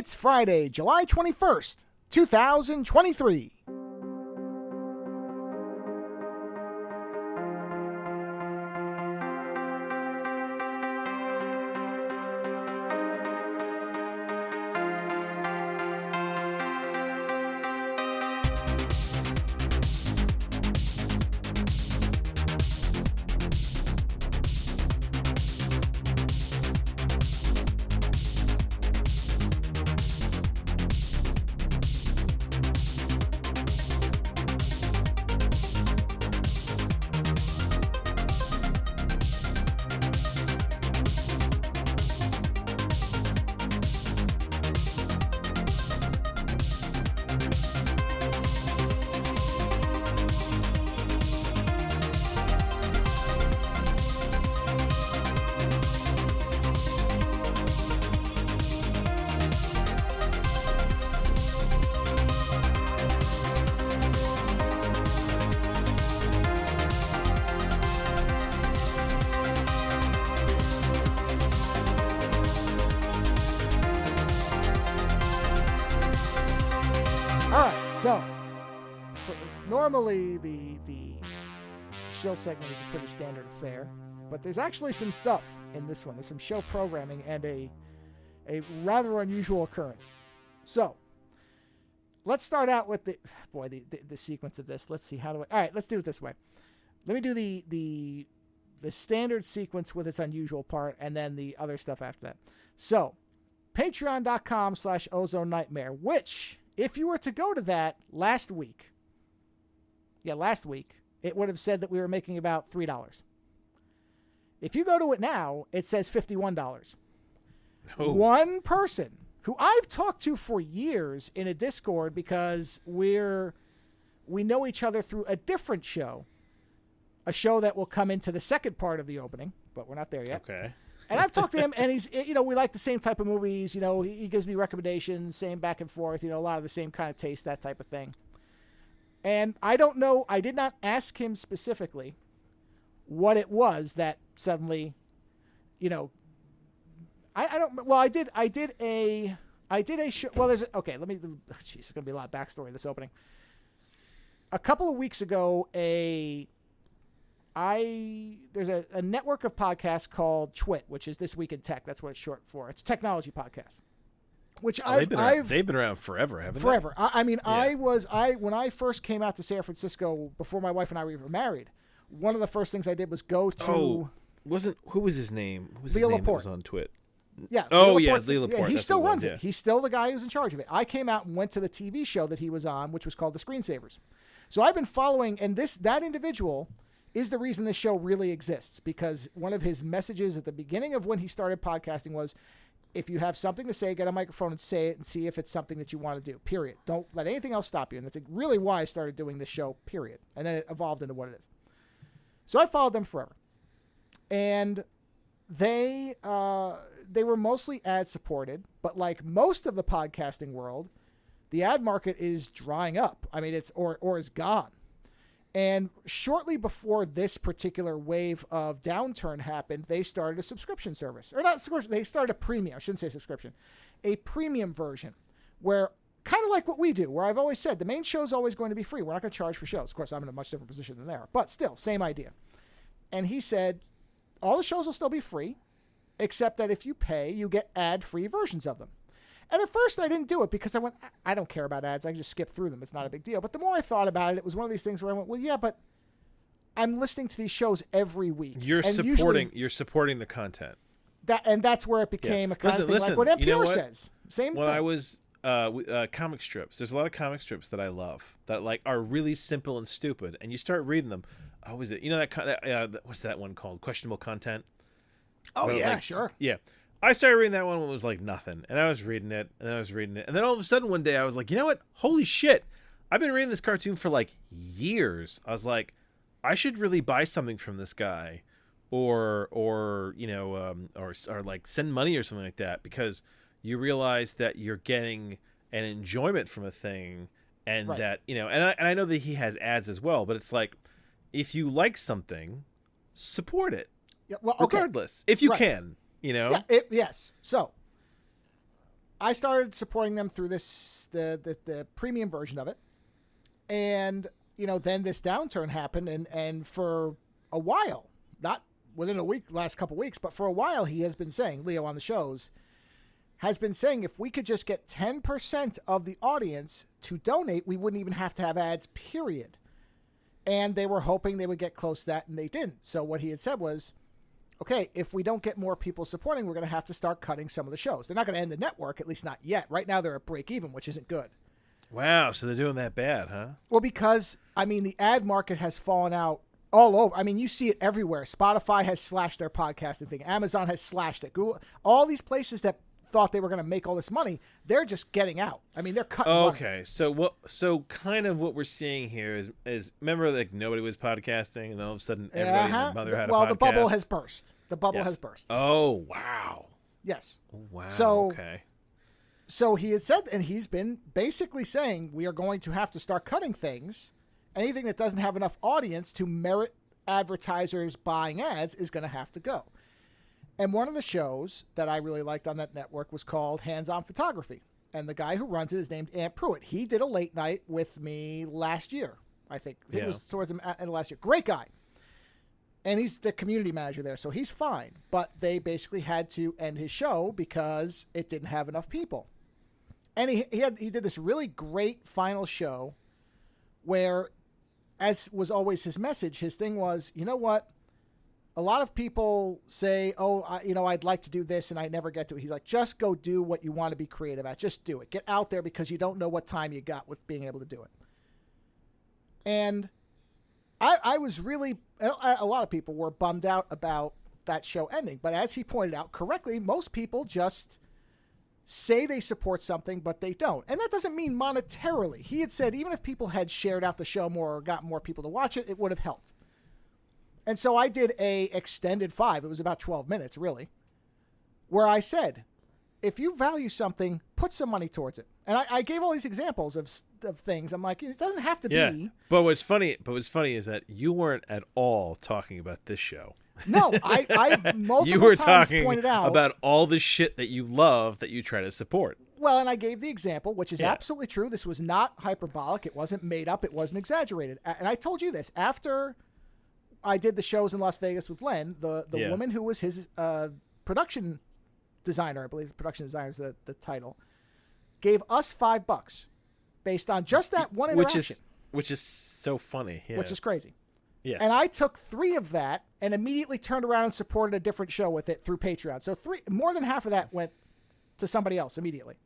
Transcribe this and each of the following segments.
It's Friday, July 21st, 2023. So, normally the show segment is a pretty standard affair, but there's actually some stuff in this one. There's some show programming and a rather unusual occurrence. So, let's start out with the sequence of this. Let's see, all right, let's do it this way. Let me do the standard sequence with its unusual part, and then the other stuff after that. So, patreon.com/Ozone Nightmare, which, if you were to go to that last week, it would have said that we were making about $3. If you go to it now, it says $51. Oh. One person who I've talked to for years in a Discord, because we know each other through a different show, a show that will come into the second part of the opening, but we're not there yet. Okay. And I've talked to him, and he's, we like the same type of movies. He gives me recommendations, same back and forth, a lot of the same kind of taste, that type of thing. And I don't know, I did not ask him specifically what it was that suddenly, I don't, well, I did a show, well, there's going to be a lot of backstory in this opening. A couple of weeks ago, there's a network of podcasts called Twit, which is This Week in Tech. That's what it's short for. It's a technology podcast. Which they've been around forever, haven't they? Forever. When I first came out to San Francisco, before my wife and I were even married, one of the first things I did was go to. Who was his name? Who was Leo his name that Laporte. was on Twit? Yeah. Oh yeah, Leo Laporte. Yeah, he That's still what runs yeah. it. He's still the guy who's in charge of it. I came out and went to the TV show that he was on, which was called The Screensavers. So I've been following, and that individual is the reason this show really exists, because one of his messages at the beginning of when he started podcasting was, if you have something to say, get a microphone and say it and see if it's something that you want to do, period. Don't let anything else stop you. And that's really why I started doing this show, period. And then it evolved into what it is. So I followed them forever. And they were mostly ad supported, but like most of the podcasting world, the ad market is drying up. I mean, it's or is gone. And shortly before this particular wave of downturn happened, they started a subscription service. Or not subscription, they started a premium. I shouldn't say subscription. A premium version where, kind of like what we do, where I've always said the main show is always going to be free. We're not going to charge for shows. Of course, I'm in a much different position than they are. But still, same idea. And he said, all the shows will still be free, except that if you pay, you get ad-free versions of them. And at first I didn't do it because I went, I don't care about ads. I can just skip through them. It's not a big deal. But the more I thought about it, it was one of these things where I went, well, yeah, but I'm listening to these shows every week. You're supporting the content. That's where it became a kind of thing like what NPR says. Same thing. When I was comic strips, there's a lot of comic strips that I love that like are really simple and stupid, and you start reading them. Oh, was it? What's that one called? Questionable content. Oh, well, yeah, sure. Yeah. I started reading that one when it was like nothing, and I was reading it, and then all of a sudden one day I was like, you know what? Holy shit! I've been reading this cartoon for like years. I was like, I should really buy something from this guy, or like send money or something like that, because you realize that you're getting an enjoyment from a thing, and right. that and I know that he has ads as well, but it's like, if you like something, support it, regardless, if you can. Yeah, yes. So I started supporting them through the premium version of it. And, then this downturn happened. And for a while, not within a week, last couple weeks, but for a while, he has been saying, Leo on the shows, has been saying if we could just get 10% of the audience to donate, we wouldn't even have to have ads, period. And they were hoping they would get close to that, and they didn't. So what he had said was, okay, if we don't get more people supporting, we're going to have to start cutting some of the shows. They're not going to end the network, at least not yet. Right now, they're at break even, which isn't good. Wow, so they're doing that bad, huh? Well, because, the ad market has fallen out all over. You see it everywhere. Spotify has slashed their podcasting thing. Amazon has slashed it. Google, all these places that thought they were going to make all this money, they're just getting out. They're cutting Okay, money. So kind of what we're seeing here is remember, like, nobody was podcasting, and then all of a sudden everybody and their mother had a podcast? Well, the bubble has burst. The bubble has burst. Oh, wow. Yes. Wow. So, okay. So he had said, and he's been basically saying, we are going to have to start cutting things. Anything that doesn't have enough audience to merit advertisers buying ads is going to have to go. And one of the shows that I really liked on that network was called Hands-On Photography. And the guy who runs it is named Ant Pruitt. He did a late night with me last year, I think. It was towards the end of last year. Great guy. And he's the community manager there, so he's fine. But they basically had to end his show because it didn't have enough people. And he did this really great final show where, as was always his message, his thing was, you know what? A lot of people say, I'd like to do this and I never get to it. He's like, just go do what you want to be creative at. Just do it. Get out there because you don't know what time you got with being able to do it. And I was really, a lot of people were bummed out about that show ending. But as he pointed out correctly, most people just say they support something, but they don't. And that doesn't mean monetarily. He had said even if people had shared out the show more or got more people to watch it, it would have helped. And so I did a extended 5. It was about 12 minutes, really, where I said, if you value something, put some money towards it. And I gave all these examples of things. I'm like, it doesn't have to be. But what's funny is that you weren't at all talking about this show. No, I've multiple you were times talking pointed out about all the shit that you love that you try to support. Well, and I gave the example, which is absolutely true. This was not hyperbolic. It wasn't made up. It wasn't exaggerated. And I told you this after I did the shows in Las Vegas with Len, the woman who was his production designer, I believe production designer is the title, gave us $5 based on just that one interaction. Which is so funny. Yeah. Which is crazy. Yeah. And I took 3 of that and immediately turned around and supported a different show with it through Patreon. So more than half of that went to somebody else immediately.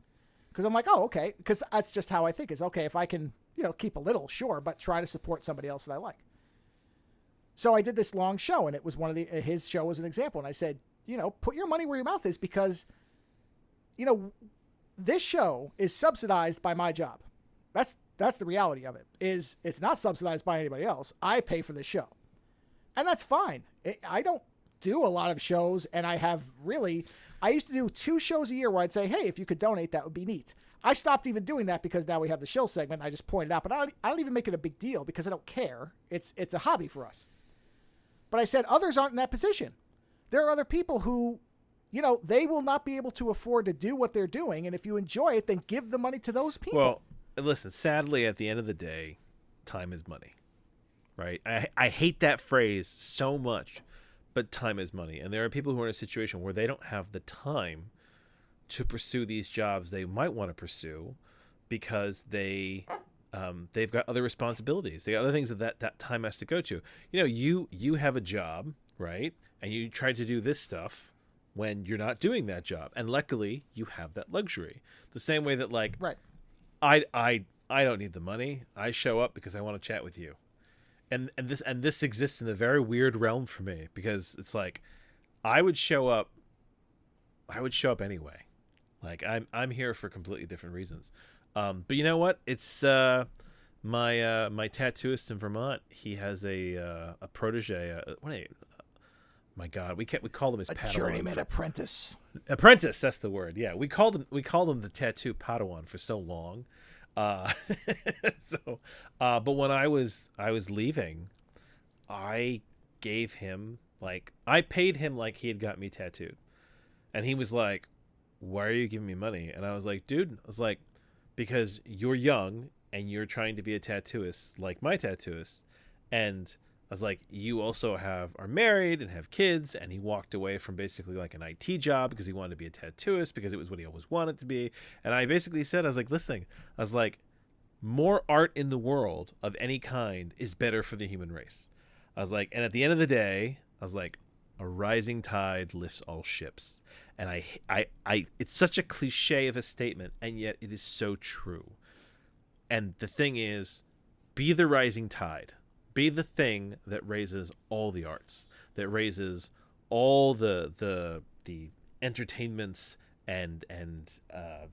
Because I'm like, oh, okay. Because that's just how I think is, okay, if I can, keep a little, sure, but try to support somebody else that I like. So I did this long show, and it was his show was an example. And I said, put your money where your mouth is because, this show is subsidized by my job. That's the reality of it. It's not subsidized by anybody else. I pay for this show. And that's fine. I don't do a lot of shows, and I used to do 2 shows a year where I'd say, hey, if you could donate, that would be neat. I stopped even doing that because now we have the show segment. I just pointed out, but I don't even make it a big deal because I don't care. It's a hobby for us. But I said others aren't in that position. There are other people who, they will not be able to afford to do what they're doing. And if you enjoy it, then give the money to those people. Well, listen, sadly, at the end of the day, time is money, right? I hate that phrase so much, but time is money. And there are people who are in a situation where they don't have the time to pursue these jobs they might want to pursue because they've got other responsibilities. They got other things that time has to go to. You have a job, right? And you try to do this stuff when you're not doing that job. And luckily, you have that luxury. The same way that, like, right. I don't need the money. I show up because I want to chat with you. And this exists in a very weird realm for me because it's like I would show up anyway. Like I'm here for completely different reasons. But you know what? It's my tattooist in Vermont. He has a protege. My God, we call him his Padawan. Journeyman apprentice. Apprentice, that's the word. Yeah, we called him the tattoo Padawan for so long. But when I was leaving, I gave him I paid him like he had got me tattooed, and he was like, why are you giving me money? And I was like, dude, I was like, because you're young and you're trying to be a tattooist like my tattooist. And I was like, you also are married and have kids. And he walked away from basically like an IT job because he wanted to be a tattooist because it was what he always wanted to be. And I basically said, I was like, listen, I was like, more art in the world of any kind is better for the human race. I was like, and at the end of the day, I was like, a rising tide lifts all ships. And I it's such a cliche of a statement, and yet it is so true. And the thing is, be the rising tide. Be the thing that raises all the arts, that raises all the entertainments and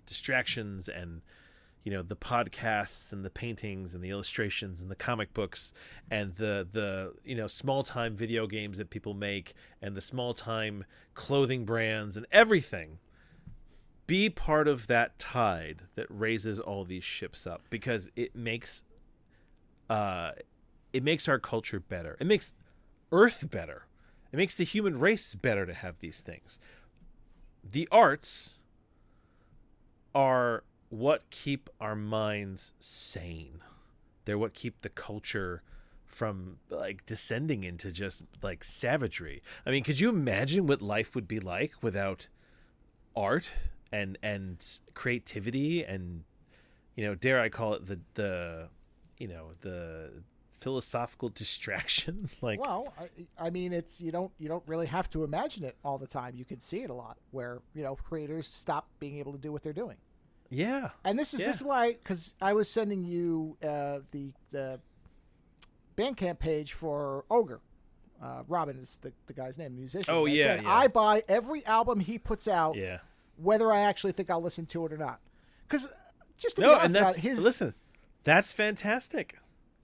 distractions and, you know, the podcasts and the paintings and the illustrations and the comic books and the you know, small time video games that people make and the small time clothing brands and everything. Be part of that tide that raises all these ships up, because it makes our culture better. It makes Earth better. It makes the human race better to have these things. The arts are what keep our minds sane. They're what keep the culture from like descending into just like savagery. I mean, could you imagine what life would be like without art and creativity and, you know, dare I call it the you know, the philosophical distraction? Like, well, I mean, it's you don't really have to imagine it all the time. You can see it a lot where, you know, creators stop being able to do what they're doing. Yeah. And this is why, because I was sending you the Bandcamp page for Ogre. Robin is the guy's name, musician. Oh, yeah, said, I buy every album he puts out, yeah, whether I actually think I'll listen to it or not. Because just to be honest, listen, that's fantastic.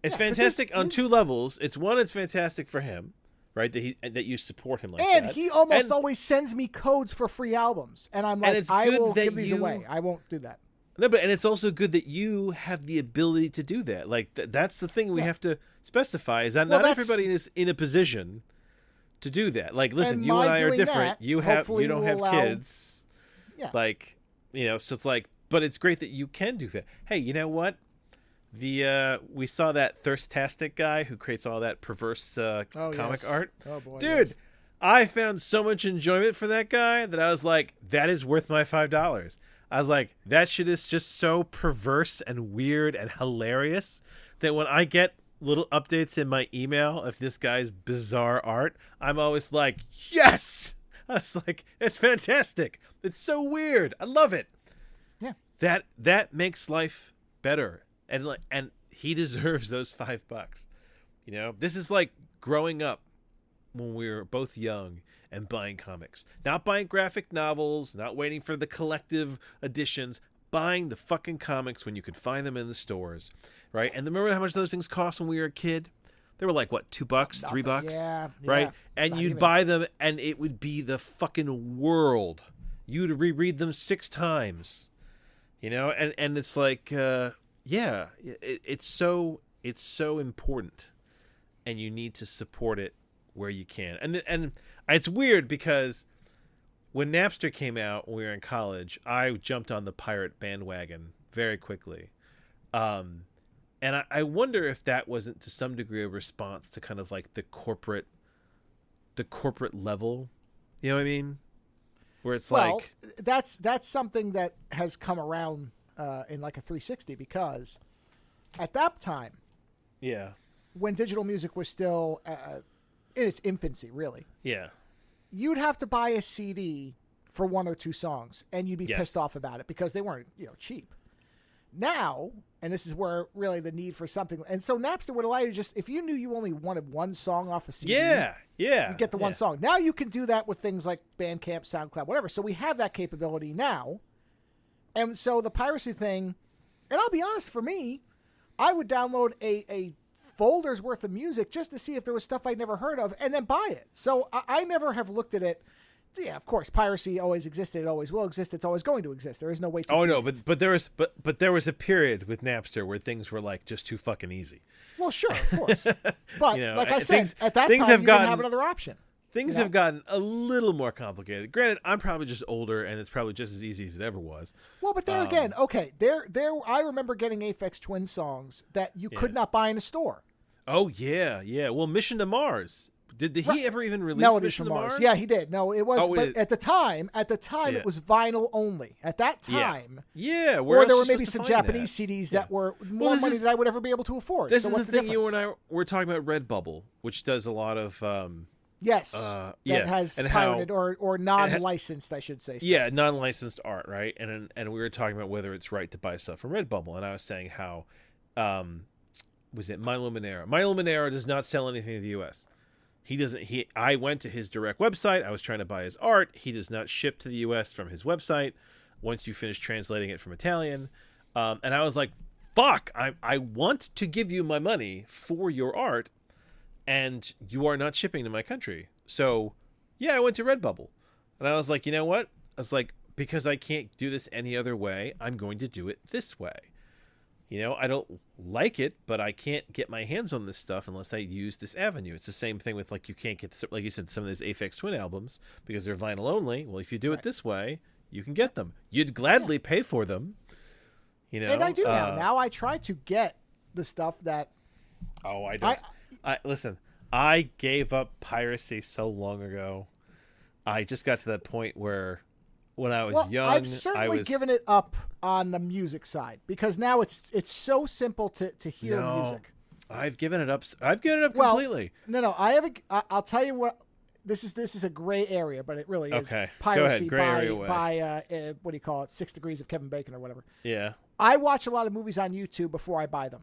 It's fantastic on two levels. It's one, it's fantastic for him, right? That you support him like that. And he almost always sends me codes for free albums, and I'm like, I will give these away. I won't do that. No, and it's also good that you have the ability to do that. Like that's the thing we have to specify, is that not everybody is in a position to do that. Like, listen, you and I are different. You don't have kids. Yeah. Like, you know, so it's like, but it's great that you can do that. Hey, you know what? We saw that Thirstastic guy who creates all that perverse comic art. Oh boy, dude, yes. I found so much enjoyment for that guy that I was like, that is worth my $5. I was like, that shit is just so perverse and weird and hilarious that when I get little updates in my email of this guy's bizarre art, I'm always like, yes! I was like, it's fantastic. It's so weird. I love it. Yeah. That makes life better. And he deserves those $5. You know, this is like growing up when we were both young and buying comics, not buying graphic novels, not waiting for the collective editions, buying the fucking comics when you could find them in the stores, right? And remember how much those things cost when we were a kid? They were like, what, $2, $3? Yeah, right? And you'd buy them and it would be the fucking world. You'd reread them 6 times, you know? And it's like, it's so important, and you need to support it where you can. And it's weird because when Napster came out when we were in college, I jumped on the pirate bandwagon very quickly. And I wonder if that wasn't to some degree a response to kind of like the corporate level, you know what I mean? Where it's like, that's something that has come around in like a 360, because at that time, yeah, when digital music was still in its infancy, really, yeah, you'd have to buy a CD for 1 or 2 songs, and you'd be pissed off about it because they weren't, you know, cheap. Now, and this is where really the need for something, and so Napster would allow you just, if you knew you only wanted one song off a CD, you get the one song. Now you can do that with things like Bandcamp, SoundCloud, whatever. So we have that capability now. And so the piracy thing, and I'll be honest, for me, I would download a folder's worth of music just to see if there was stuff I'd never heard of and then buy it. So I never have looked at it. Yeah, of course, piracy always existed. It always will exist. It's always going to exist. There is no way to. Oh no, but there was a period with Napster where things were like just too fucking easy. Well, sure, of course. But you know, like I said, at that time, you didn't have another option. things have gotten a little more complicated. Granted, I'm probably just older, and it's probably just as easy as it ever was. Well, but there again, okay, there. I remember getting Aphex Twin songs that you could not buy in a store. Oh yeah. Well, Mission to Mars. Did he ever even release Melodies Mission from to Mars? Yeah, he did. No, it was. But at the time, Yeah. it was vinyl only. At that time, yeah. Or there were maybe some Japanese CDs that were more money than I would ever be able to afford. This so is what's the the thing. difference? You and I were talking about Redbubble, which does a lot of yes, that has and pirated or non-licensed, I should say. Stuff. Yeah, non-licensed art, right? And we were talking about whether it's right to buy stuff from Redbubble, and I was saying how was it Milo Manero? Milo Manero does not sell anything in the U.S. He doesn't. I went to his direct website. I was trying to buy his art. He does not ship to the U.S. from his website. Once you finish translating it from Italian, and I was like, "Fuck! I want to give you my money for your art, and you are not shipping to my country." So, yeah, I went to Redbubble, and I was like, "You know what?" I was like, "Because I can't do this any other way, I'm going to do it this way." You know, I don't like it, but I can't get my hands on this stuff unless I use this avenue. It's the same thing with, like, you can't get, like you said, some of those Aphex Twin albums because they're vinyl only. Well, if you do it this way, you can get them. You'd gladly pay for them, you know. And I do now. Now I try to get the stuff that... Oh, I don't. Listen, I gave up piracy so long ago. I just got to that point where... When I was young, I've certainly given it up on the music side because now it's so simple to hear music. I've given it up. I've given it up completely. No. I'll tell you what. This is a gray area, but it really is piracy by what do you call it? 6 Degrees of Kevin Bacon or whatever. Yeah. I watch a lot of movies on YouTube before I buy them.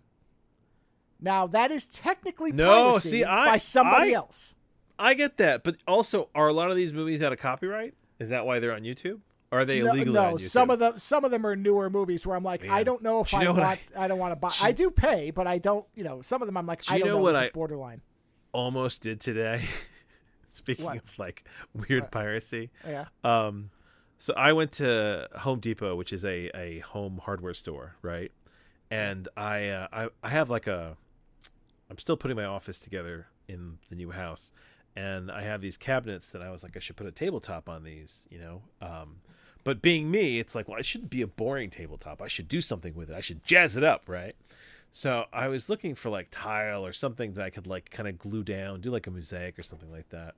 Now that is technically piracy by somebody else. I get that, but also, are a lot of these movies out of copyright? Is that why they're on YouTube? Or are they illegally on YouTube? No, some of them are newer movies where I'm like, I don't know if I don't want to buy. I do pay, but I don't. You know, some of them I'm like, I don't know. This is borderline. Almost did today. Speaking of like weird piracy. Yeah. So I went to Home Depot, which is a home hardware store, right? And I have like I'm still putting my office together in the new house. And I have these cabinets that I was like, I should put a tabletop on these, you know. But being me, it's like, well, it shouldn't be a boring tabletop. I should do something with it. I should jazz it up, right? So I was looking for like tile or something that I could like kind of glue down, do like a mosaic or something like that.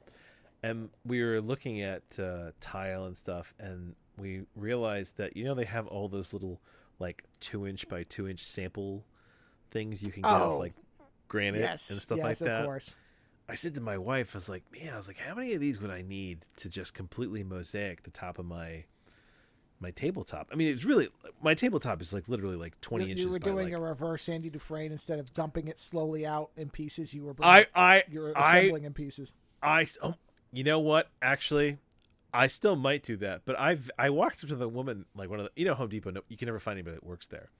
And we were looking at tile and stuff, and we realized that, you know, they have all those little like 2-inch by 2-inch sample things you can get of like granite and stuff like that. Yes, of course. I said to my wife, I was like, how many of these would I need to just completely mosaic the top of my tabletop? I mean, it's really, my tabletop is like literally like 20 inches. You were doing a reverse Andy Dufresne instead of dumping it slowly out in pieces. You were assembling in pieces. You know what? Actually, I still might do that. But I walked up to the woman, like one of the, Home Depot. No, you can never find anybody that works there.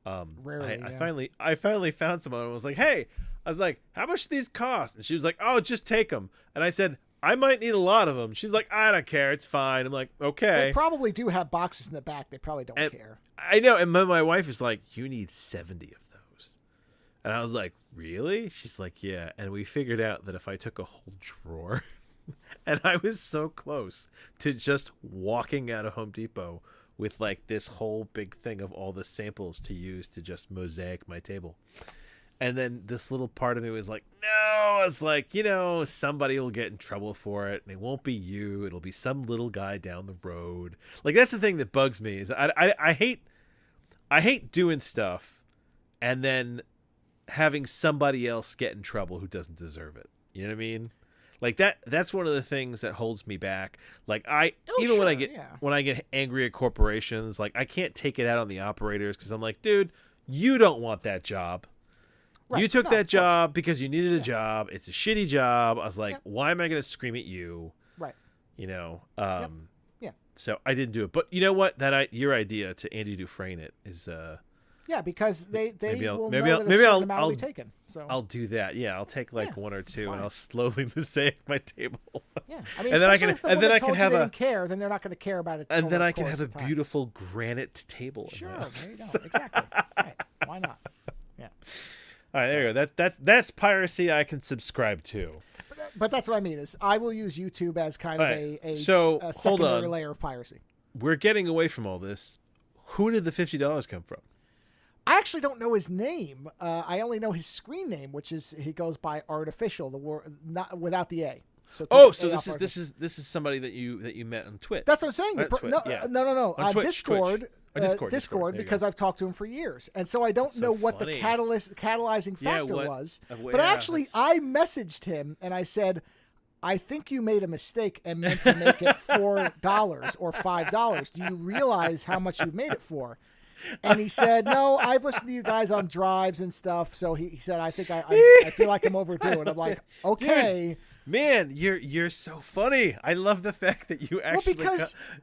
Rarely, I finally found someone and was like, hey, I was like, how much do these cost? And she was like, oh, just take them. And I said, I might need a lot of them. She's like, I don't care. It's fine. I'm like, okay. They probably do have boxes in the back. They probably don't care. I know. And my wife is like, you need 70 of those. And I was like, really? She's like, yeah. And we figured out that if I took a whole drawer, and I was so close to just walking out of Home Depot with like this whole big thing of all the samples to use to just mosaic my table. And then this little part of me was like, no, it's like, somebody will get in trouble for it, and it won't be you. It'll be some little guy down the road. Like, that's the thing that bugs me is I hate doing stuff and then having somebody else get in trouble who doesn't deserve it. You know what I mean? Like that's one of the things that holds me back. Like when I get angry at corporations, like I can't take it out on the operators because I'm like, dude, you don't want that job. Right. You took that job because you needed a job. It's a shitty job. I was like, why am I going to scream at you? Right. Yeah. So I didn't do it. But you know what? Your idea to Andy Dufresne it is because they maybe will know that a certain amount will be taken. So I'll do that. Yeah, I'll take like one or two, and I'll slowly mosaic my table. Yeah, I mean, and then I can have they didn't care. Then they're not going to care about it. And then I can have a beautiful granite table. Sure, there you go. Exactly. Right. Why not? Yeah. All right, there you go. That's piracy I can subscribe to. but that's what I mean is I will use YouTube as kind of a hold secondary on. layer of piracy. We're getting away from all this. Who did the $50 come from? I actually don't know his name. I only know his screen name, which is he goes by Artificial, not without the A. So this is somebody that you met on Twitch. That's what I'm saying. No. On Twitch, Discord. Twitch. Discord, because I've talked to him for years, and so I don't know what the catalyzing factor was. But actually, I messaged him and I said, I think you made a mistake and meant to make it $4 or $5. Do you realize how much you've made it for? And he said, no, I've listened to you guys on drives and stuff. So he said, I think I feel like I'm overdue. And I'm like, okay. Dude, man, you're so funny. I love the fact that you actually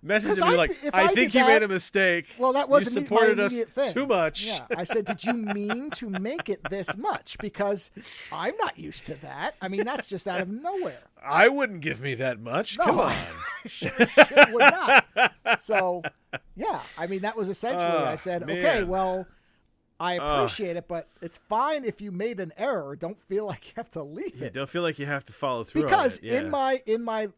messaged me like, I think you made a mistake. Well, that wasn't you supported us thing. too much. Yeah, I said, did you mean to make it this much? Because I'm not used to that. I mean, that's just out of nowhere. I wouldn't give me that much. No, Come on. Sure would not. So, yeah, I mean, that was essentially, I said, man. okay, well, I appreciate it, but it's fine if you made an error. Don't feel like you have to leave it. Don't feel like you have to follow through because on it. in my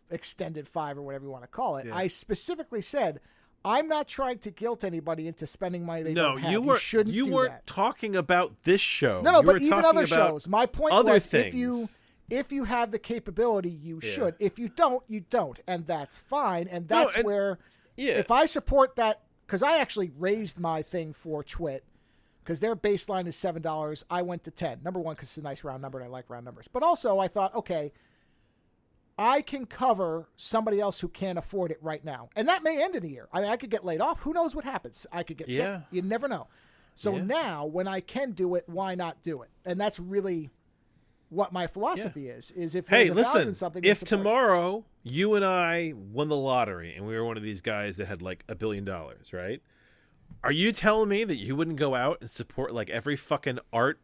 extended 5 or whatever you want to call it, I specifically said, I'm not trying to guilt anybody into spending money they don't have. You weren't talking about this show. No, but even other shows. My point was, things. if you have the capability, you should. If you don't, you don't, and that's fine. And that's where, if I support that, because I actually raised my thing for Twit, because their baseline is $7. I went to 10. Number one, because it's a nice round number, and I like round numbers. But also, I thought, okay, I can cover somebody else who can't afford it right now, and that may end in a year. I mean, I could get laid off. Who knows what happens? I could get sick. You never know. So now, when I can do it, why not do it? And that's really what my philosophy is if there's a value in something. If tomorrow you and I won the lottery and we were one of these guys that had like $1 billion, right? Are you telling me that you wouldn't go out and support like every fucking art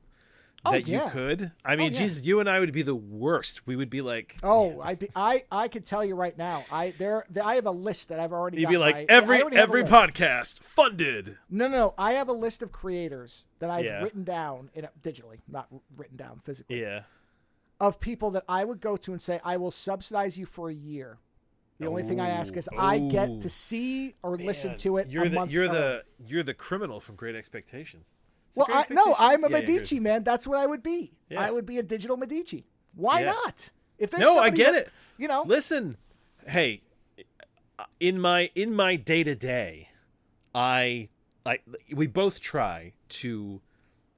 that you could? I mean, Jesus, you and I would be the worst. We would be like, I could tell you right now. I have a list that I've already. You'd be like every podcast funded. No. I have a list of creators that I've written down digitally, not written down physically. Yeah. Of people that I would go to and say, I will subsidize you for a year. The only thing I ask is I get to see or listen to it. You're the criminal from Great Expectations. Well, I'm a Medici, man. That's what I would be. Yeah. I would be a digital Medici. Why not? If there's I get it. You know, listen, hey, in my day to day, we both try to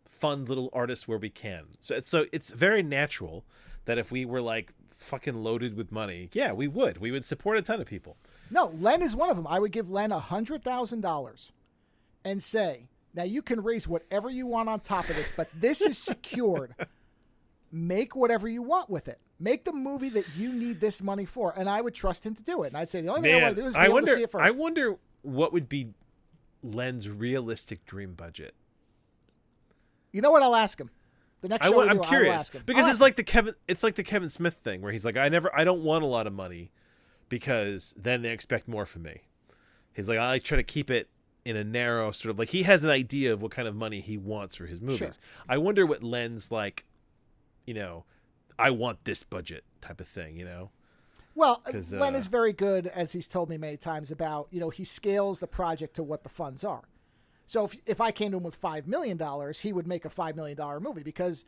fund little artists where we can. So it's very natural that if we were like fucking loaded with money, we would support a ton of people. No, Len is one of them. I would give Len $100,000 and say, now you can raise whatever you want on top of this, but this is secured. Make whatever you want with it. Make the movie that you need this money for, and I would trust him to do it. And I'd say the only thing I want to do is be able to see it first. I wonder what would be Len's realistic dream budget. You know what? I'll ask him. The next show I'm curious because it's like the Kevin Smith thing where he's like, I don't want a lot of money because then they expect more from me. He's like, I try to keep it in a narrow sort of like he has an idea of what kind of money he wants for his movies. Sure. I wonder what Len's like, I want this budget type of thing, Well, Len is very good, as he's told me many times about, he scales the project to what the funds are. So if I came to him with $5 million, he would make a $5 million movie because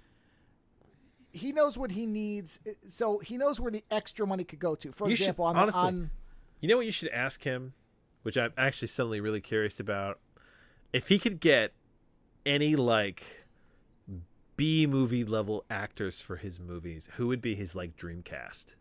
he knows what he needs. So he knows where the extra money could go to. For example, you know what you should ask him, which I'm actually suddenly really curious about? If he could get any like B movie level actors for his movies, who would be his like dream cast?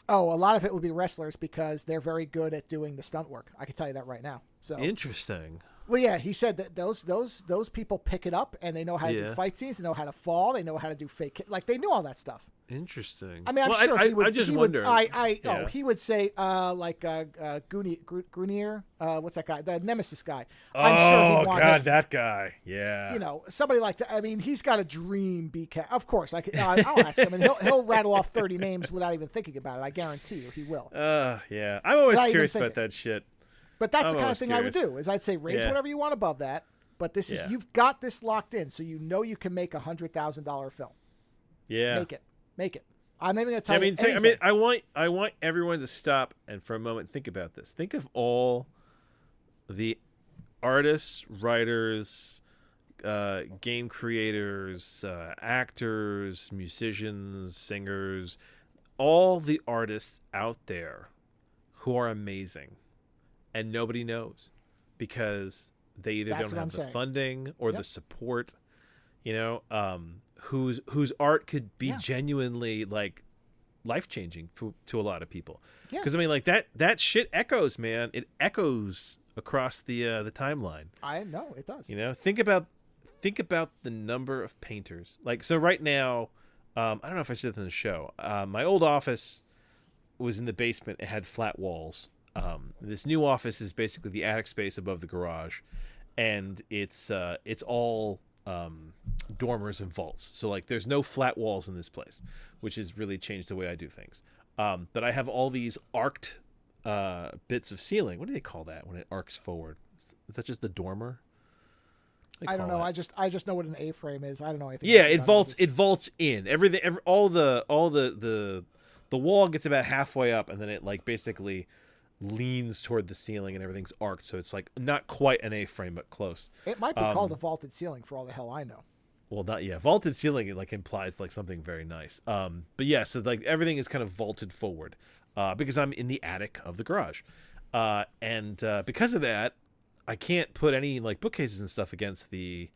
Oh, a lot of it would be wrestlers because they're very good at doing the stunt work. I can tell you that right now. So interesting. Well, yeah, he said that those people pick it up and they know how to do fight scenes, they know how to fall, they know how to do fake, like they knew all that stuff. Interesting. I mean, I'm sure he would. I just wonder. He would say Grunier, what's that guy? The Nemesis guy. I'm sure he'd want him. That guy. Yeah. Somebody like that. I mean, he's got a dream BK. Of course, I'll ask him, and he'll rattle off 30 names without even thinking about it. I guarantee you, he will. Yeah. I'm always curious about that shit. But that's the kind of thing I would do. Is I'd say raise whatever you want above that, but this is you've got this locked in, so you can make $100,000 film. Yeah. Make it. I'm not even gonna tell you anything. I want everyone to stop and for a moment think about this. Think of all the artists, writers, game creators, actors, musicians, singers, all the artists out there who are amazing and nobody knows because they either don't have the funding or the support, whose art could be genuinely like life-changing to a lot of people. Because I mean, like that shit echoes, man. It echoes across the timeline. I know it does. Think about the number of painters. Like, so right now, I don't know if I said this in the show. My old office was in the basement. It had flat walls. This new office is basically the attic space above the garage, and it's all dormers and vaults. So like, there's no flat walls in this place, which has really changed the way I do things. But I have all these arced bits of ceiling. What do they call that when it arcs forward? Is that just the dormer? I don't know. I just know what an A-frame is. I don't know anything. Yeah, it vaults in everything. All the wall gets about halfway up, and then it like basically leans toward the ceiling, and everything's arced. So it's like not quite an A-frame, but close. It might be called a vaulted ceiling for all the hell I know. Well, not vaulted ceiling. It like implies like something very nice. But yeah, so like everything is kind of vaulted forward because I'm in the attic of the garage, and because of that, I can't put any like bookcases and stuff against the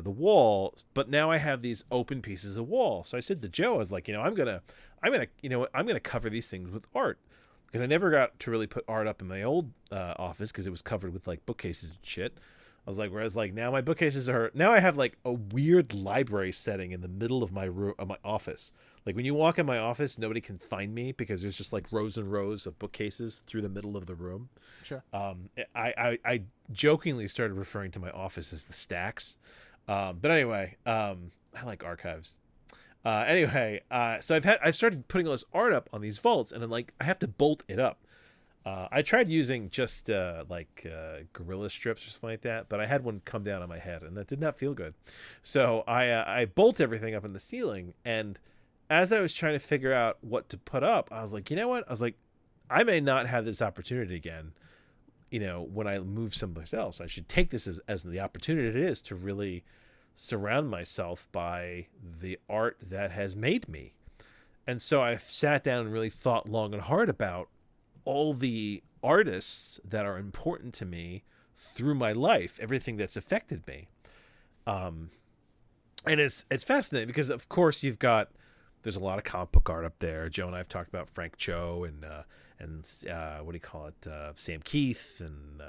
wall, but now I have these open pieces of wall. So I said to Joe, I was like, I'm gonna cover these things with art, because I never got to really put art up in my old office because it was covered with like bookcases and shit. I was like, whereas like now my bookcases now I have like a weird library setting in the middle of my room, of my office. Like when you walk in my office, nobody can find me because there's just like rows and rows of bookcases through the middle of the room. Sure. I jokingly started referring to my office as the stacks. But anyway, I like archives. So I've started putting all this art up on these vaults, and I'm like, I have to bolt it up. I tried using just Gorilla strips or something like that, but I had one come down on my head, and that did not feel good. So I bolt everything up in the ceiling, and as I was trying to figure out what to put up, I was like, you know what? I was like, I may not have this opportunity again, when I move someplace else. I should take this as the opportunity it is to really surround myself by the art that has made me. And so I sat down and really thought long and hard about all the artists that are important to me through my life, everything that's affected me. And it's fascinating because, of course, there's a lot of comic book art up there. Joe and I have talked about Frank Cho and what do you call it? Sam Keith and,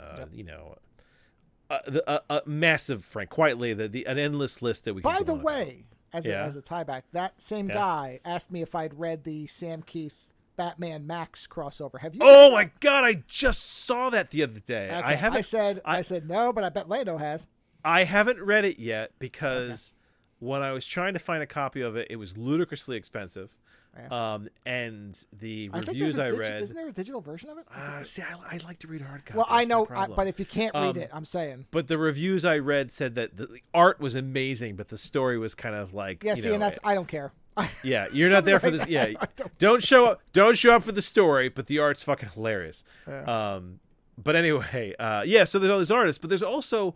a massive Frank Whiteley, an endless list that we can By go the on way, as a tieback, that same guy asked me if I'd read the Sam Keith Batman Max crossover. Have you? Oh my God! I just saw that the other day. Okay. I haven't. I said no, but I bet Lando has. I haven't read it yet because when I was trying to find a copy of it, it was ludicrously expensive. Yeah. And the reviews I read. Isn't there a digital version of it? I like to read hard copies. Well, I know, but if you can't read it, I'm saying. But the reviews I read said that the art was amazing, but the story was kind of like. Yeah, and I don't care. Yeah, you're not there for this. Yeah, don't show up for the story, but the art's fucking hilarious. Yeah. But anyway, so there's all these artists, but there's also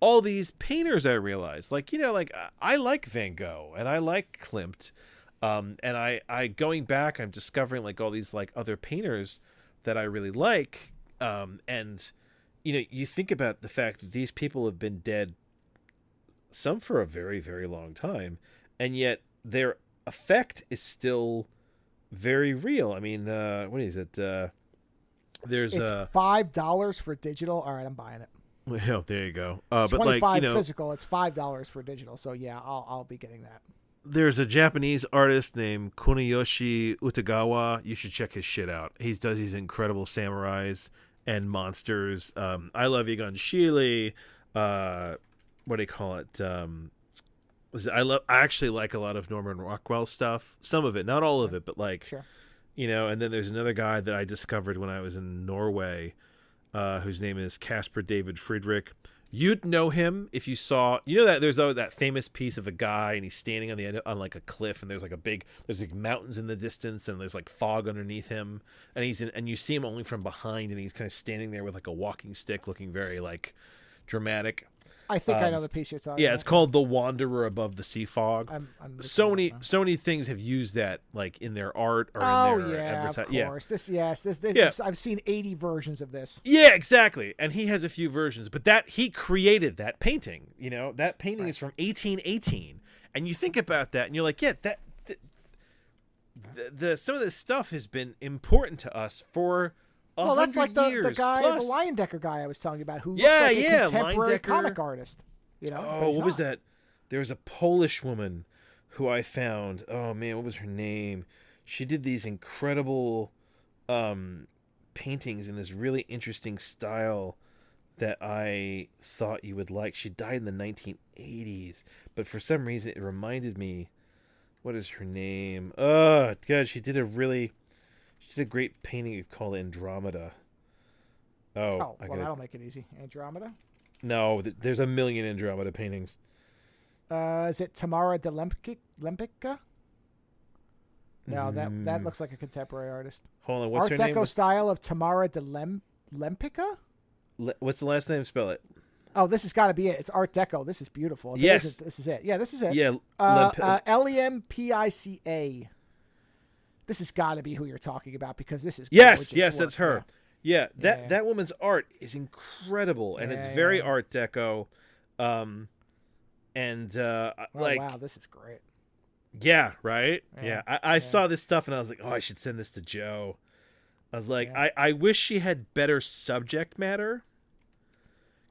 all these painters. I realized, I like Van Gogh and I like Klimt, and I going back, I'm discovering like all these like other painters that I really like, and you think about the fact that these people have been dead, some for a very, very long time, and yet their effect is still very real. I mean, what is it? There's it's $5 for digital. All right, I'm buying it. Well, there you go. But $25 physical. It's $5 for digital. So yeah, I'll be getting that. There's a Japanese artist named Kuniyoshi Utagawa. You should check his shit out. He does these incredible samurais and monsters. I Love Egon Schiele. What do you call it? I actually like a lot of Norman Rockwell stuff. Some of it, not all of it, but like, sure. And then there's another guy that I discovered when I was in Norway, whose name is Caspar David Friedrich. You'd know him if you saw, that there's that famous piece of a guy and he's standing on the end on like a cliff, and there's like mountains in the distance, and there's like fog underneath him, and you see him only from behind, and he's kind of standing there with like a walking stick, looking very like dramatic. I think I know the piece you're talking about. Yeah, it's called The Wanderer Above the Sea Fog. So many things have used that like in their art or in their advertising. Of course. I've seen 80 versions of this. Yeah, exactly. And he has a few versions, but he created that painting. That painting is from 1818, and you think about that, and you're like, yeah, some of this stuff has been important to us for. Well, that's like the guy, plus. the Leyendecker guy I was telling you about, who looks like a contemporary comic artist. What was that? There was a Polish woman who I found. Oh man, what was her name? She did these incredible paintings in this really interesting style that I thought you would like. She died in the 1980s, but for some reason it reminded me. What is her name? Oh God, she did a great painting called Andromeda. That'll make it easy. Andromeda? No, there's a million Andromeda paintings. Is it Tamara de Lempica? No, that looks like a contemporary artist. Hold on, what's her name? Art Deco style of Tamara de Lempica? What's the last name? Spell it. Oh, this has got to be it. It's Art Deco. This is beautiful. This is it. Yeah, this is it. Yeah. Lempica. This has got to be who you're talking about, because this is gorgeous yes, work. that's her. Yeah, that woman's art is incredible, and it's very Art Deco. Wow, this is great. Yeah, right. Yeah, I saw this stuff and I was like, oh, I should send this to Joe. I was like, I wish she had better subject matter,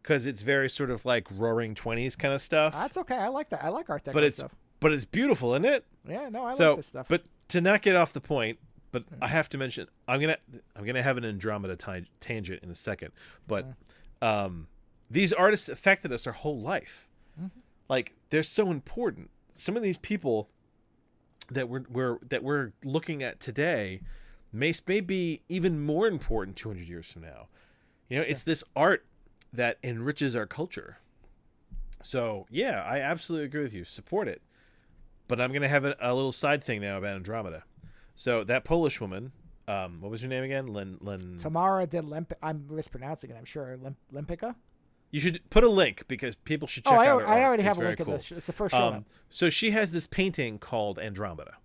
because it's very sort of like Roaring Twenties kind of stuff. That's okay. I like that. I like Art Deco stuff. But it's beautiful, isn't it? Yeah, no, I like this stuff. But to not get off the point, I have to mention, I'm gonna have an Andromeda tangent in a second. But these artists affected us our whole life. Mm-hmm. Like, they're so important. Some of these people that we're looking at today may be even more important 200 years from now. It's this art that enriches our culture. So yeah, I absolutely agree with you. Support it. But I'm gonna have a little side thing now about Andromeda. So that Polish woman, what was her name again? Tamara de Lempica. I'm mispronouncing it, I'm sure. Lempica? You should put a link, because people should check out her art. I already have a very link cool. in this. It's the first show. So she has this painting called Andromeda.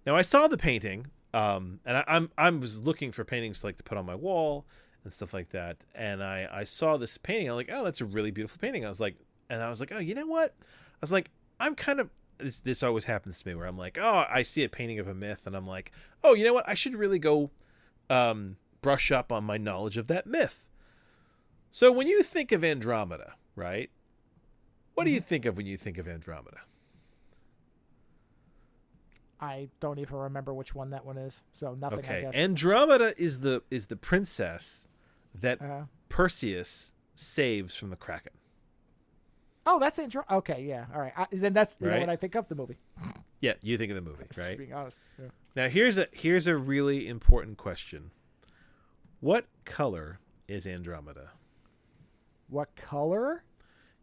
Now, I saw the painting, and I was looking for paintings to put on my wall and stuff like that. And I saw this painting. I'm like, oh, that's a really beautiful painting. I was like, oh, you know what? I was like, I'm kind of... This always happens to me, where I'm like, oh, I see a painting of a myth, and I'm like, oh, you know what? I should really go brush up on my knowledge of that myth. So when you think of Andromeda, right? What do you think of when you think of Andromeda? I don't even remember which one that one is, so nothing. Okay, I guess. Andromeda is the princess that Perseus saves from the Kraken. Oh, that's Andromeda. Okay, yeah, all right. Then that's right? What I think of the movie. Yeah, you think of the movie, right? Just being honest. Yeah. Now here's a really important question. What color is Andromeda? What color?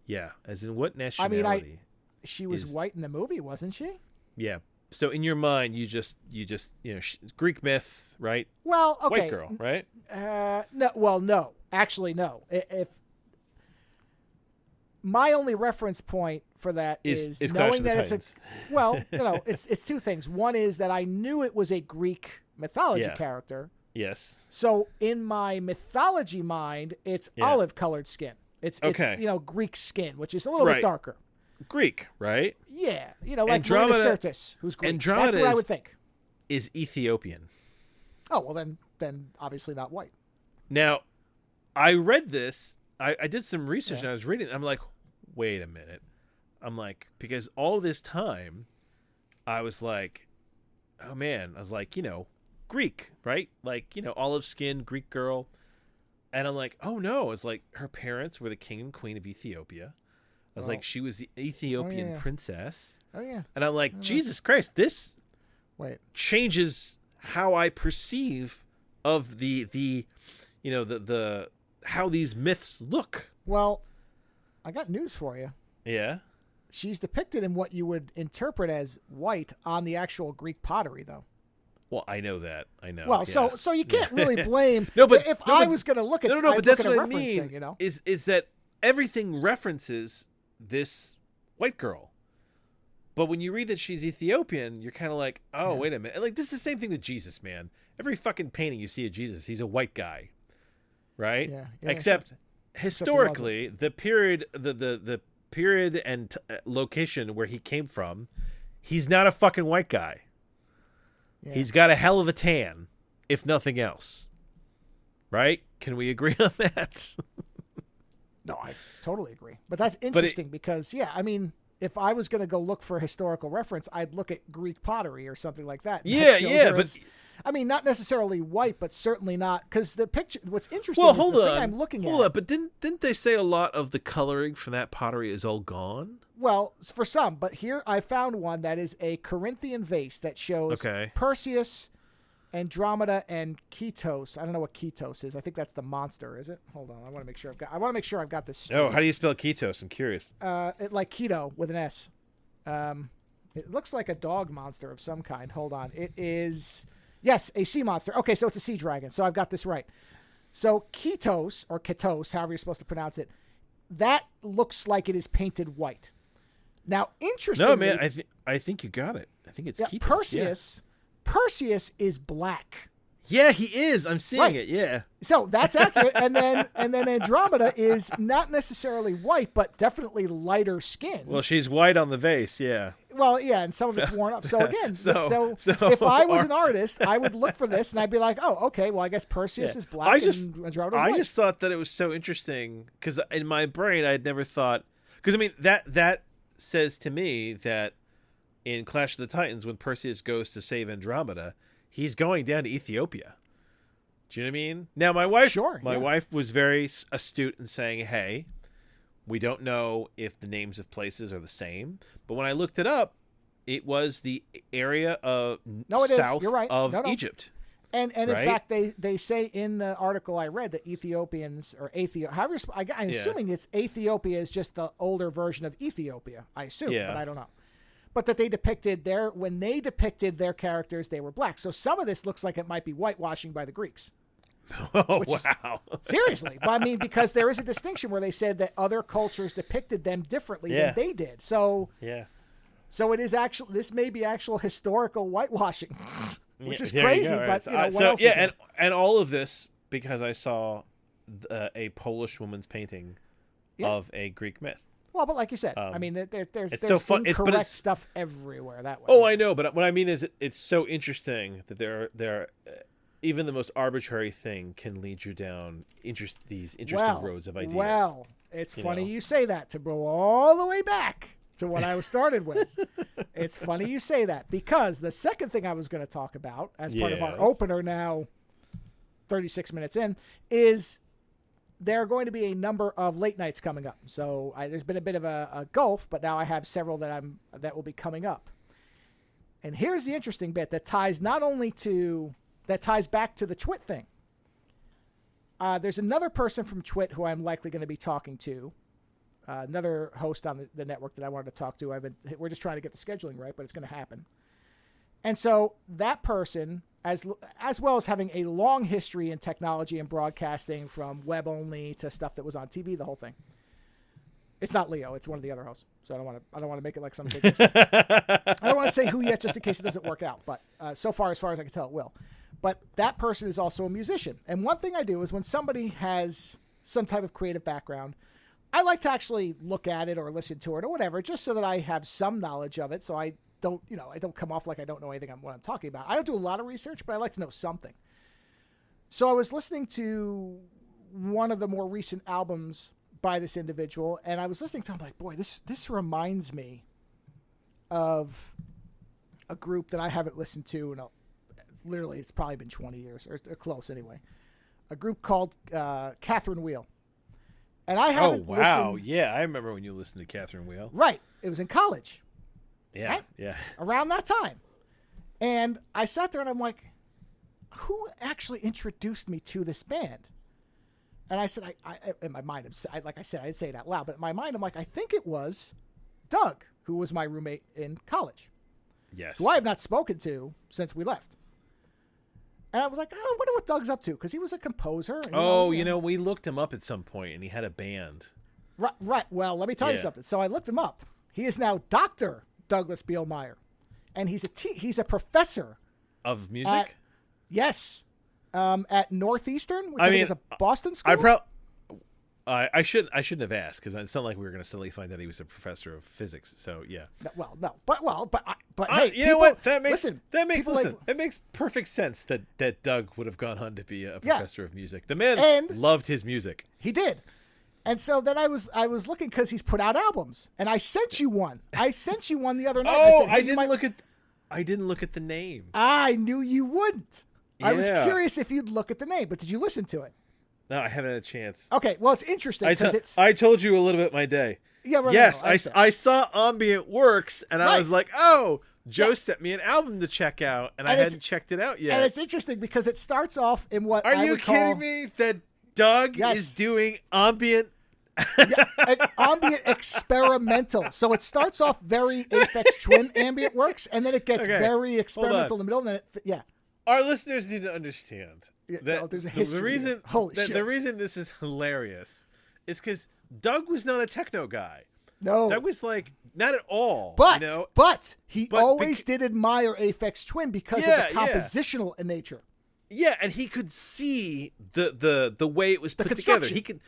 Yeah, as in what nationality? She was white in the movie, wasn't she? Yeah. So in your mind, you just Greek myth, right? Well, okay. White girl, right? No. Well, no. Actually, no. If my only reference point for that is knowing that it's it's two things. One is that I knew it was a Greek mythology character. Yes. So in my mythology mind, it's olive-colored skin. It's Greek skin, which is a little bit darker. Greek, right? Yeah, like Andromeda Sirtis, who's Greek. Andromeda That's what I would think. Is Ethiopian. Oh well, then obviously not white. Now, I read this. I did some research and I was reading it. I'm like, wait a minute. I'm like, because all this time, I was like, oh man, I was like, Greek, right? Olive skin, Greek girl. And I'm like, oh no, it's like her parents were the king and queen of Ethiopia. I was like, she was the Ethiopian princess. Oh yeah. And I'm like, Jesus Christ, this changes how I perceive of the how these myths look. Well, I got news for you. Yeah. She's depicted in what you would interpret as white on the actual Greek pottery, though. Well, I know that. I know. Well, yeah. so you can't really blame. If I was going to look at, but that's what I mean. Thing, you know? Is that everything references this white girl, but when you read that she's Ethiopian, you're kind of like, oh, wait a minute. Like, this is the same thing with Jesus, man. Every fucking painting you see of Jesus, he's a white guy, right? Yeah. Except historically, the period, the period and location where he came from, he's not a fucking white guy. Yeah. He's got a hell of a tan, if nothing else. Right? Can we agree on that? No, I totally agree. But that's interesting because, I mean, if I was going to go look for a historical reference, I'd look at Greek pottery or something like that. But I mean, not necessarily white, but certainly not, because the picture. What's interesting well, is hold the on. thing I'm looking at. Hold on, but didn't they say a lot of the coloring from that pottery is all gone? Well, for some, but here I found one that is a Corinthian vase that shows Perseus, Andromeda, and Ketos. I don't know what Ketos is. I think that's the monster. Is it? Hold on. I want to make sure I've got this straight. Oh, how do you spell Ketos? I'm curious. Like keto with an S. It looks like a dog monster of some kind. Hold on. It is, yes, a sea monster. Okay, so it's a sea dragon. So I've got this right. So Ketos, or Ketos, however you're supposed to pronounce it, that looks like it is painted white. Now, interestingly... No, man, I think you got it. I think it's Ketos. Perseus is black. Yeah, he is. I'm seeing it. Yeah. So that's accurate. and then Andromeda is not necessarily white, but definitely lighter skin. Well, she's white on the vase. Yeah. Well, yeah, and some of it's worn up. So again, so if I was an artist, I would look for this and I'd be like, oh, okay, well, I guess Perseus is black and Andromeda is white. I just thought that it was so interesting because in my brain, I'd never thought, because I mean that says to me that in Clash of the Titans, when Perseus goes to save Andromeda, he's going down to Ethiopia. Do you know what I mean? Now, my wife was very astute in saying, hey, we don't know if the names of places are the same. But when I looked it up, it was the area of south of Egypt. And in fact, they say in the article I read that Ethiopians, or I'm assuming it's Ethiopia is just the older version of Ethiopia. I assume, but I don't know. But that when they depicted their characters, they were black. So some of this looks like it might be whitewashing by the Greeks. Oh, wow. Seriously. But I mean, because there is a distinction where they said that other cultures depicted them differently than they did. So so it is actually, this may be actual historical whitewashing, which is crazy. But what else? Yeah, and all of this because I saw a Polish woman's painting of a Greek myth. Well, but like you said, I mean, there's incorrect stuff everywhere that way. Oh, I know, but what I mean is it's so interesting that there are even the most arbitrary thing can lead you down these interesting roads of ideas. Well, it's funny you say that, to go all the way back to what I was started with. It's funny you say that, because the second thing I was going to talk about as part of our opener now, 36 minutes in, is there are going to be a number of late nights coming up. So there's been a bit of a gulf, but now I have several that will be coming up. And here's the interesting bit that ties back to the Twit thing. There's another person from Twit who I'm likely going to be talking to, another host on the network that I wanted to talk to. We're just trying to get the scheduling right, but it's going to happen. And so that person, as well as having a long history in technology and broadcasting, from web only to stuff that was on TV, the whole thing. It's not Leo; it's one of the other hosts. So I don't want to make it like some big issue. I don't want to say who yet, just in case it doesn't work out. But so far as I can tell, it will. But that person is also a musician. And one thing I do is when somebody has some type of creative background, I like to actually look at it or listen to it or whatever, just so that I have some knowledge of it. So I don't come off like I don't know anything what I'm talking about. I don't do a lot of research, but I like to know something. So I was listening to one of the more recent albums by this individual, and I was listening to him like, boy, this reminds me of a group that I haven't listened to in literally, it's probably been 20 years or close anyway. A group called Catherine Wheel. And I haven't listened. Yeah, I remember when you listened to Catherine Wheel. Right. It was in college. Yeah, right? Yeah. Around that time. And I sat there and I'm like, who actually introduced me to this band? And I said, I in my mind, like I said, I didn't say it out loud, but in my mind, I'm like, I think it was Doug, who was my roommate in college. Yes. Who I have not spoken to since we left. And I was like, I wonder what Doug's up to, because he was a composer. And, we looked him up at some point, and he had a band. Right. Well, let me tell you something. So I looked him up. He is now Dr. Douglas Bielmeyer, and he's a professor of music. At Northeastern, which I think is a Boston school. I shouldn't have asked, because it's not like we were going to suddenly find out he was a professor of physics. So yeah. But hey, you know what? It makes perfect sense that Doug would have gone on to be a professor of music. The man loved his music. He did. And so then I was looking, because he's put out albums, and I sent you one. I sent you one the other night. Oh, I didn't look at the name. I knew you wouldn't. Yeah. I was curious if you'd look at the name, but did you listen to it? No, I haven't had a chance. Okay, well, it's interesting because I told you a little bit my day. Yeah, right. Yes, I saw Ambient Works, and I was like, oh, Joe sent me an album to check out, and I hadn't checked it out yet. And it's interesting because it starts off in what Are you kidding me that Doug is doing ambient? Ambient experimental. So it starts off very Aphex Twin Ambient Works, and then it gets very experimental in the middle, and then Our listeners need to understand that there's a history. The reason this is hilarious is because Doug was not a techno guy. No, Doug was like not at all. But he always did admire Aphex Twin because of the compositional nature. Yeah, and he could see the way it was put together. He could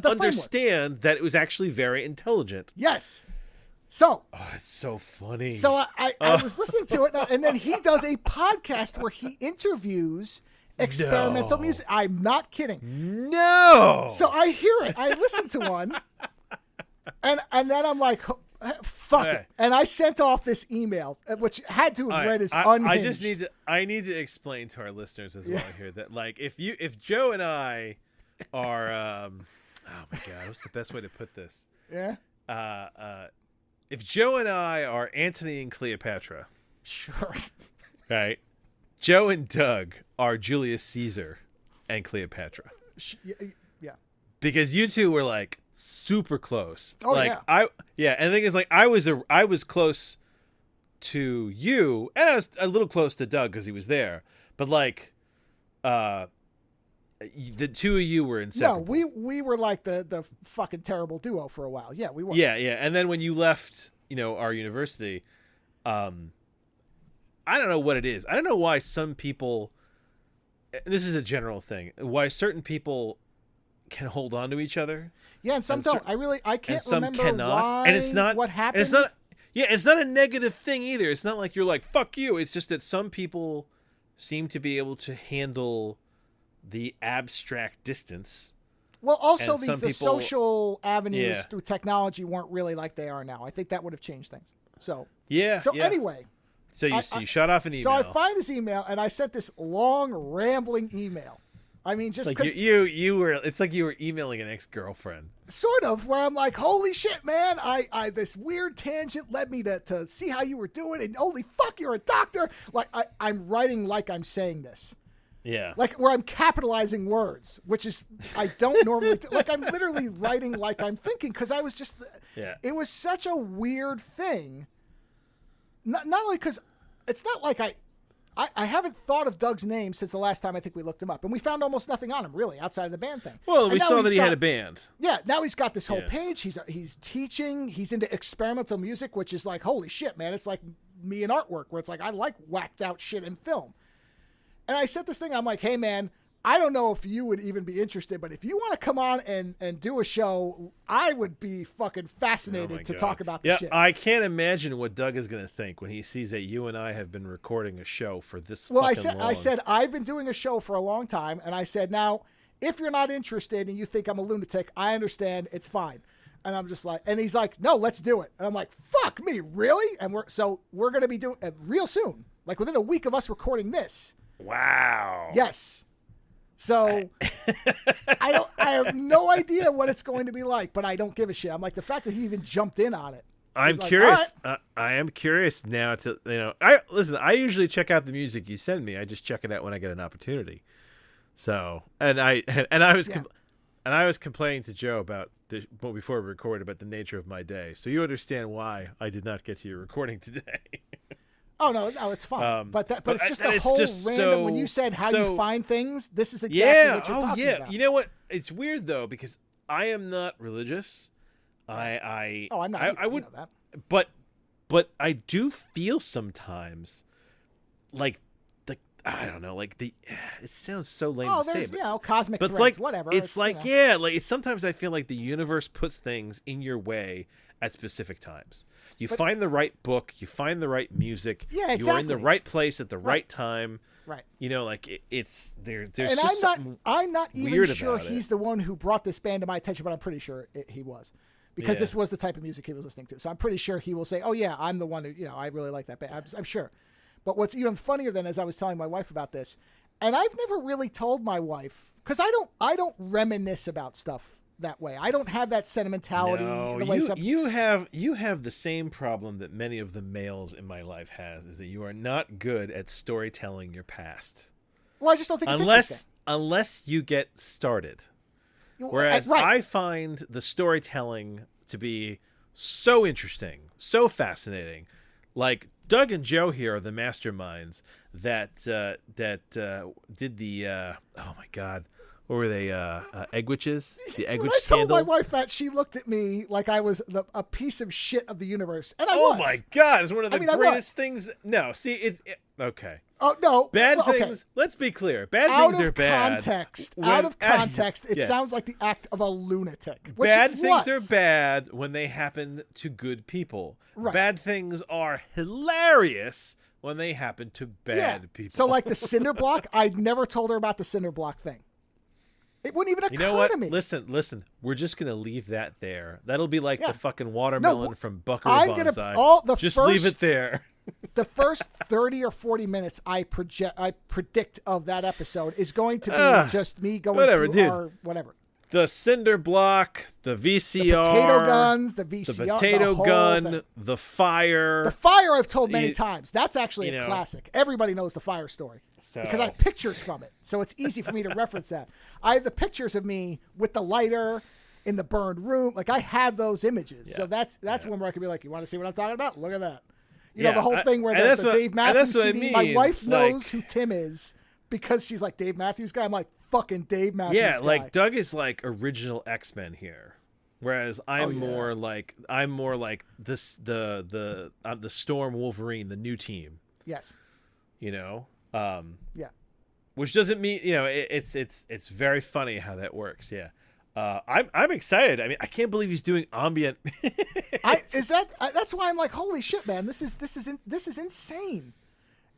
understand that it was actually very intelligent. Yes. So, it's so funny. So I was listening to it, and then he does a podcast where he interviews experimental music. I'm not kidding. No. So I hear it. I listen to one, and then I'm like, fuck it. And I sent off this email, which had to have read as unhinged. I need to explain to our listeners as well here that, like, if Joe and I are, oh my God, what's the best way to put this? Yeah. If Joe and I are Antony and Cleopatra, sure, right? Joe and Doug are Julius Caesar and Cleopatra. Yeah. Because you two were like super close. Oh, like, and the thing is, like, I was close to you, and I was a little close to Doug because he was there. But like, the two of you were inseparable. No, we were like the fucking terrible duo for a while. Yeah, we were. Yeah. And then when you left, our university, I don't know what it is. I don't know why some people, this is a general thing, why certain people can hold on to each other. Yeah, and some don't. I can't remember why. And it's not what happened. And it's not a negative thing either. It's not like you're like, fuck you. It's just that some people seem to be able to handle the abstract distance. Well, also the social avenues through technology weren't really like they are now. I think that would have changed things. So anyway. So you shot off an email. So I find his email, and I sent this long, rambling email. I mean, just because it's like you were emailing an ex-girlfriend. Sort of, where I'm like, holy shit, man! I this weird tangent led me to see how you were doing, and holy fuck, you're a doctor. Like I'm writing like I'm saying this. Yeah. Like where I'm capitalizing words, which is I don't normally like I'm literally writing like I'm thinking because I was just it was such a weird thing. Not only because it's not like I haven't thought of Doug's name since the last time I think we looked him up, and we found almost nothing on him really outside of the band thing. Well, we saw that he had a band. Yeah, now he's got this whole page. He's teaching. He's into experimental music, which is like holy shit, man. It's like me in artwork, where it's like I like whacked out shit in film. And I said this thing. I'm like, hey man, I don't know if you would even be interested, but if you want to come on and do a show, I would be fucking fascinated to talk about this shit. I can't imagine what Doug is going to think when he sees that you and I have been recording a show for this fucking long. I said, I've been doing a show for a long time, and I said, now, if you're not interested and you think I'm a lunatic, I understand, it's fine. And I'm just like, and he's like, no, let's do it. And I'm like, fuck me, really? And we're going to be doing it real soon, like within a week of us recording this. Wow. Yes. So I have no idea what it's going to be like, but I don't give a shit. I'm like, the fact that he even jumped in on it. I'm curious. Right. I am curious now to, I usually check out the music you send me. I just check it out when I get an opportunity. So, and I was And I was complaining to Joe about before we recorded about the nature of my day. So you understand why I did not get to your recording today. Oh no, it's fine. But it's just the it's whole just random. When you said how you find things, this is exactly what you're talking about. You know what? It's weird though because I am not religious. I'm not. I would. That. But I do feel sometimes like I don't know, like it sounds so lame to say, but cosmic but threads, like whatever. It's like sometimes I feel like the universe puts things in your way at specific times. You find the right book, you find the right music. Yeah, exactly. You are in the right place at the right time. Right. You know, like it's there. There's and just something I'm not even weird sure about he's the one who brought this band to my attention, but I'm pretty sure he was. Because this was the type of music he was listening to. So I'm pretty sure he will say, oh, yeah, I'm the one who, I really like that band. I'm sure. But what's even funnier than as I was telling my wife about this, and I've never really told my wife, because I don't reminisce about stuff that way. I don't have that sentimentality. No, the way you have the same problem that many of the males in my life has, is that you are not good at storytelling your past. Well, I just don't think it's interesting. Unless you get started. Whereas I find the storytelling to be so interesting, so fascinating. Like Doug and Joe here are the masterminds that did the oh my god, what were they? Egg witches? The egg witch scandal. I told my wife that, she looked at me like I was a piece of shit of the universe, and I was. Oh my god, it's one of the greatest things. No, see it. Okay. Oh no! Bad things. Let's be clear. Bad things are bad. Out of context, it sounds like the act of a lunatic. Bad things are bad when they happen to good people. Right. Bad things are hilarious when they happen to bad people. So, like the cinder block, I'd never told her about the cinder block thing. It wouldn't even occur to me. Listen. We're just gonna leave that there. That'll be like the fucking watermelon from Buckaroo Banzai. Leave it there. The first 30 or 40 minutes I predict of that episode is going to be just me going through whatever. The cinder block, the VCR, the potato guns, the VCR, the potato gun, the fire. The fire I've told many times. That's actually a classic. Everybody knows the fire story because I have pictures from it, so it's easy for me to reference that. I have the pictures of me with the lighter in the burned room. Like I have those images, so that's one where I can be like, "You want to see what I'm talking about? Look at that." You know, the whole thing where the Dave Matthews CD, my wife knows who Tim is because she's like, Dave Matthews guy. I'm like, fucking Dave Matthews guy. Yeah, like Doug is like original X-Men here. Whereas I'm more like this the Storm Wolverine, the new team. Yes. You know? Yeah. Which doesn't mean, it's very funny how that works, yeah. I'm excited. I mean, I can't believe he's doing ambient. That's why I'm like, holy shit, man! This is insane.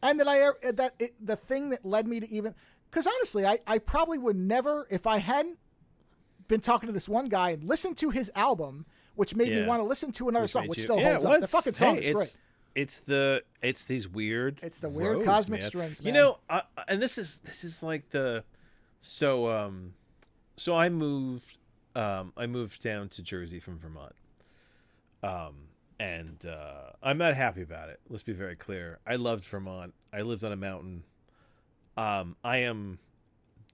And the thing that led me to even, because honestly, I probably would never, if I hadn't been talking to this one guy and listened to his album, which made me want to listen to another song, which still holds up. The fucking song is great. It's these weird. It's the weird cosmic strings, man. You know, and this is like So I moved down to Jersey from Vermont. And I'm not happy about it. Let's be very clear. I loved Vermont. I lived on a mountain. I am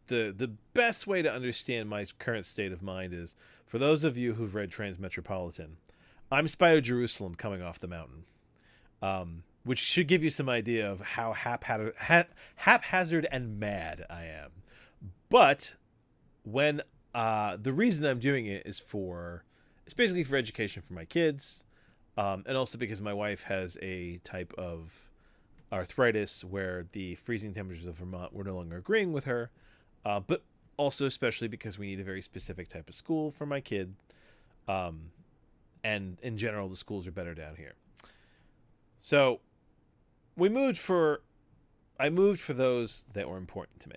the best way to understand my current state of mind is, for those of you who've read Transmetropolitan, I'm Spy of Jerusalem coming off the mountain. Which should give you some idea of how haphazard and mad I am. But when the reason I'm doing it is it's basically for education for my kids, and also because my wife has a type of arthritis where the freezing temperatures of Vermont were no longer agreeing with her, but also especially because we need a very specific type of school for my kid, and in general the schools are better down here. So I moved for those that were important to me.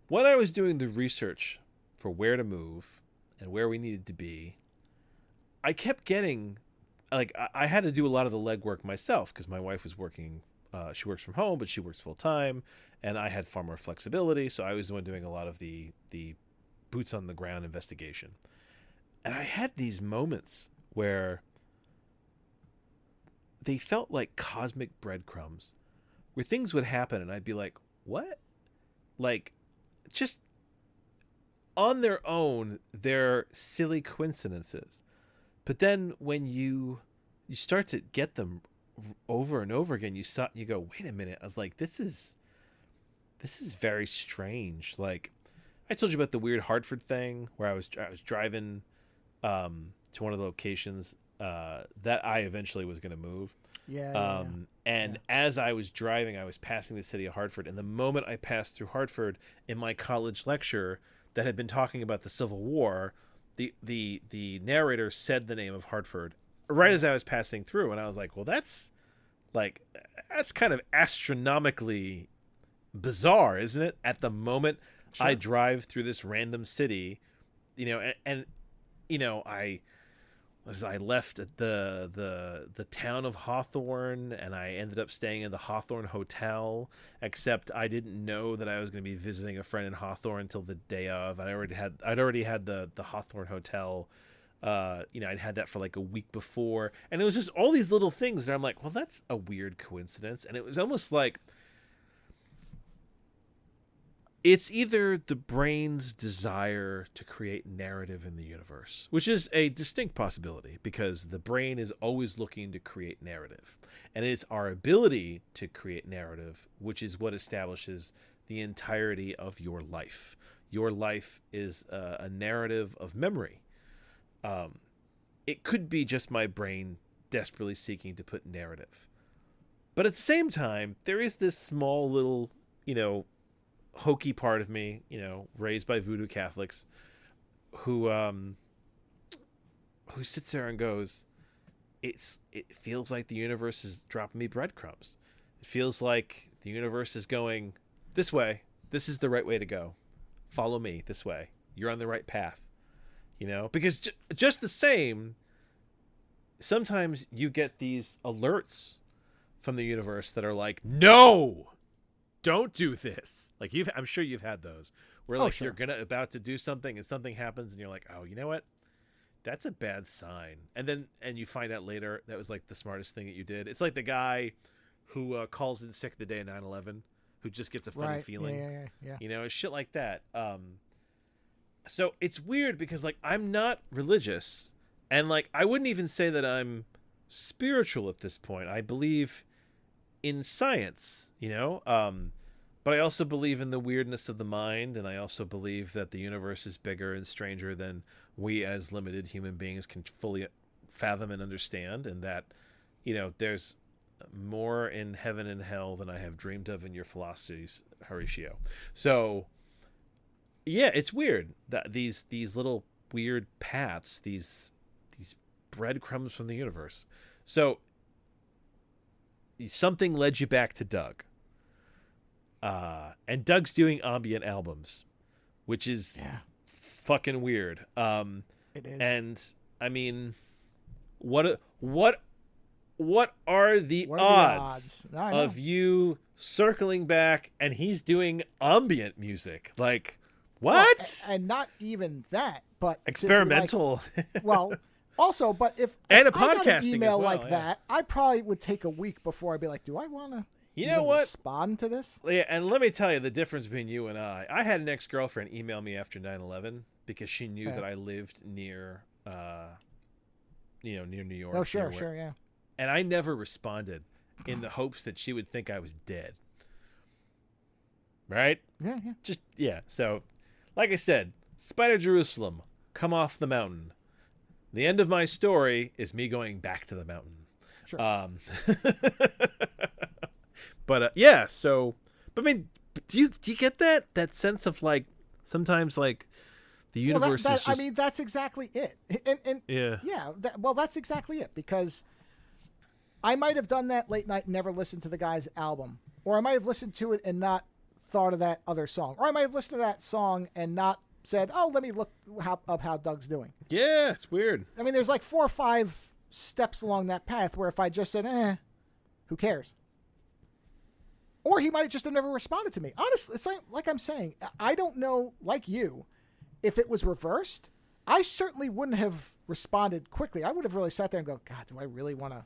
When I was doing the research for where to move and where we needed to be, I kept getting, like, I had to do a lot of the legwork myself because my wife was working, she works from home, but she works full time, and I had far more flexibility, so I was the one doing a lot of the boots on the ground investigation. And I had these moments where they felt like cosmic breadcrumbs, where things would happen and I'd be like, what? Like, just on their own, they're silly coincidences. But then when you start to get them over and over again, you go, wait a minute. I was like, this is very strange. Like, I told you about the weird Hartford thing where I was driving to one of the locations that I eventually was going to move. And as I was driving, I was passing the city of Hartford. And the moment I passed through Hartford in my college lecture that had been talking about the Civil War, the narrator said the name of Hartford right as I was passing through. And I was like, well, that's kind of astronomically bizarre, isn't it? At the moment I drive through this random city, and I left at the town of Hawthorne, and I ended up staying in the Hawthorne Hotel, except I didn't know that I was going to be visiting a friend in Hawthorne until the day of. I'd already had the Hawthorne Hotel. I'd had that for like a week before, and it was just all these little things that I'm like, well, that's a weird coincidence. And it was almost like it's either the brain's desire to create narrative in the universe, which is a distinct possibility because the brain is always looking to create narrative. And it's our ability to create narrative, which is what establishes the entirety of your life. Your life is a narrative of memory. It could be just my brain desperately seeking to put narrative. But at the same time, there is this small little, hokey part of me, raised by voodoo Catholics, who sits there and goes, it feels like the universe is dropping me breadcrumbs. It feels like the universe is going this way. This is the right way to go. Follow me this way. You're on the right path. Because just the same, sometimes you get these alerts from the universe that are like, no, don't do this. Like I'm sure you've had those where you're about to do something and something happens and you're like, oh, you know what? That's a bad sign. And you find out later that was like the smartest thing that you did. It's like the guy who calls in sick the day of 9/11, who just gets a funny feeling. Yeah. Shit like that. So it's weird because I'm not religious, and I wouldn't even say that I'm spiritual at this point. I believe in science, but I also believe in the weirdness of the mind, and I also believe that the universe is bigger and stranger than we as limited human beings can fully fathom and understand, and that there's more in heaven and hell than I have dreamed of in your philosophies, Horatio. So yeah, it's weird that these little weird paths, these breadcrumbs from the universe. So something led you back to Doug. And Doug's doing ambient albums, which is fucking weird. It is. And I mean, what are the odds of you circling back and he's doing ambient music? Like, what? Well, and not even that, but experimental. Also, but if a I got an podcasting email as well, like that, I probably would take a week before I'd be like, do I want to respond to this? Yeah, and let me tell you the difference between you and I. I had an ex-girlfriend email me after 9/11 because she knew that I lived near near New York. Oh, sure, yeah. And I never responded in the hopes that she would think I was dead. Right? Yeah. So, like I said, Spider Jerusalem, come off the mountain. The end of my story is me going back to the mountain. Sure. But yeah, so, but I mean, do you get that sense of sometimes the universe is just... I mean, that's exactly it. And that's exactly it, because I might have done that late night and never listened to the guy's album, or I might have listened to it and not thought of that other song, or I might have listened to that song and not said, oh, let me look up how Doug's doing. Yeah, it's weird. I mean, there's 4 or 5 steps along that path where if I just said, who cares? Or he might just have never responded to me. Honestly, it's like I'm saying, I don't know, like you, if it was reversed, I certainly wouldn't have responded quickly. I would have really sat there and go, God, do I really want to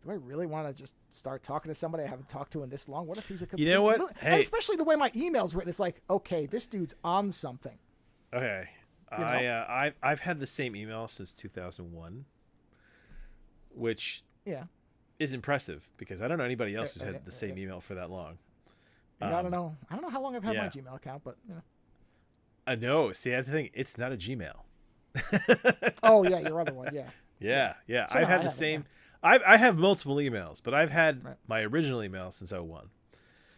do I really want to just start talking to somebody I haven't talked to in this long? What if he's a complete... You know what? And Hey. especially the way my email's written. It's like, okay, this dude's on something. Okay. You know? I've had the same email since 2001, which Yeah. is impressive because I don't know anybody else who's had the same email for that long. Yeah, I don't know. I don't know how long I've had my Gmail account, but you know. No, see, that's the thing. It's not a Gmail. Oh yeah, your other one, yeah. Yeah. So I've no, had I the haven't, same. I have multiple emails, but I've had Right. my original email since '01.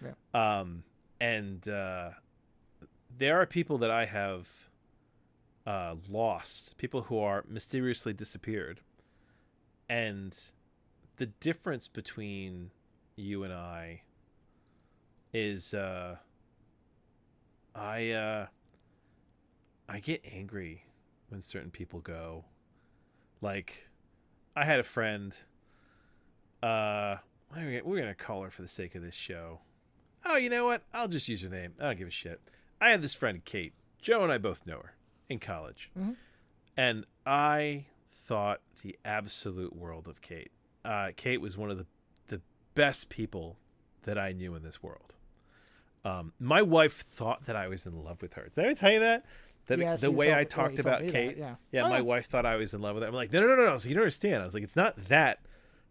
Yeah. And there are people that I have lost, people who are mysteriously disappeared, and the difference between you and I is I get angry when certain people go. Like, I had a friend. We're gonna call her for the sake of this show. Oh, you know what? I'll just use her name. I don't give a shit. I had this friend, Kate. Joe and I both know her in college. Mm-hmm. And I thought the absolute world of Kate. Kate was one of the best people that I knew in this world. My wife thought that I was in love with her. Did I tell you that? Yeah, The way I talked about Kate. Yeah. My wife thought I was in love with her. I'm like, no. So you don't understand. I was like, it's not that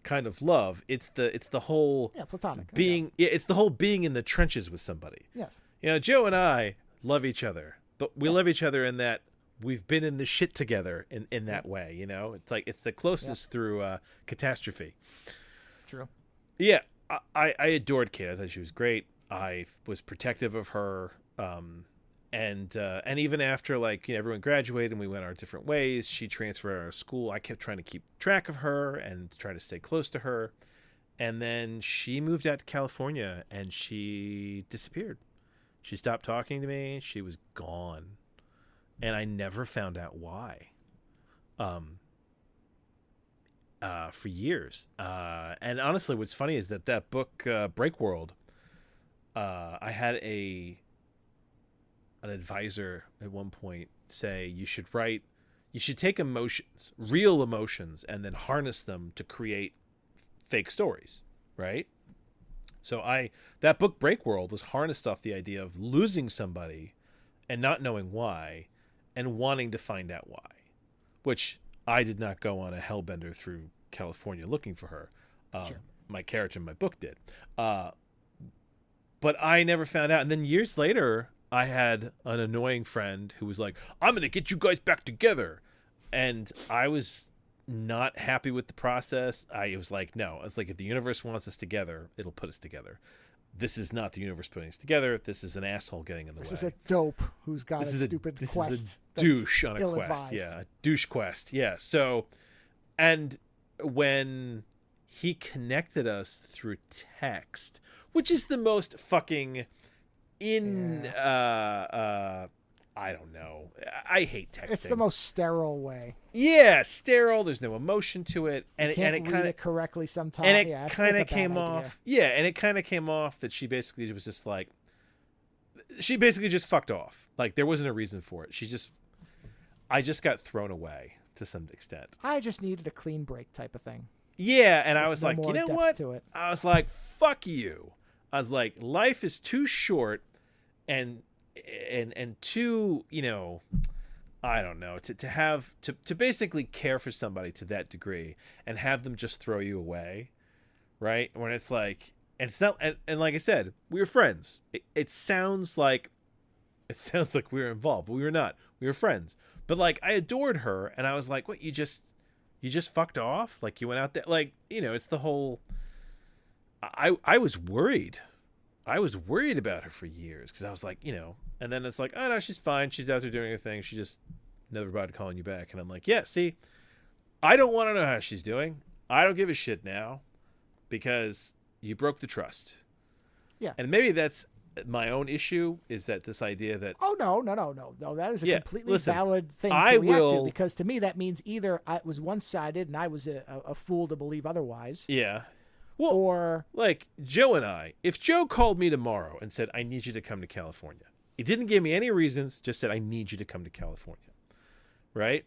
kind of love. It's the whole platonic. it's the whole being in the trenches with somebody. Yes. You know, Joe and I love each other, but we love each other in that we've been in the shit together in that way. You know, it's like it's the closest through catastrophe. True. Yeah, I adored Kate. I thought she was great. I was protective of her. And even after, like, you know, everyone graduated and we went our different ways, she transferred out of school. I kept trying to keep track of her and try to stay close to her. And then she moved out to California and she disappeared. She stopped talking to me. She was gone. And I never found out why. For years. And honestly, what's funny is that book, Break World, I had an advisor at one point say you should take emotions, real emotions, and then harness them to create fake stories, right? So that book Break World was harnessed off the idea of losing somebody and not knowing why and wanting to find out why, which I did not go on a hellbender through California looking for her. Sure. My character in my book did. But I never found out. And then years later, I had an annoying friend who was like, I'm going to get you guys back together. And I was not happy with the process. I was like, no. It's like, if the universe wants us together, it'll put us together. This is not the universe putting us together. This is an asshole getting in the way. This is a dope who's got a stupid quest. This is a douche on a quest. Yeah, a douche quest. Yeah. So, and when he connected us through text, which is the most fucking I don't know. I hate texting. It's the most sterile way. Yeah, sterile. There's no emotion to it, and you can't it read kind of it correctly sometimes. And it yeah, kind it's of a came bad off. idea. Yeah, and it kind of came off that she basically was just like, she basically just fucked off. Like, there wasn't a reason for it. I just got thrown away to some extent. I just needed a clean break type of thing. Yeah, and I was no like, you more know depth what? to it. I was like, fuck you. I was like, life is too short, and too, you know, I don't know, to basically care for somebody to that degree and have them just throw you away, right? When it's like, and it's not, and like I said, we were friends. It sounds like we were involved, but we were not. We were friends. But like, I adored her, and I was like, what, you just fucked off? Like, you went out there, like, you know, it's the whole. I was worried. I was worried about her for years because I was like, you know, and then it's like, oh no, she's fine. She's out there doing her thing. She just never bothered calling you back. And I'm like, yeah, see, I don't want to know how she's doing. I don't give a shit now because you broke the trust. Yeah. And maybe that's my own issue, is that this idea that. Oh, no. That is a completely valid thing I to react to, will, because to me that means either it was one-sided and I was a fool to believe otherwise. Yeah. Well, or like Joe and I, if Joe called me tomorrow and said, I need you to come to California. He didn't give me any reasons, just said, I need you to come to California. Right?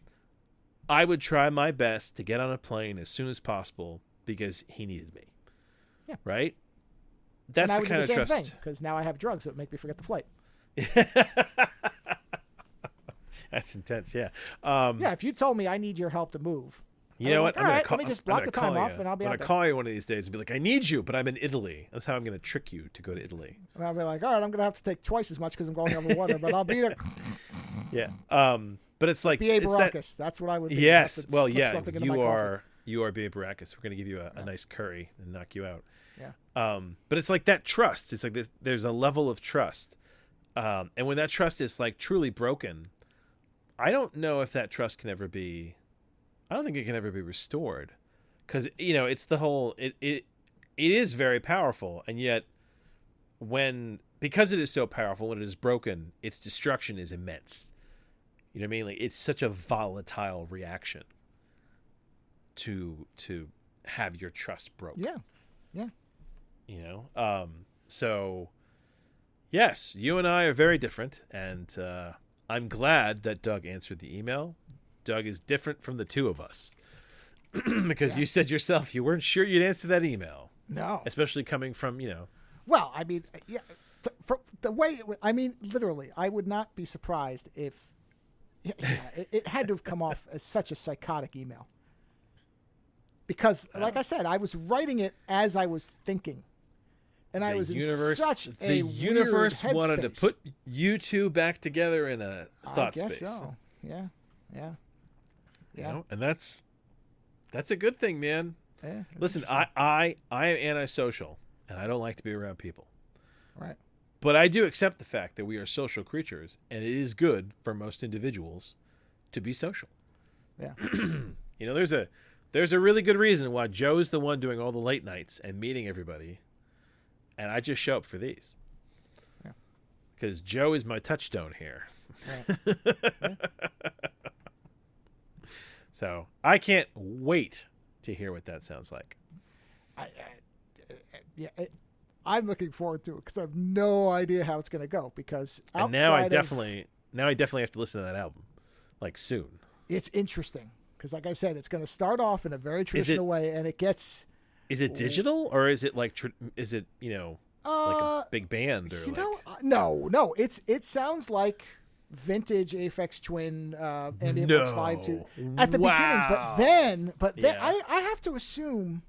I would try my best to get on a plane as soon as possible, because he needed me. Yeah. Right? That's and I the would kind do of the same trust. thing because now I have drugs that would make me forget the flight. That's intense, yeah. Yeah, if you told me I need your help to move, You know what? All right, let me just block the time off and I'll be out I'm there. gonna call you one of these days and be like, I need you, but I'm in Italy. That's how I'm gonna trick you to go to Italy. And I'll be like, all right, I'm going to have to take twice as much because I'm going over water, but I'll be there. Yeah. But it's like B.A. it's Baracus. That's what I would be. Yes. I'd have to Well, slip yeah. something into my coffee. You are B.A. Baracus. We're gonna give you a nice curry and knock you out. Yeah. But it's like that trust. It's like this, there's a level of trust, and when that trust is like truly broken, I don't know if that trust can ever be. I don't think it can ever be restored, because it's the whole. It is very powerful, and yet because it is so powerful, when it is broken, its destruction is immense. You know what I mean? Like, it's such a volatile reaction to have your trust broken. Yeah. Yeah. So yes, you and I are very different, and I'm glad that Doug answered the email. Doug is different from the two of us because you said yourself you weren't sure you'd answer that email. No. Especially coming from, Well, I mean, yeah, for the way, literally, I would not be surprised if it had to have come off as such a psychotic email. Because, like I said, I was writing it as I was thinking. And I was in such a universe weird wanted to headspace. put you two back together in a thought I guess space. so. Yeah. And that's a good thing, man. Yeah, listen, I am antisocial, and I don't like to be around people. Right. But I do accept the fact that we are social creatures, and it is good for most individuals to be social. Yeah. There's a really good reason why Joe is the one doing all the late nights and meeting everybody, and I just show up for these. Yeah. Because Joe is my touchstone here. Right. Yeah. So I can't wait to hear what that sounds like. I'm looking forward to it because I have no idea how it's going to go. Because and now I definitely have to listen to that album, like, soon. It's interesting because, like I said, it's going to start off in a very traditional way, and it gets. Is it digital or is it like? Is it like a big band or No. It sounds like vintage Aphex Twin Ambient Works 5.2 at the beginning, but then I have to assume.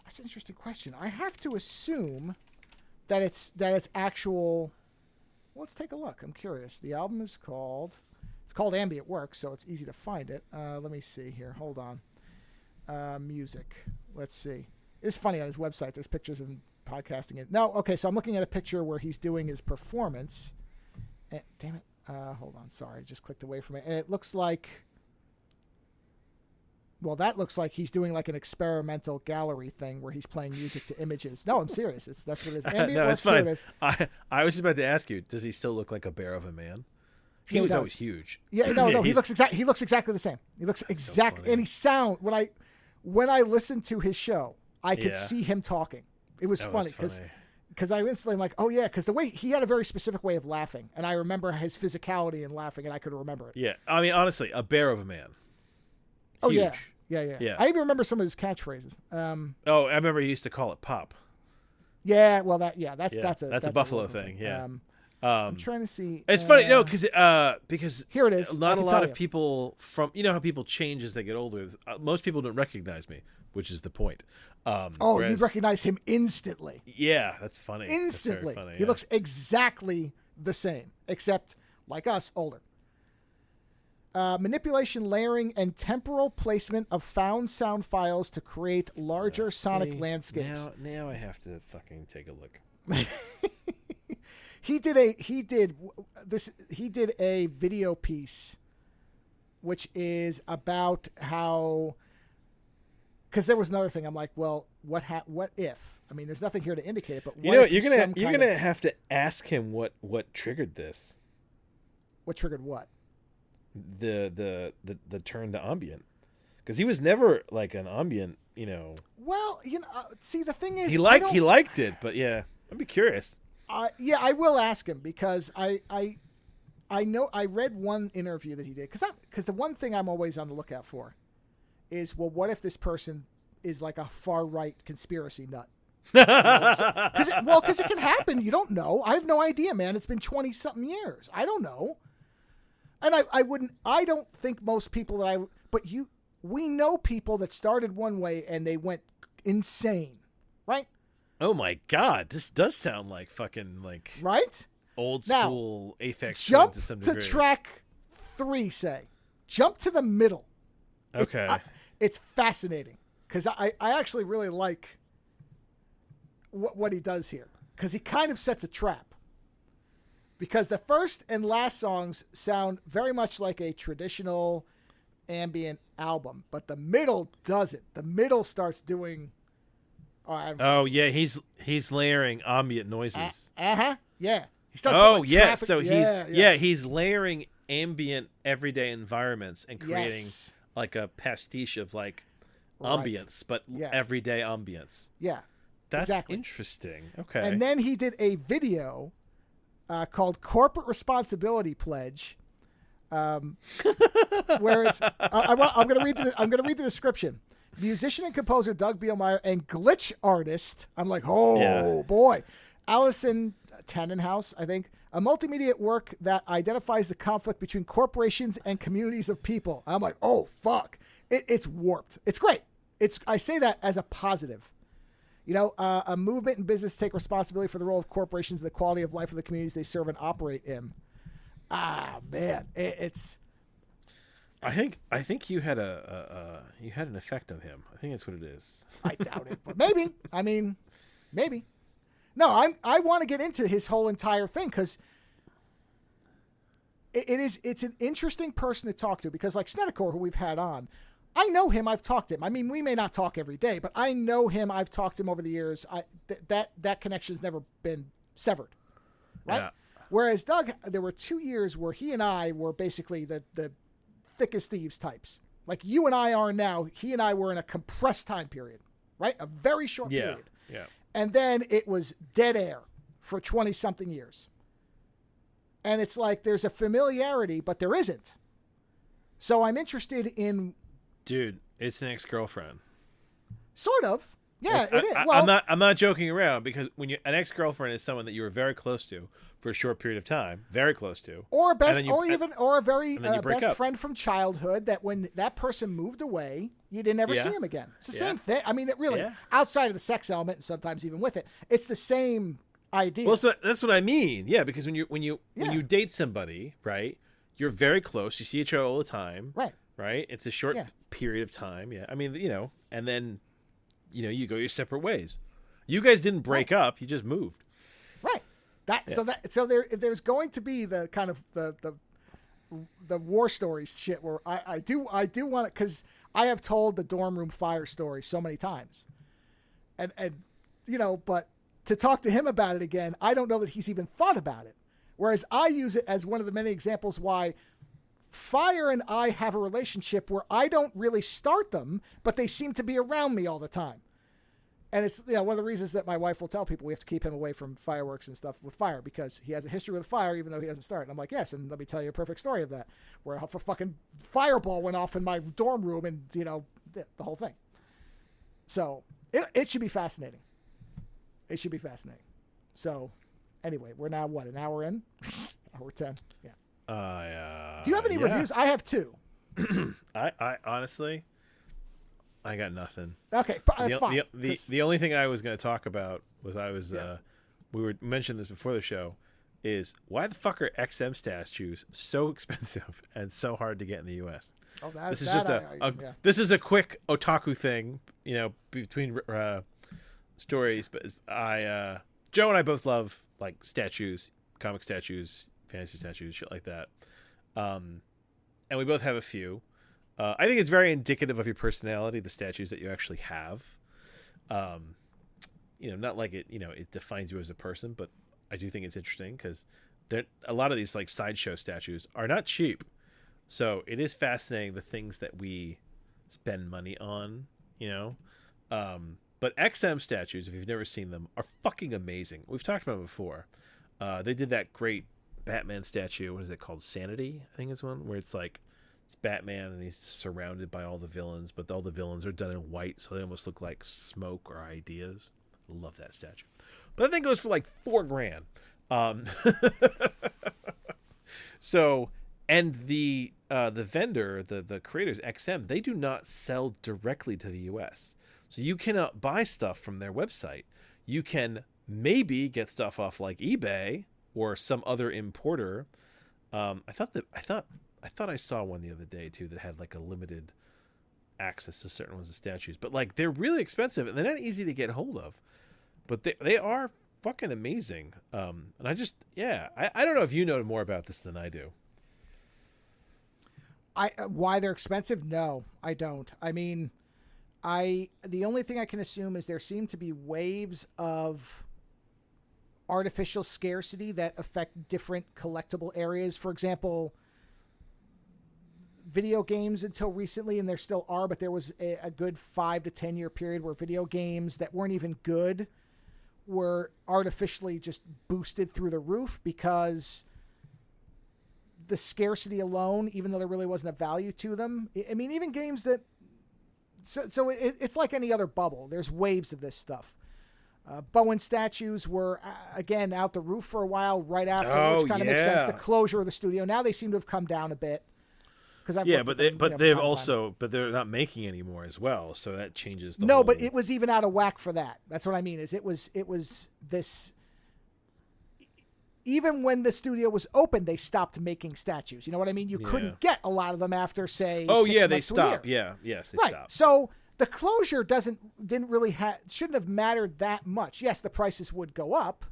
That's an interesting question. I have to assume that it's actual. Let's take a look. I'm curious. The album is called. It's called Ambient Works, so it's easy to find it. Let me see here. Hold on. Music. Let's see. It's funny on his website. There's pictures of him podcasting it. No, okay. So I'm looking at a picture where he's doing his performance. And, damn it. Hold on. Sorry, I just clicked away from it, and it looks like. Well, that looks like he's doing like an experimental gallery thing where he's playing music to images. No, I'm serious. That's what it is. Ambient no, Works, it's fine. It is. I was just about to ask you, does he still look like a bear of a man? He was always huge. Yeah, no. He looks exactly the same. He looks exactly, and he sound when I listened to his show, I could see him talking. It was funny because I instantly am like, oh yeah, because the way he had a very specific way of laughing, and I remember his physicality in laughing, and I could remember it. Yeah, I mean, honestly, a bear of a man. Oh huge. Yeah. I even remember some of his catchphrases. I remember he used to call it pop. Yeah, well, that's a Buffalo thing. Yeah. I'm trying to see. It's funny, no, because here it is. Not a lot of people from how people change as they get older. Most people don't recognize me, which is the point. You'd recognize him instantly. Yeah, that's funny. Instantly, That's very funny, he looks exactly the same, except like us, older. Manipulation, layering, and temporal placement of found sound files to create larger sonic landscapes. Now I have to fucking take a look. He did a video piece, which is about how. Because there was another thing. I'm like, well, what if? I mean, there's nothing here to indicate it, but what if you're gonna have to ask him what triggered this. What triggered what? The turn to ambient, because he was never like an ambient, Well, see, the thing is, he liked it, but yeah, I'd be curious. Yeah, I will ask him because I know I read one interview that he did because the one thing I'm always on the lookout for is, well, what if this person is like a far right conspiracy nut. Because it can happen. You don't know. I have no idea, man. It's been 20 something years. I don't know. And I don't think most people we know people that started one way and they went insane, right? Oh my God. This does sound like fucking like right? old school Aphex Jump to some degree. to track 3, say. Jump to the middle. Okay. It's fascinating because I actually really like what he does here, because he kind of sets a trap, because the first and last songs sound very much like a traditional ambient album, but the middle doesn't. The middle starts doing he's layering ambient noises. Yeah, he starts traffic. So he's layering ambient everyday environments and creating like a pastiche of like ambience, but everyday ambience. That's interesting. Okay. And then he did a video called Corporate Responsibility Pledge, where it's I'm going to read the description. Musician and composer Doug Bielmeyer and glitch artist, I'm like, boy, Allison Tannenhouse, I think, a multimedia work that identifies the conflict between corporations and communities of people. I'm like, oh fuck, it's warped. It's great. I say that as a positive. You know, a movement and business take responsibility for the role of corporations and the quality of life of the communities they serve and operate in. Man, it's. I think you had you had an effect on him. I think that's what it is. I doubt it, but maybe. I mean, maybe. No, I want to get into his whole entire thing, because it's an interesting person to talk to, because like Snedeker, who we've had on, I know him. I've talked to him. I mean, we may not talk every day, but I know him. I've talked to him over the years. That connection's never been severed, right? Yeah. Whereas Doug, there were 2 years where he and I were basically the thick as thieves types. Like you and I are now. He and I were in a compressed time period, right? A very short period. Yeah. And then it was dead air for 20-something years. And it's like there's a familiarity, but there isn't. So I'm interested in... Dude, it's an ex-girlfriend. Sort of. Yeah, it is. I'm not joking around, because when an ex-girlfriend is someone that you were very close to for a short period of time, very close to, or a very best friend from childhood, that when that person moved away, you didn't ever see him again. It's the same thing. I mean, it really, outside of the sex element, and sometimes even with it, it's the same idea. Well, so that's what I mean. Yeah, because when you date somebody, right, you're very close. You see each other all the time. Right. It's a short period of time. Yeah. I mean, and then, you go your separate ways. You guys didn't break up. You just moved. Right. So there's going to be the kind of the war stories shit where I do want it, because I have told the dorm room fire story so many times, and but to talk to him about it again, I don't know that he's even thought about it. Whereas I use it as one of the many examples why Fire and I have a relationship where I don't really start them, but they seem to be around me all the time. And it's one of the reasons that my wife will tell people we have to keep him away from fireworks and stuff with fire, because he has a history with fire, even though he doesn't start. And I'm like, yes, and let me tell you a perfect story of that, where a fucking fireball went off in my dorm room, and the whole thing. So it should be fascinating. It should be fascinating. So anyway, we're now an hour in? Hour 10. Yeah. Do you have any reviews? I have 2. I honestly, I got nothing. Okay, that's fine. The only thing I was going to talk about was we mentioned this before the show, is why the fuck are XM statues so expensive and so hard to get in the U.S.? Oh, this is a quick otaku thing, between stories. But Joe and I both love like statues, comic statues, fantasy statues, shit like that. And we both have a few. I think it's very indicative of your personality, the statues that you actually have. Not like it defines you as a person, but I do think it's interesting, because a lot of these like sideshow statues are not cheap. So it is fascinating the things that we spend money on, But XM statues, if you've never seen them, are fucking amazing. We've talked about them before. They did that great Batman statue. What is it called? Sanity, I think is one, where it's like It's Batman, and he's surrounded by all the villains, but all the villains are done in white, so they almost look like smoke or ideas. Love that statue. But that thing goes for like $4,000. So, and the vendor, the creators, XM, they do not sell directly to the US. So you cannot buy stuff from their website. You can maybe get stuff off like eBay or some other importer. I thought I saw one the other day too that had like a limited access to certain ones of statues, but like they're really expensive and they're not easy to get hold of. But they are fucking amazing. And I just, I don't know if you know more about this than I do. Why they're expensive? No, I don't. I mean, the only thing I can assume is there seem to be waves of artificial scarcity that affect different collectible areas. For example, video games until recently, and there still are, but there was a good 5 to 10 year period where video games that weren't even good were artificially just boosted through the roof because the scarcity alone, even though there really wasn't a value to them. I mean, even games that, so it's like any other bubble. There's waves of this stuff. Bowen statues were, again, out the roof for a while right after, which kind of makes sense. The closure of the studio. Now they seem to have come down a bit. But they're not making anymore as well, so that changes the No, whole... but it was even out of whack for that. That's what I mean, is it was this... Even when the studio was open, they stopped making statues. You know what I mean? You couldn't get a lot of them after, say, 6 months they to a year. stopped. Yeah, yes, they stopped. So the closure shouldn't have mattered that much. Yes, the prices would go up,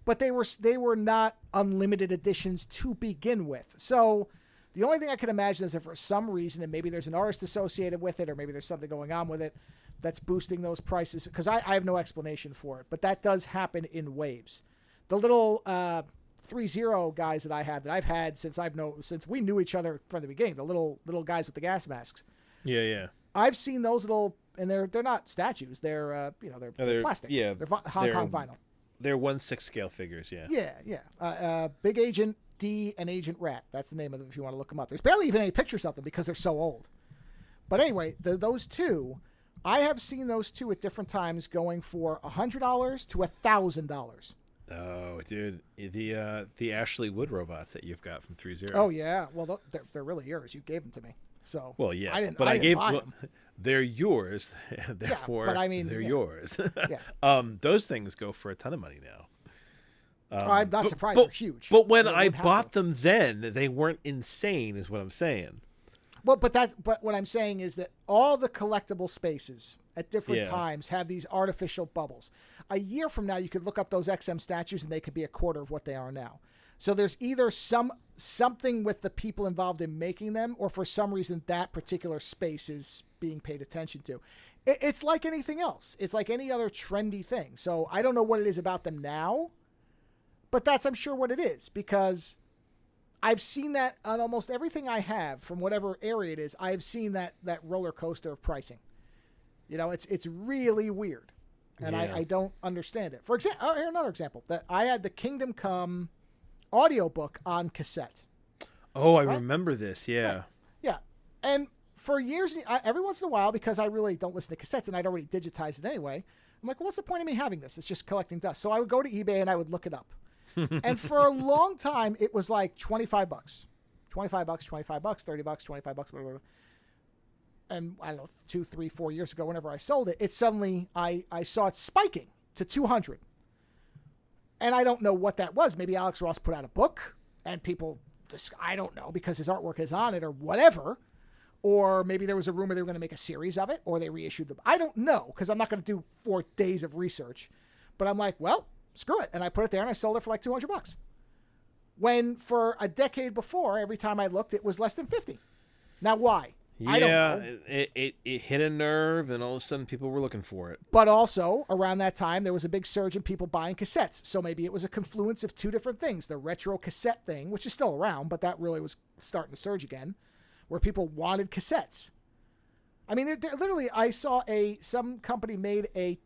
but they were not unlimited editions to begin with. So the only thing I can imagine is if for some reason, and maybe there's an artist associated with it, or maybe there's something going on with it that's boosting those prices, because I have no explanation for it, but that does happen in waves. The little 3-0 guys that I've had since we knew each other from the beginning, the little guys with the gas masks. Yeah. I've seen those little, and they're not statues. They're they're plastic. Yeah, they're Hong Kong vinyl. They're 1/6 scale figures. Yeah. Yeah. Big Agent D and Agent Rat. That's the name of them if you want to look them up. There's barely even any pictures of them because they're so old. But anyway, those two, I have seen those two at different times going for $100 to $1,000. Oh, dude, the Ashley Wood robots that you've got from 3-0. Oh yeah, well they're really yours. You gave them to me, so well, yes, I didn't buy them. They're yours, therefore. But I mean, they're yours. Yeah. Those things go for a ton of money now. I'm not surprised. They're huge. But when I bought them, then they weren't insane, is what I'm saying. Well, but what I'm saying is that all the collectible spaces at different times have these artificial bubbles. A year from now, you could look up those XM statues and they could be a quarter of what they are now. So there's either something with the people involved in making them, or for some reason that particular space is being paid attention to. It's like anything else. It's like any other trendy thing. So I don't know what it is about them now, but that's, I'm sure, what it is, because I've seen that on almost everything I have from whatever area it is. I've seen that roller coaster of pricing. It's really weird. And I don't understand it. For example, here's another example. That I had the Kingdom Come audiobook on cassette. Oh, I remember this. Yeah. Right. Yeah. And for years, every once in a while, because I really don't listen to cassettes and I'd already digitized it anyway, I'm like, well, what's the point of me having this? It's just collecting dust. So I would go to eBay and I would look it up. And for a long time, it was like $25. $25, $25, $30, $25, whatever. And I don't know, 2, 3, 4 years ago, whenever I sold it, suddenly I saw it spiking to $200. And I don't know what that was. Maybe Alex Ross put out a book and people just, I don't know, because his artwork is on it or whatever. Or maybe there was a rumor they were going to make a series of it, or they reissued them. I don't know, because I'm not going to do 4 days of research. But I'm like, well, screw it. And I put it there and I sold it for like $200. When for a decade before, every time I looked, it was less than 50. Now, why? I don't know. It hit a nerve, and all of a sudden people were looking for it. But also, around that time, there was a big surge in people buying cassettes. So maybe it was a confluence of 2 different things. The retro cassette thing, which is still around, but that really was starting to surge again, where people wanted cassettes. I mean, literally, I saw some company made a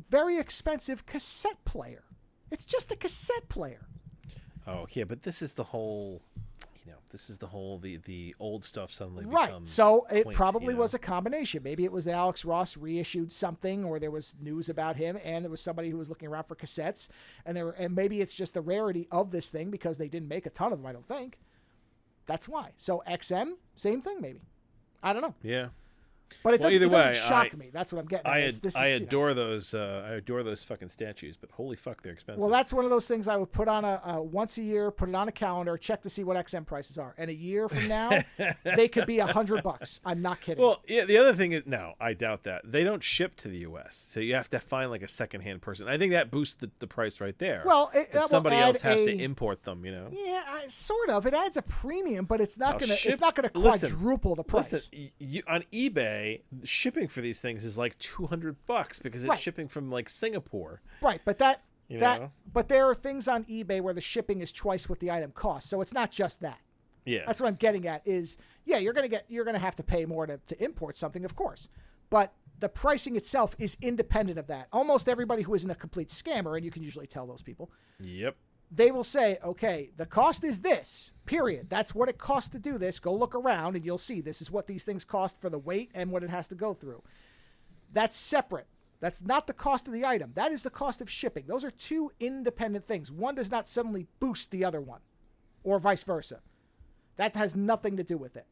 very expensive cassette player. It's just a cassette player. Oh, yeah, but this is the whole... this is the whole the old stuff suddenly Right. becomes So it quaint, probably was a combination. Maybe it was that Alex Ross reissued something, or there was news about him, and there was somebody who was looking around for cassettes, and maybe it's just the rarity of this thing because they didn't make a ton of them. I don't think. That's why. So XM, same thing, maybe. I don't know. Yeah. But it doesn't, either way, shock me. That's what I'm getting at. I adore those. I adore those fucking statues, but holy fuck, they're expensive. Well, that's one of those things I would put on a once a year, put it on a calendar, check to see what XM prices are. And a year from now, they could be $100. I'm not kidding. Well, yeah. The other thing is, no, I doubt that they don't ship to the U.S., so you have to find like a secondhand person. I think that boosts the price right there. Well, somebody else has to import them. Yeah, sort of. It adds a premium, but it's not gonna Listen, quadruple the price. Listen, on eBay, shipping for these things is like $200 because it's shipping from like Singapore. Right, but but there are things on eBay where the shipping is twice what the item costs. So it's not just that. Yeah. That's what I'm getting at is, yeah, you're going to have to pay more to import something, of course. But the pricing itself is independent of that. Almost everybody who isn't a complete scammer, and you can usually tell those people. Yep. They will say, okay, the cost is this, period. That's what it costs to do this. Go look around and you'll see this is what these things cost for the weight and what it has to go through. That's separate. That's not the cost of the item. That is the cost of shipping. Those are two independent things. One does not suddenly boost the other one, or vice versa. That has nothing to do with it.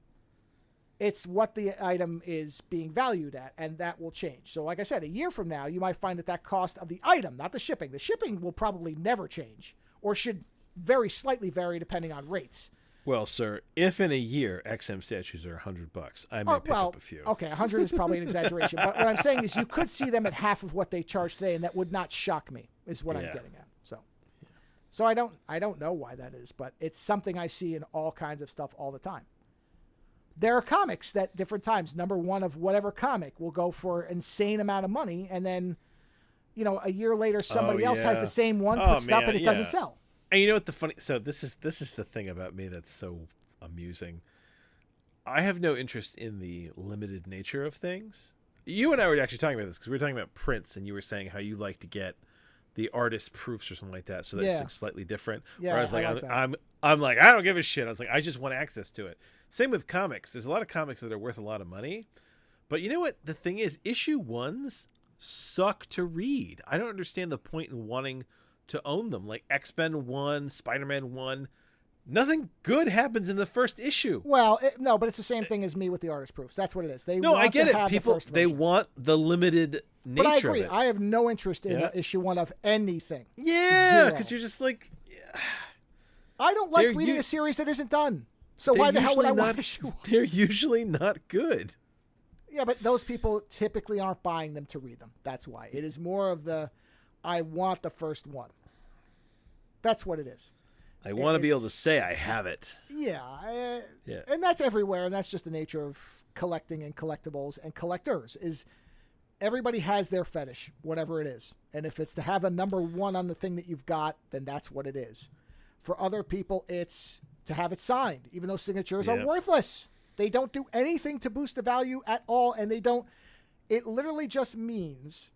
It's what the item is being valued at, and that will change. So like I said, a year from now, you might find that cost of the item, not the shipping will probably never change, or should very slightly vary depending on rates. Well, sir, if in a year XM statues are $100, I may pick up a few. Okay, 100 is probably an exaggeration, but what I'm saying is you could see them at half of what they charge today, and that would not shock me. Is what I'm getting at. So I don't know why that is, but it's something I see in all kinds of stuff all the time. There are comics that different times, number one of whatever comic will go for an insane amount of money, and then, a year later somebody else has the same one, puts it up, and it doesn't sell. And you know what the funny? So this is the thing about me that's so amusing. I have no interest in the limited nature of things. You and I were actually talking about this because we were talking about prints, and you were saying how you like to get the artist proofs or something like that, so that it's like slightly different. Yeah, whereas like, I'm like, I don't give a shit. I was like, I just want access to it. Same with comics. There's a lot of comics that are worth a lot of money, but you know what? The thing is, issue ones suck to read. I don't understand the point in wanting to own them. Like X-Men 1, Spider-Man 1, nothing good happens in the first issue. Well, no, but it's the same thing as me with the artist proofs. That's what it is. I get it. People, they want the limited nature but I agree. of it. I have no interest in issue one of anything. Yeah, because you're just like... I don't like reading a series that isn't done. So why the hell would I want issue one? They're usually not good. Yeah, but those people typically aren't buying them to read them. That's why. It is more of the, I want the first one. That's what it is. I want to be able to say I have it. Yeah. And that's everywhere, and that's just the nature of collecting and collectibles and collectors, is everybody has their fetish, whatever it is. And if it's to have a number one on the thing that you've got, then that's what it is. For other people, it's to have it signed, even though signatures are worthless. They don't do anything to boost the value at all, and it literally just means,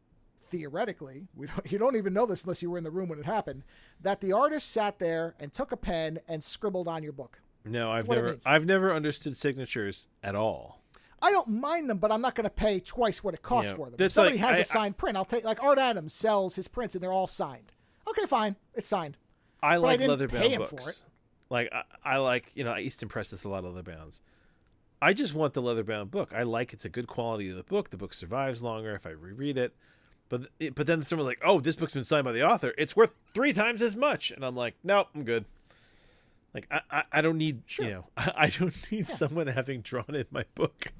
theoretically, you don't even know this unless you were in the room when it happened, that the artist sat there and took a pen and scribbled on your book. No, I've never understood signatures at all. I don't mind them, but I'm not going to pay twice what it costs for them. If somebody has a signed print, I'll take, like Art Adams sells his prints and they're all signed. Okay, fine. It's signed. I like leather-bound books. Like, I like, Easton Press does a lot of leather-bounds. I just want the leather-bound book. I like it's a good quality of the book. The book survives longer if I reread it. But then someone's like, oh, this book's been signed by the author. It's worth 3 times as much. And I'm like, no, I'm good. Like, I don't need, I don't need someone having drawn in my book.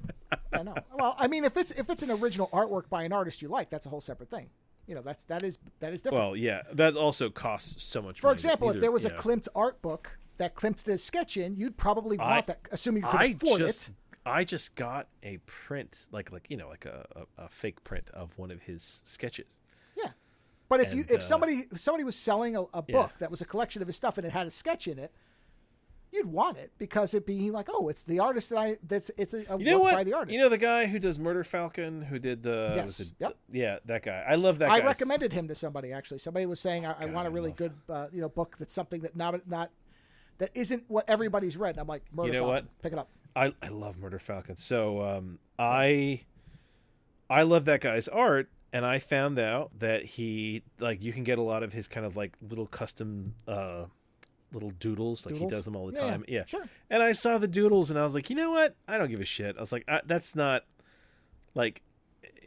I know. Well, I mean, if it's an original artwork by an artist you like, that's a whole separate thing. That is different. Well, yeah, that also costs so much money. For money. example, if there was a Klimt art book that Klimt did a sketch in, you'd probably want that, assuming you could afford it. I just got a print, like a fake print of one of his sketches. Yeah, but if somebody was selling a book that was a collection of his stuff and it had a sketch in it, you'd want it because it'd be like, oh, it's the artist it's a work by the artist. You know the guy who does Murder Falcon, who did the that guy. I love that guy. I recommended him to somebody actually. Somebody was saying I want a really good book that's something that that isn't what everybody's read. And I'm like, Murder You know Falcon, what? pick it up. I love Murder Falcon. So I love that guy's art, and I found out that he you can get a lot of his kind of like little custom little doodles. Like he does them all the time. Yeah. Sure. And I saw the doodles and I was like, you know what? I don't give a shit. I was like, that's not like,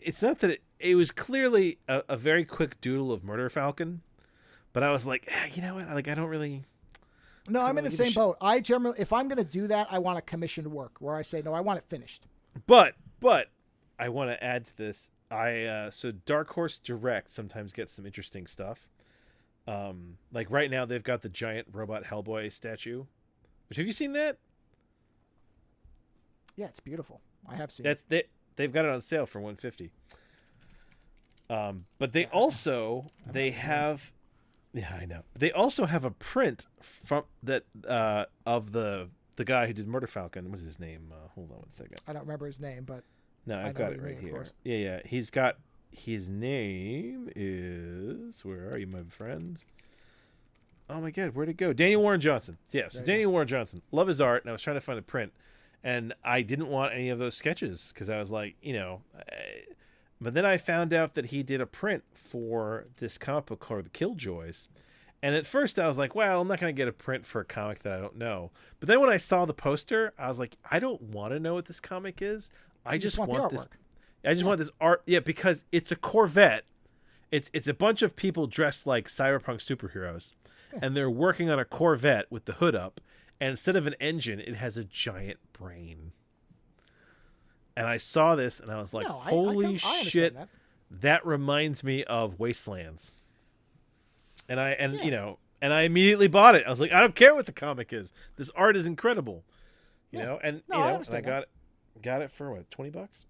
it's not that it was clearly a very quick doodle of Murder Falcon, but I was like, you know what? Like, I don't really. No, I'm in the same boat. I generally, if I'm going to do that, I want a commissioned work where I say, no, I want it finished. But I want to add to this. So Dark Horse Direct sometimes gets some interesting stuff. Like right now they've got the giant robot Hellboy statue. Which, have you seen that? Yeah, it's beautiful. I have seen it. They've got it on sale for $150. But they also have I know. They also have a print from that of the guy who did Murder Falcon. What's his name? Hold on one second. I don't remember his name, but no, I've got it right here. Yeah. He's got, his name is, where are you, my friend? Oh my God, where'd it go? Daniel Warren Johnson. Yes, Daniel Warren Johnson. Love his art, and I was trying to find the print, and I didn't want any of those sketches because I was like, but then I found out that he did a print for this comic book called The Killjoys. And at first I was like, well, I'm not going to get a print for a comic that I don't know. But then when I saw the poster, I was like, I don't want to know what this comic is. I just want this. I just want this art. Yeah, because it's a Corvette. It's a bunch of people dressed like cyberpunk superheroes. Yeah. And they're working on a Corvette with the hood up. And instead of an engine, it has a giant brain. And I saw this and I was like, holy shit, that reminds me of Wastelands. And I immediately bought it. I was like, I don't care what the comic is. This art is incredible. And I got it for what, $20?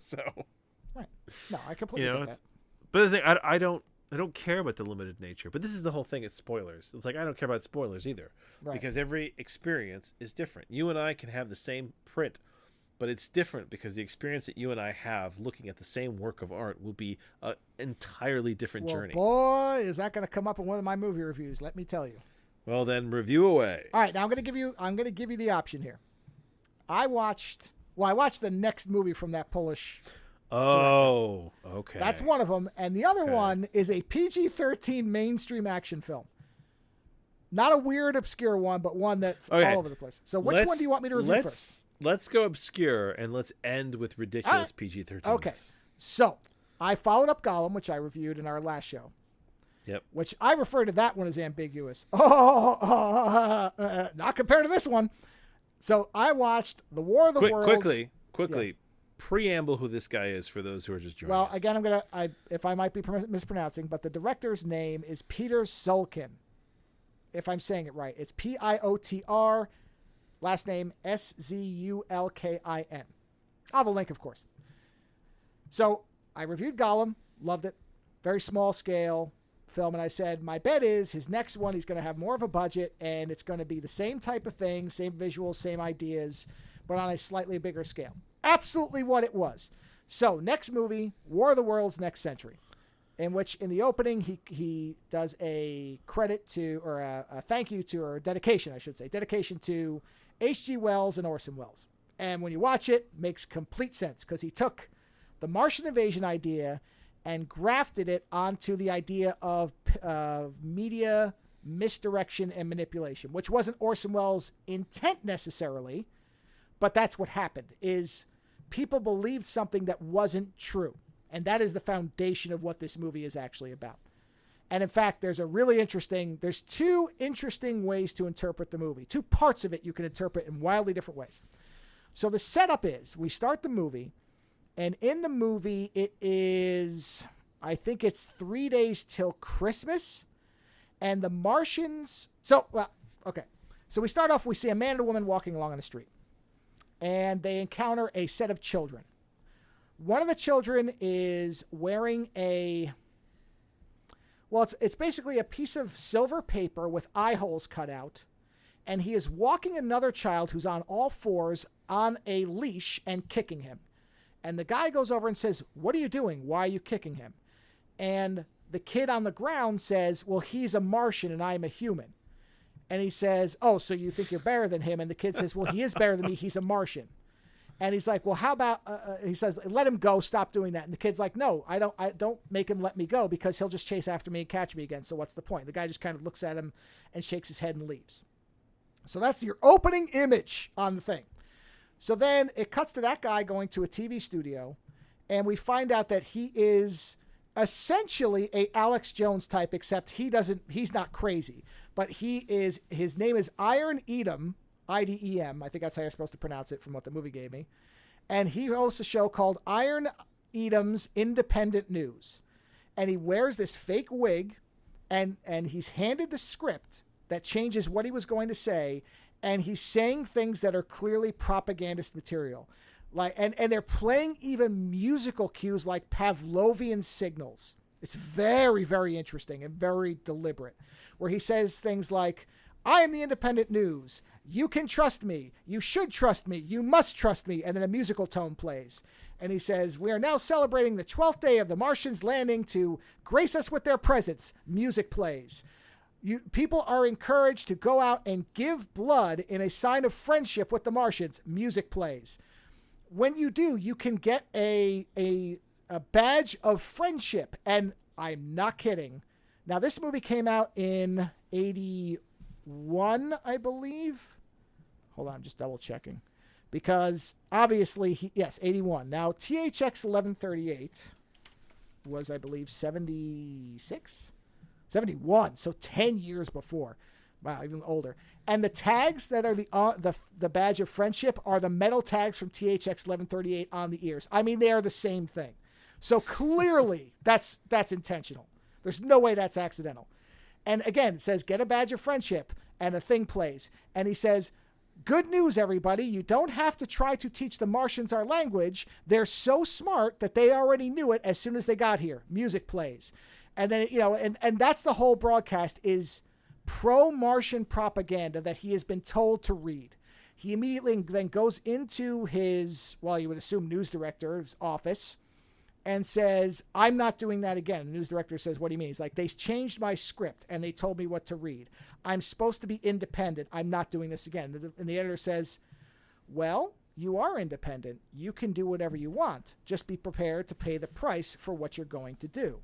So right. No, I completely get that. But it's like, I don't care about the limited nature. But this is the whole thing, it's spoilers. It's like, I don't care about spoilers either. Right. Because every experience is different. You and I can have the same print, but it's different because the experience that you and I have looking at the same work of art will be an entirely different journey. Boy, is that going to come up in one of my movie reviews, let me tell you. Well, then review away. All right, now I'm going to give you the option here. I watched the next movie from that Polish director. Okay. That's one of them, and the other one is a PG-13 mainstream action film. Not a weird, obscure one, but one that's all over the place. So which one do you want me to review first? Let's go obscure, and let's end with ridiculous PG-13. Okay. So, I followed up Gollum, which I reviewed in our last show. Yep. Which I refer to that one as ambiguous. Not compared to this one. So, I watched The War of the Worlds. Quickly. Preamble who this guy is for those who are just joining us. Well, again, if I might be mispronouncing, but the director's name is Peter Sulkin. If I'm saying it right. It's Piotr, last name Szulkin. I'll have a link, of course. So I reviewed Gollum, loved it. Very small scale film. And I said, my bet is his next one, he's going to have more of a budget and it's going to be the same type of thing, same visuals, same ideas, but on a slightly bigger scale. Absolutely what it was. So next movie, War of the Worlds, Next Century, in which in the opening he does a credit to, or a thank you to, or a dedication, I should say, dedication to H.G. Wells and Orson Welles. And when you watch it, it makes complete sense because he took the Martian invasion idea and grafted it onto the idea of media misdirection and manipulation, which wasn't Orson Welles' intent necessarily, but that's what happened, is people believed something that wasn't true. And that is the foundation of what this movie is actually about. And in fact, there's two interesting ways to interpret the movie. Two parts of it you can interpret in wildly different ways. So the setup is, we start the movie, and in the movie it is, I think it's 3 days till Christmas, and the Martians, so we start off, we see a man and a woman walking along on the street, and they encounter a set of children. One of the children is wearing it's basically a piece of silver paper with eye holes cut out, and he is walking another child who's on all fours on a leash and kicking him. And the guy goes over and says, "What are you doing? Why are you kicking him?" And the kid on the ground says, "Well, he's a Martian and I'm a human." And he says, "Oh, so you think you're better than him?" And the kid says, "Well, he is better than me. He's a Martian." And he's like, "Well, how about?" He says, "Let him go. Stop doing that." And the kid's like, "No, I don't make him let me go because he'll just chase after me and catch me again. So what's the point?" The guy just kind of looks at him and shakes his head and leaves. So that's your opening image on the thing. So then it cuts to that guy going to a TV studio, and we find out that he is essentially a Alex Jones type, except he's not crazy, but his name is Iron Edom, IDEM. I think that's how you're supposed to pronounce it from what the movie gave me. And he hosts a show called Iron Edom's Independent News. And he wears this fake wig, and he's handed the script that changes what he was going to say, and he's saying things that are clearly propagandist material. And they're playing even musical cues like Pavlovian signals. It's very, very interesting and very deliberate, where he says things like, "I am the Independent News. You can trust me. You should trust me. You must trust me." And then a musical tone plays. And he says, "We are now celebrating the 12th day of the Martians landing to grace us with their presence." Music plays. People are encouraged to go out and give blood in a sign of friendship with the Martians. Music plays. When you do, you can get a badge of friendship. And I'm not kidding. Now, this movie came out in 81, I believe. Hold on, I'm just double checking. Because obviously, 81. Now, THX 1138 was, I believe, 76? 71, so 10 years before. Wow, even older. And the tags that are the badge of friendship are the metal tags from THX 1138 on the ears. I mean, they are the same thing. So clearly, that's intentional. There's no way that's accidental. And again, it says, "Get a badge of friendship," and a thing plays. And he says, "Good news, everybody. You don't have to try to teach the Martians our language. They're so smart that they already knew it as soon as they got here." Music plays. And then, and that's the whole broadcast is pro-Martian propaganda that he has been told to read. He immediately then goes into his, well, you would assume news director's office and says, "I'm not doing that again." The news director says, "What do you mean?" He's like, "They changed my script and they told me what to read. I'm supposed to be independent. I'm not doing this again." And the editor says, "Well, you are independent. You can do whatever you want. Just be prepared to pay the price for what you're going to do."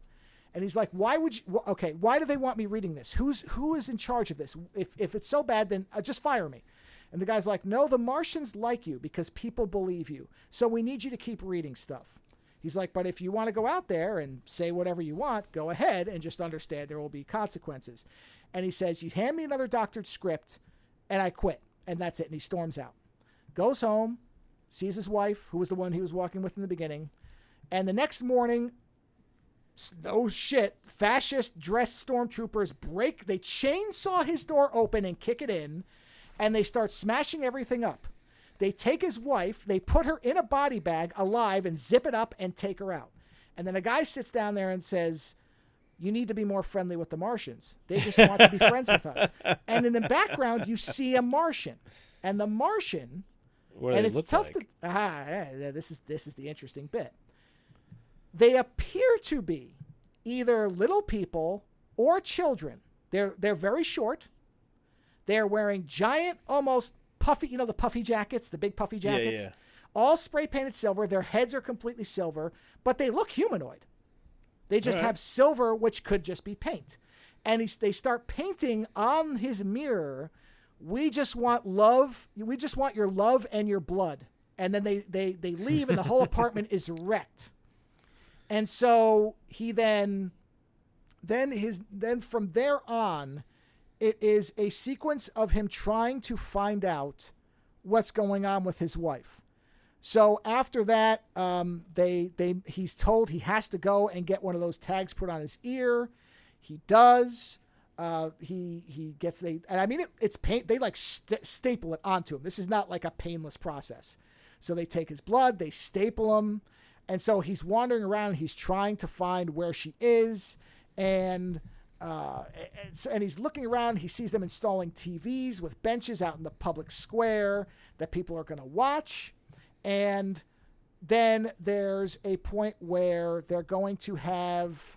And he's like, "Why would you? Okay, why do they want me reading this? Who is in charge of this? If it's so bad, then just fire me." And the guy's like, "No, the Martians like you because people believe you. So we need you to keep reading stuff." He's like, "But if you want to go out there and say whatever you want, go ahead and just understand there will be consequences." And he says, "You hand me another doctored script and I quit." And that's it. And he storms out. Goes home, sees his wife, who was the one he was walking with in the beginning. And the next morning, no shit, fascist dressed stormtroopers they chainsaw his door open and kick it in, and they start smashing everything up. They take his wife, they put her in a body bag alive and zip it up and take her out. And then a guy sits down there and says, "You need to be more friendly with the Martians. They just want to be friends with us." And in the background, you see a Martian. And the Martian, and it's tough to, this is the interesting bit. They appear to be either little people or children. They're very short. They're wearing giant, almost puffy, the puffy jackets, the big puffy jackets. Yeah. All spray painted silver. Their heads are completely silver, but they look humanoid. They just have silver, which could just be paint. And they start painting on his mirror, "We just want love. We just want your love and your blood." And then they leave, and the whole apartment is wrecked. And so he then from there on, it is a sequence of him trying to find out what's going on with his wife. So after that, he's told he has to go and get one of those tags put on his ear. He does. He gets it's paint. They staple it onto him. This is not like a painless process. So they take his blood, they staple him. And so he's wandering around. He's trying to find where she is, and he's looking around. He sees them installing TVs with benches out in the public square that people are going to watch. And then there's a point where they're going to have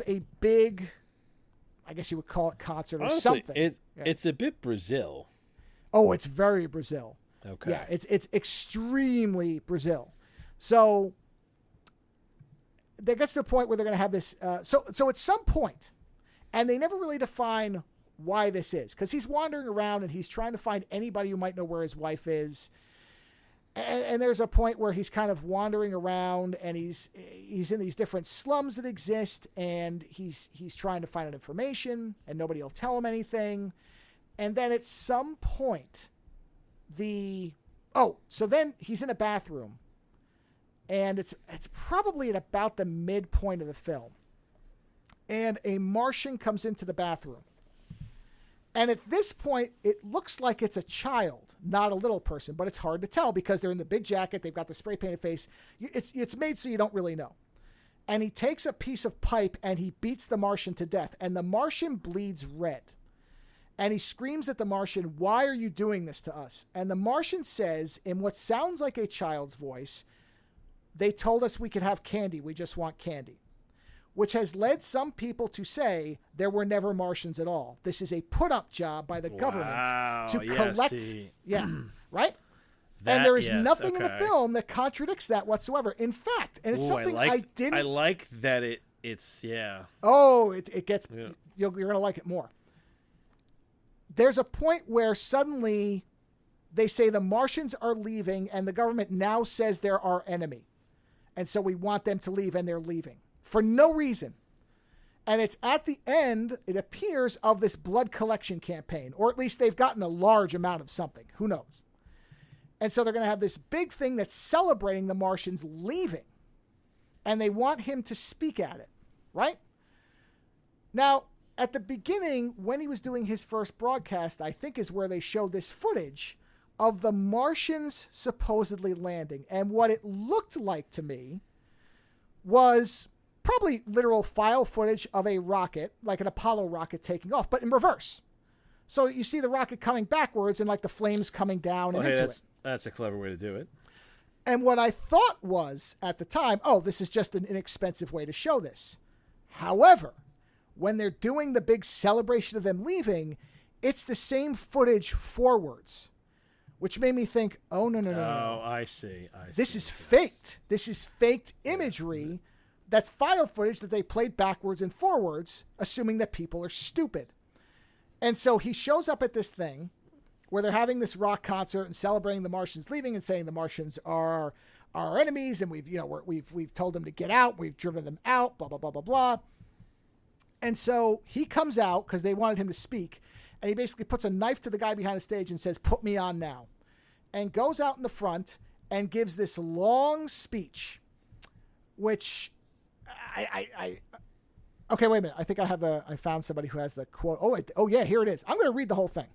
a big, I guess you would call it concert or Honestly, something. it's a bit Brazil. Oh, it's very Brazil. Okay. Yeah, it's extremely Brazil. So that gets to the point where they're going to have this. So at some point, and they never really define why this is, because he's wandering around and he's trying to find anybody who might know where his wife is. And there's a point where he's kind of wandering around and he's in these different slums that exist, and he's trying to find out information, and nobody will tell him anything. And then at some point, so then he's in a bathroom, and it's probably at about the midpoint of the film, and a Martian comes into the bathroom. And at this point, it looks like it's a child, not a little person, but it's hard to tell because they're in the big jacket. They've got the spray painted face. It's made so you don't really know. And he takes a piece of pipe and he beats the Martian to death. And the Martian bleeds red. And he screams at the Martian, "Why are you doing this to us?" And the Martian says, in what sounds like a child's voice, "They told us we could have candy. We just want candy." Which has led some people to say there were never Martians at all. This is a put-up job by the government to collect. Yeah, right? And there is nothing in the film that contradicts that whatsoever. In fact, and it's something I didn't... I like that it's. Oh, it gets... Yeah. You're going to like it more. There's a point where suddenly they say the Martians are leaving and the government now says they're our enemy. And so we want them to leave, and they're leaving. For no reason. And it's at the end, it appears, of this blood collection campaign. Or at least they've gotten a large amount of something. Who knows? And so they're going to have this big thing that's celebrating the Martians leaving. And they want him to speak at it. Right? Now, at the beginning, when he was doing his first broadcast, I think is where they showed this footage of the Martians supposedly landing. And what it looked like to me was... probably literal file footage of a rocket, like an Apollo rocket taking off, but in reverse. So you see the rocket coming backwards and like the flames coming down and into it. That's a clever way to do it. And what I thought was at the time, this is just an inexpensive way to show this. However, when they're doing the big celebration of them leaving, it's the same footage forwards, which made me think, no. Oh, I see. This is faked. This is faked imagery. That's file footage that they played backwards and forwards, assuming that people are stupid. And so he shows up at this thing where they're having this rock concert and celebrating the Martians leaving and saying the Martians are our enemies, and we've told them to get out, we've driven them out, blah blah blah blah blah. And so he comes out because they wanted him to speak, and he basically puts a knife to the guy behind the stage and says, "Put me on now," and goes out in the front and gives this long speech, which. Okay, wait a minute. I think I found somebody who has the quote. Oh yeah, here it is. I'm going to read the whole thing.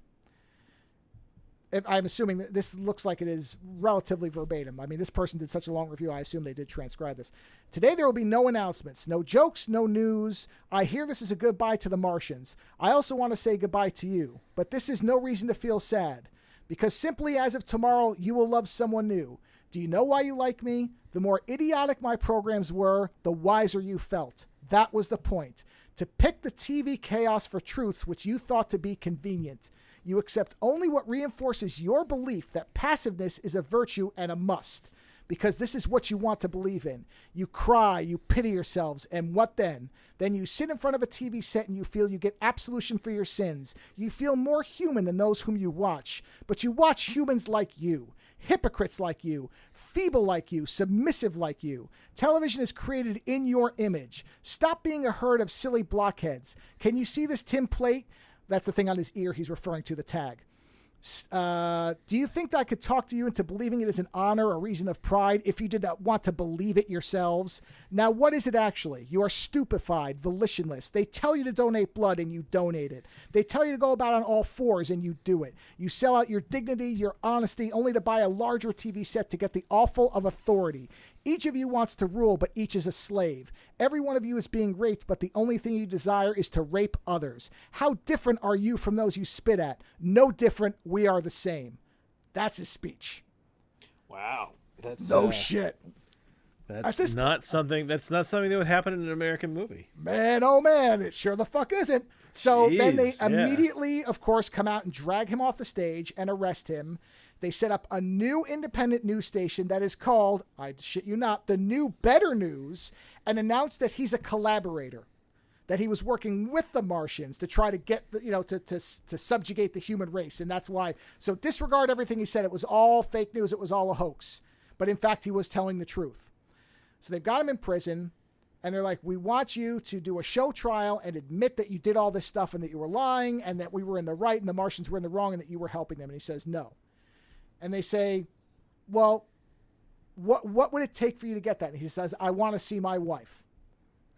I'm assuming that this looks like it is relatively verbatim. I mean, this person did such a long review, I assume they did transcribe this. "Today there will be no announcements, no jokes, no news. I hear this is a goodbye to the Martians. I also want to say goodbye to you, but this is no reason to feel sad, because simply as of tomorrow, you will love someone new. Do you know why you like me? The more idiotic my programs were, the wiser you felt. That was the point. To pick the TV chaos for truths which you thought to be convenient. You accept only what reinforces your belief that passiveness is a virtue and a must, because this is what you want to believe in. You cry, you pity yourselves, and what then? Then you sit in front of a TV set and you feel you get absolution for your sins. You feel more human than those whom you watch, but you watch humans like you. Hypocrites like you, feeble like you, submissive like you. Television is created in your image. Stop being a herd of silly blockheads. Can you see this tin plate? That's the thing on his ear he's referring to, the tag. Do you think that I could talk to you into believing it is an honor or reason of pride if you did not want to believe it yourselves? Now, what is it actually? You are stupefied, volitionless. They tell you to donate blood and you donate it. They tell you to go about on all fours and you do it. You sell out your dignity, your honesty, only to buy a larger TV set to get the awful of authority. Each of you wants to rule, but each is a slave. Every one of you is being raped, but the only thing you desire is to rape others. How different are you from those you spit at? No different. We are the same. That's his speech. Wow. That's no shit. That's not something that would happen in an American movie. Man, oh man, it sure the fuck isn't. So then they Jeez, immediately, of course, come out and drag him off the stage and arrest him. They set up a new independent news station that is called, I shit you not, The New Better News, and announced that he's a collaborator, that he was working with the Martians to try to get, to subjugate the human race. And that's why. So disregard everything he said. It was all fake news. It was all a hoax. But in fact, he was telling the truth. So they've got him in prison. And they're like, we want you to do a show trial and admit that you did all this stuff and that you were lying and that we were in the right and the Martians were in the wrong and that you were helping them. And he says, no. And they say, well, what would it take for you to get that? And he says, I want to see my wife.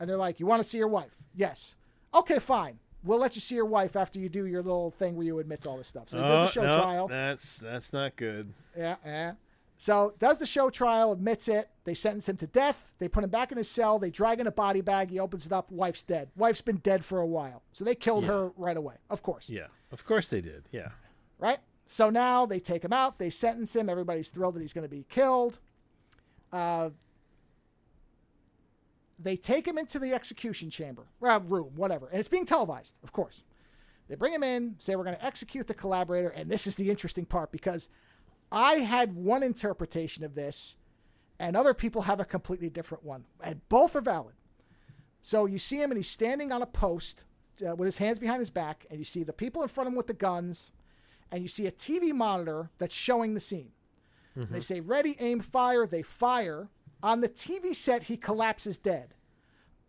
And they're like, you want to see your wife? Yes. Okay, fine. We'll let you see your wife after you do your little thing where you admit to all this stuff. So he does the show trial. That's not good. Yeah. So does the show trial, admits it. They sentence him to death. They put him back in his cell. They drag in a body bag. He opens it up. Wife's dead. Wife's been dead for a while. So they killed her right away. Of course. Yeah. Of course they did. Yeah. Right? So now they take him out. They sentence him. Everybody's thrilled that he's going to be killed. They take him into the execution chamber, room, whatever. And it's being televised, of course. They bring him in, say we're going to execute the collaborator. And this is the interesting part because I had one interpretation of this and other people have a completely different one. And both are valid. So you see him and he's standing on a post with his hands behind his back. And you see the people in front of him with the guns. And you see a TV monitor that's showing the scene. Mm-hmm. They say, ready, aim, fire. They fire. On the TV set, he collapses dead.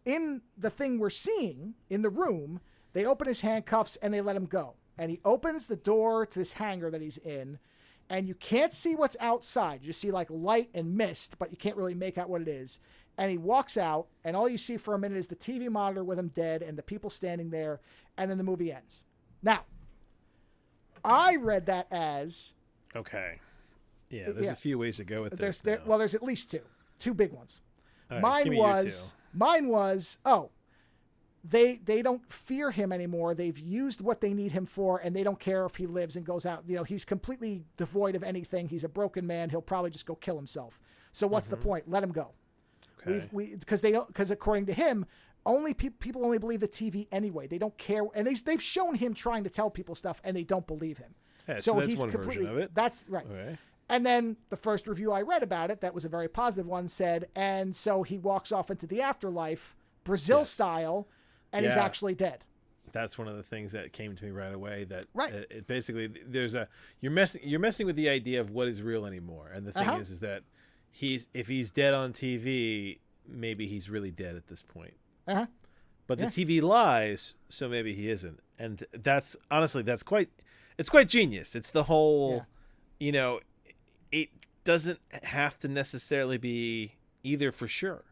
In the thing we're seeing in the room, they open his handcuffs and they let him go. And he opens the door to this hangar that he's in. And you can't see what's outside. You just see like light and mist, but you can't really make out what it is. And he walks out, and all you see for a minute is the TV monitor with him dead and the people standing there. And then the movie ends. Now, I read that as... Okay. Yeah, there's a few ways to go with this. There's at least two big ones. Right, mine was, they don't fear him anymore. They've used what they need him for, and they don't care if he lives and goes out. He's completely devoid of anything. He's a broken man. He'll probably just go kill himself. So what's the point? Let him go. Okay. Because according to him, people only believe the TV anyway. They don't care, and they've shown him trying to tell people stuff, and they don't believe him. Yeah, so that's he's one completely. Version of it. That's right. Okay. And then the first review I read about it, that was a very positive one, said, and so he walks off into the afterlife, Brazil style, and he's actually dead. That's one of the things that came to me right away. That it basically you're messing with the idea of what is real anymore. And the thing is that if he's dead on TV, maybe he's really dead at this point. But the TV lies, so maybe he isn't. And that's honestly it's quite genius. It's the whole, it doesn't have to necessarily be either for sure.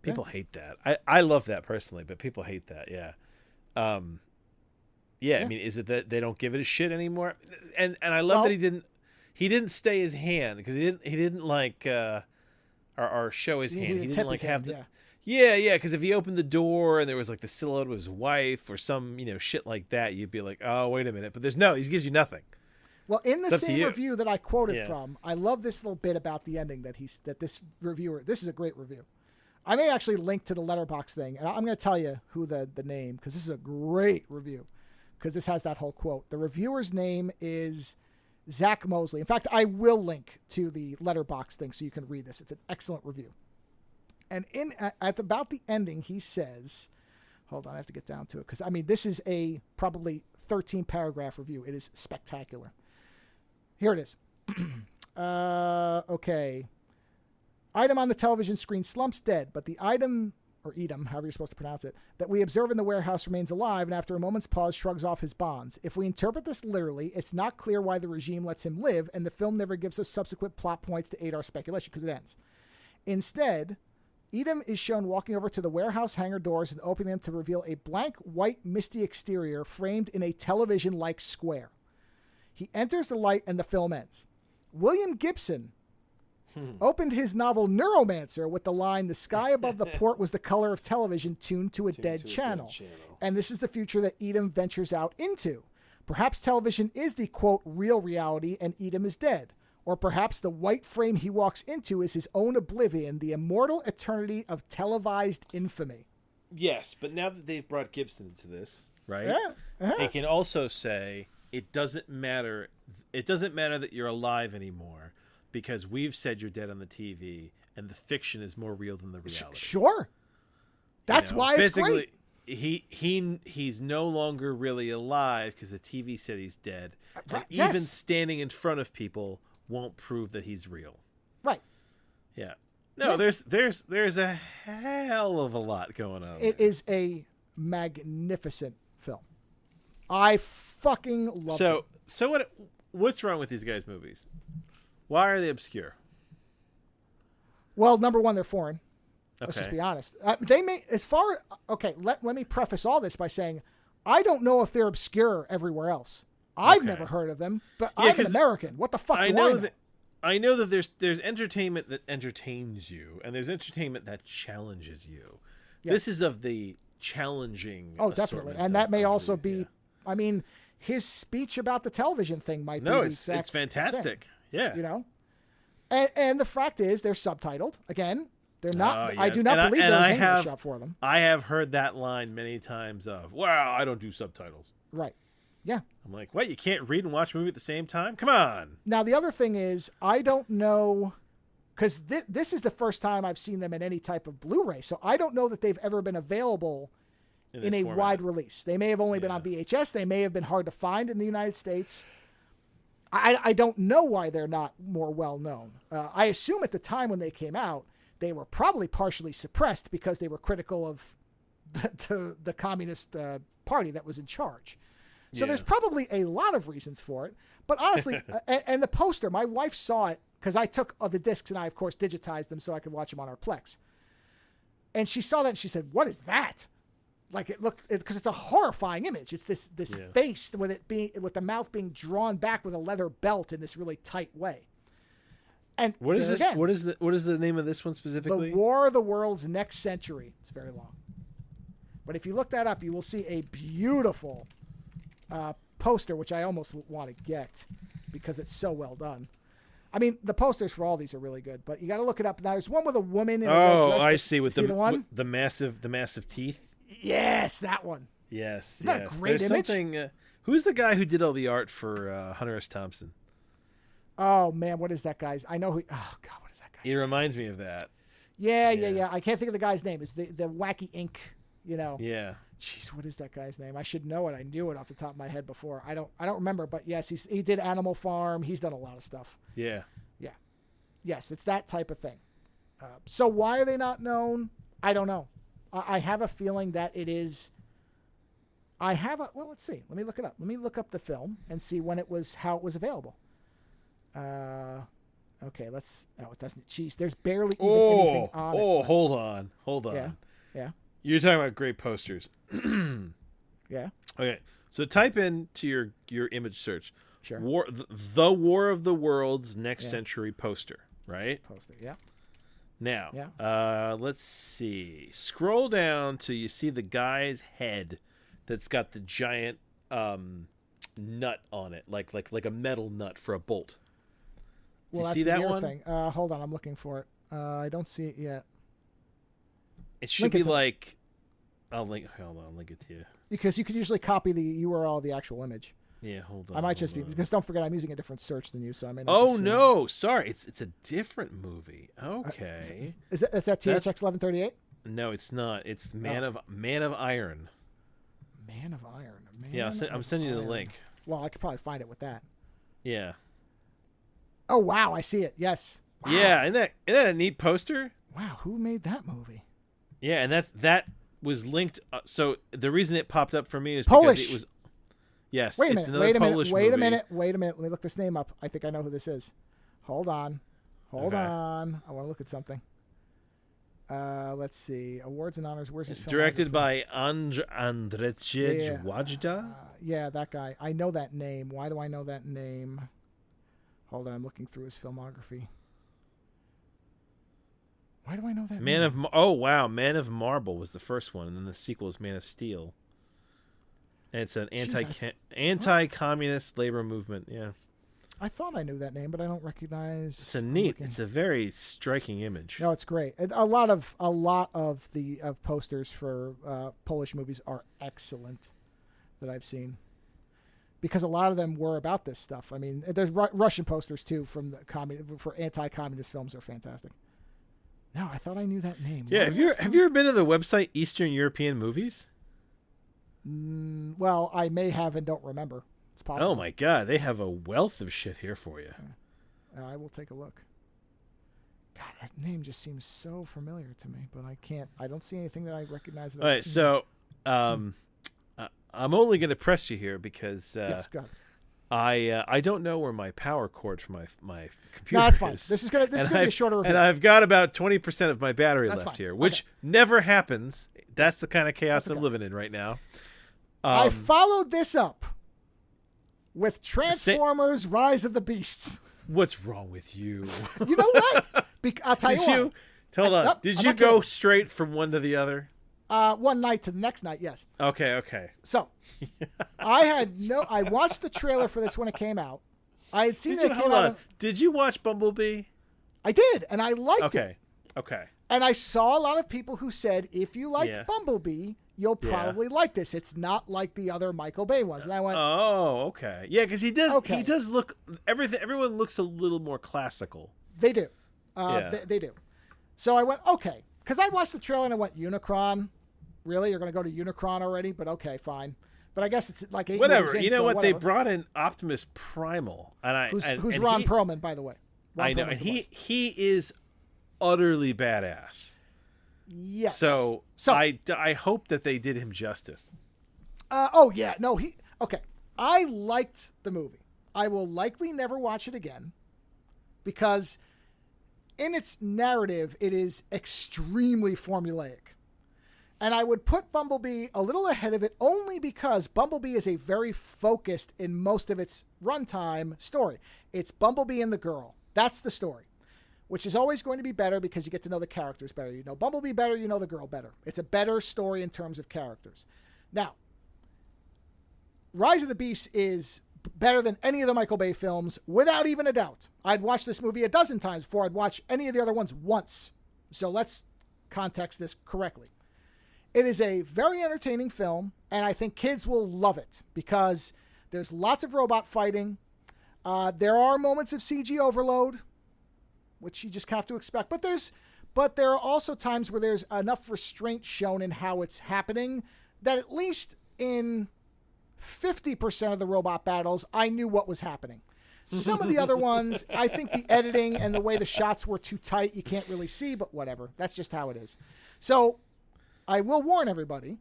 People hate that. I love that personally, but people hate that. Yeah. I mean, is it that they don't give it a shit anymore? And I love that he didn't stay his hand because he didn't like, or show his hand. He didn't like have the, because if he opened the door and there was like the silhouette of his wife or some, shit like that, you'd be like, oh, wait a minute. But he gives you nothing. Well, in the same review that I quoted from, I love this little bit about the ending that this reviewer, this is a great review. I may actually link to the letterbox thing, and I'm going to tell you who the name, because this is a great review, because this has that whole quote. The reviewer's name is Zach Mosley. In fact, I will link to the letterbox thing so you can read this. It's an excellent review. And about the ending, he says, hold on, I have to get down to it, because, this is a probably 13-paragraph review. It is spectacular. Here it is. Okay. Item on the television screen slumps dead, but the item, or Edom, however you're supposed to pronounce it, that we observe in the warehouse remains alive and after a moment's pause shrugs off his bonds. If we interpret this literally, it's not clear why the regime lets him live, and the film never gives us subsequent plot points to aid our speculation because it ends. Instead, Edom is shown walking over to the warehouse hangar doors and opening them to reveal a blank, white, misty exterior framed in a television-like square. He enters the light and the film ends. William Gibson opened his novel Neuromancer with the line, "The sky above the port was the color of television tuned to a dead channel." And this is the future that Edom ventures out into. Perhaps television is the, quote, real reality and Edom is dead. Or perhaps the white frame he walks into is his own oblivion, the immortal eternity of televised infamy. Yes, but now that they've brought Gibson into this, right? Yeah. It can also say it doesn't matter. It doesn't matter that you're alive anymore because we've said you're dead on the TV, and the fiction is more real than the reality. Sure. That's why it's great. He's no longer really alive because the TV said he's dead. Right. And even standing in front of people won't prove that he's real. Right. Yeah. No, there's a hell of a lot going on. It is a magnificent film. I fucking love it. So what's wrong with these guys' movies? Why are they obscure? Well, number one, they're foreign. Let's Okay. just be honest. They may, let me preface all this by saying, I don't know if they're obscure everywhere else. I've never heard of them, but I'm an American. What the fuck do I know? I know that there's entertainment that entertains you, and there's entertainment that challenges you. Yeah. This is of the challenging. Oh, definitely. And that may also be, I mean, his speech about the television thing might be the exact it's fantastic. thing, Yeah. You know? And the fact is, they're subtitled. Again, they're not, Yes. I do not believe there's English up for them. I have heard that line many times of, wow, I don't do subtitles. Right. Yeah. I'm like, what? You can't read and watch a movie at the same time? Come on. Now, the other thing is, I don't know, because this is the first time I've seen them in any type of Blu-ray, so I don't know that they've ever been available in a wide release. They may have only been on VHS. They may have been hard to find in the United States. I don't know why they're not more well-known. I assume at the time when they came out, they were probably partially suppressed because they were critical of the Communist Party that was in charge. So there's probably a lot of reasons for it. But honestly, and the poster, my wife saw it because I took the discs and I, of course, digitized them so I could watch them on our Plex. And she saw that and she said, what is that? Like it looked, because it's a horrifying image. It's this face with the mouth being drawn back with a leather belt in this really tight way. And what is this? Again, what is the name of this one specifically? The War of the Worlds Next Century. It's very long. But if you look that up, you will see a beautiful poster, which I almost want to get because it's so well done. I mean, the posters for all these are really good, but you got to look it up. Now, there's one with a woman in a red dress. I see. With the one? With the massive teeth. Yes, that one. Yes. Isn't that a great image? Who's the guy who did all the art for Hunter S. Thompson? Oh man, what is that guy's? I know who. Oh god, what is that guy? He reminds me of that. Yeah. I can't think of the guy's name. It's the wacky ink. You know. Yeah. Jeez, what is that guy's name? I should know it. I knew it off the top of my head before. I don't remember, but yes, he did Animal Farm. He's done a lot of stuff. Yeah. Yeah. Yes, it's that type of thing. So why are they not known? I don't know. I have a feeling that it is. Well, let's see. Let me look it up. Let me look up the film and see how it was available. Okay, it doesn't. Jeez, there's barely even anything on it. Oh, hold on. Yeah. You're talking about great posters. Yeah. Okay, so type into your image search. Sure. The War of the Worlds Next Century poster, right? Poster, yeah. Now, let's see. Scroll down till you see the guy's head that's got the giant nut on it, like a metal nut for a bolt. Well, you see that one? Thing. Hold on, I'm looking for it. I don't see it yet. It should be like. I'll link it to you. Because you could usually copy the URL of the actual image. Yeah, hold on. I might just be because don't forget I'm using a different search than you, so I may not. Oh no, sorry, it's a different movie. Okay, is that THX 1138? No, it's not. It's Man of Iron. Man of Iron. I'm sending you the link. Well, I could probably find it with that. Yeah. Oh wow, I see it. Yes. Wow. Yeah, isn't that a neat poster? Wow, who made that movie? Yeah, and that was linked. So the reason it popped up for me is Polish. because it was. Yes. Wait a minute. Wait a minute. Let me look this name up. I think I know who this is. Hold on. Hold on. I want to look at something. Let's see. Awards and honors. Where's his film? Directed by Andrzej Wajda. Yeah, that guy. I know that name. Why do I know that name? Hold on. I'm looking through his filmography. Why do I know that name? Man of Marble was the first one, and then the sequel is Man of Steel. And it's an anti-communist labor movement. Yeah. I thought I knew that name, but I don't recognize. It's a very striking image. No, it's great. A lot of the posters for Polish movies are excellent that I've seen, because a lot of them were about this stuff. I mean, there's Russian posters too from for anti-communist films are fantastic. No, I thought I knew that name. Yeah, have you ever been to the website Eastern European Movies? Well, I may have and don't remember. It's possible. Oh my God, they have a wealth of shit here for you. I will take a look. God, that name just seems so familiar to me, but I don't see anything that I recognize. All right, so I'm only going to press you here because yes, go ahead. I don't know where my power cord for my computer No, that's fine. is. This is gonna be a shorter review. And I've got about 20% of my battery That's left fine. here, which never happens. That's the kind of chaos I'm living in right now. I followed this up with Transformers: Rise of the Beasts. What's wrong with you? You know what? I'll tell you what. Hold on. Did you go straight from one to the other? One night to the next night, yes. Okay. So, I watched the trailer for this when it came out. I had seen it came out. Did you watch Bumblebee? I did, and I liked it. Okay. And I saw a lot of people who said, if you liked Bumblebee, you'll probably like this. It's not like the other Michael Bay ones. And I went, oh, okay. Yeah, because he does look, everyone looks a little more classical. They do. They do. So I went, okay. Because I watched the trailer and I went, Unicron? Really? You're going to go to Unicron already? But okay, fine. But I guess it's like 8 whatever. movies in, you know so what? whatever. They brought in Optimus Primal, who's Ron Perlman, by the way. I know, and he is utterly badass. Yes. So I hope that they did him justice. Okay. I liked the movie. I will likely never watch it again because in its narrative, it is extremely formulaic. And I would put Bumblebee a little ahead of it only because Bumblebee is a very focused in most of its runtime story. It's Bumblebee and the girl. That's the story, which is always going to be better because you get to know the characters better. You know Bumblebee better, you know the girl better. It's a better story in terms of characters. Now, Rise of the Beast is better than any of the Michael Bay films, without even a doubt. I'd watched this movie a dozen times before I'd watch any of the other ones once. So let's context this correctly. It is a very entertaining film, and I think kids will love it because there's lots of robot fighting. There are moments of CG overload, which you just have to expect. But there are also times where there's enough restraint shown in how it's happening that at least in 50% of the robot battles, I knew what was happening. Some of the other ones, I think the editing and the way the shots were too tight, you can't really see, but whatever. That's just how it is. So I will warn everybody,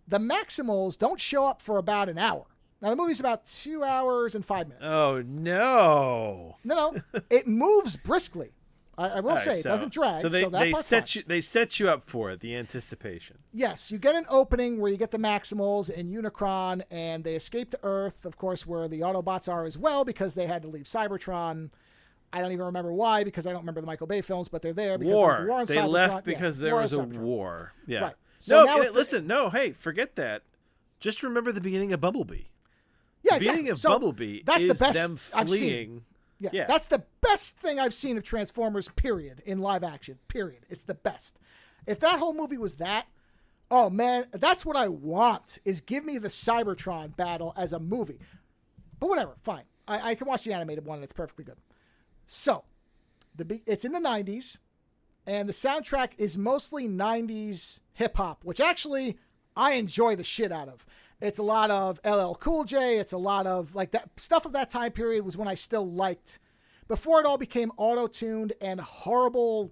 the Maximals don't show up for about an hour. Now, the movie's about 2 hours and 5 minutes. Oh, no. No. It moves briskly. I will say, it doesn't drag. So they set you up for it, the anticipation. Yes, you get an opening where you get the Maximals and Unicron, and they escape to Earth, of course, where the Autobots are as well, because they had to leave Cybertron. I don't even remember why, because I don't remember the Michael Bay films, but they're there because there's war on Cybertron. They left because there was a war. Yeah. Right. So hey, forget that. Just remember the beginning of Bumblebee. Yeah, the beginning of Bumblebee is them fleeing. Yeah, that's the best thing I've seen of Transformers, period, in live action, period. It's the best. If that whole movie was that, oh, man, that's what I want, is give me the Cybertron battle as a movie. But whatever, fine. I can watch the animated one, and it's perfectly good. So, it's in the 90s, and the soundtrack is mostly 90s hip-hop, which actually I enjoy the shit out of. It's a lot of LL Cool J. It's a lot of like that stuff of that time period was when I still liked, before it all became auto-tuned and horrible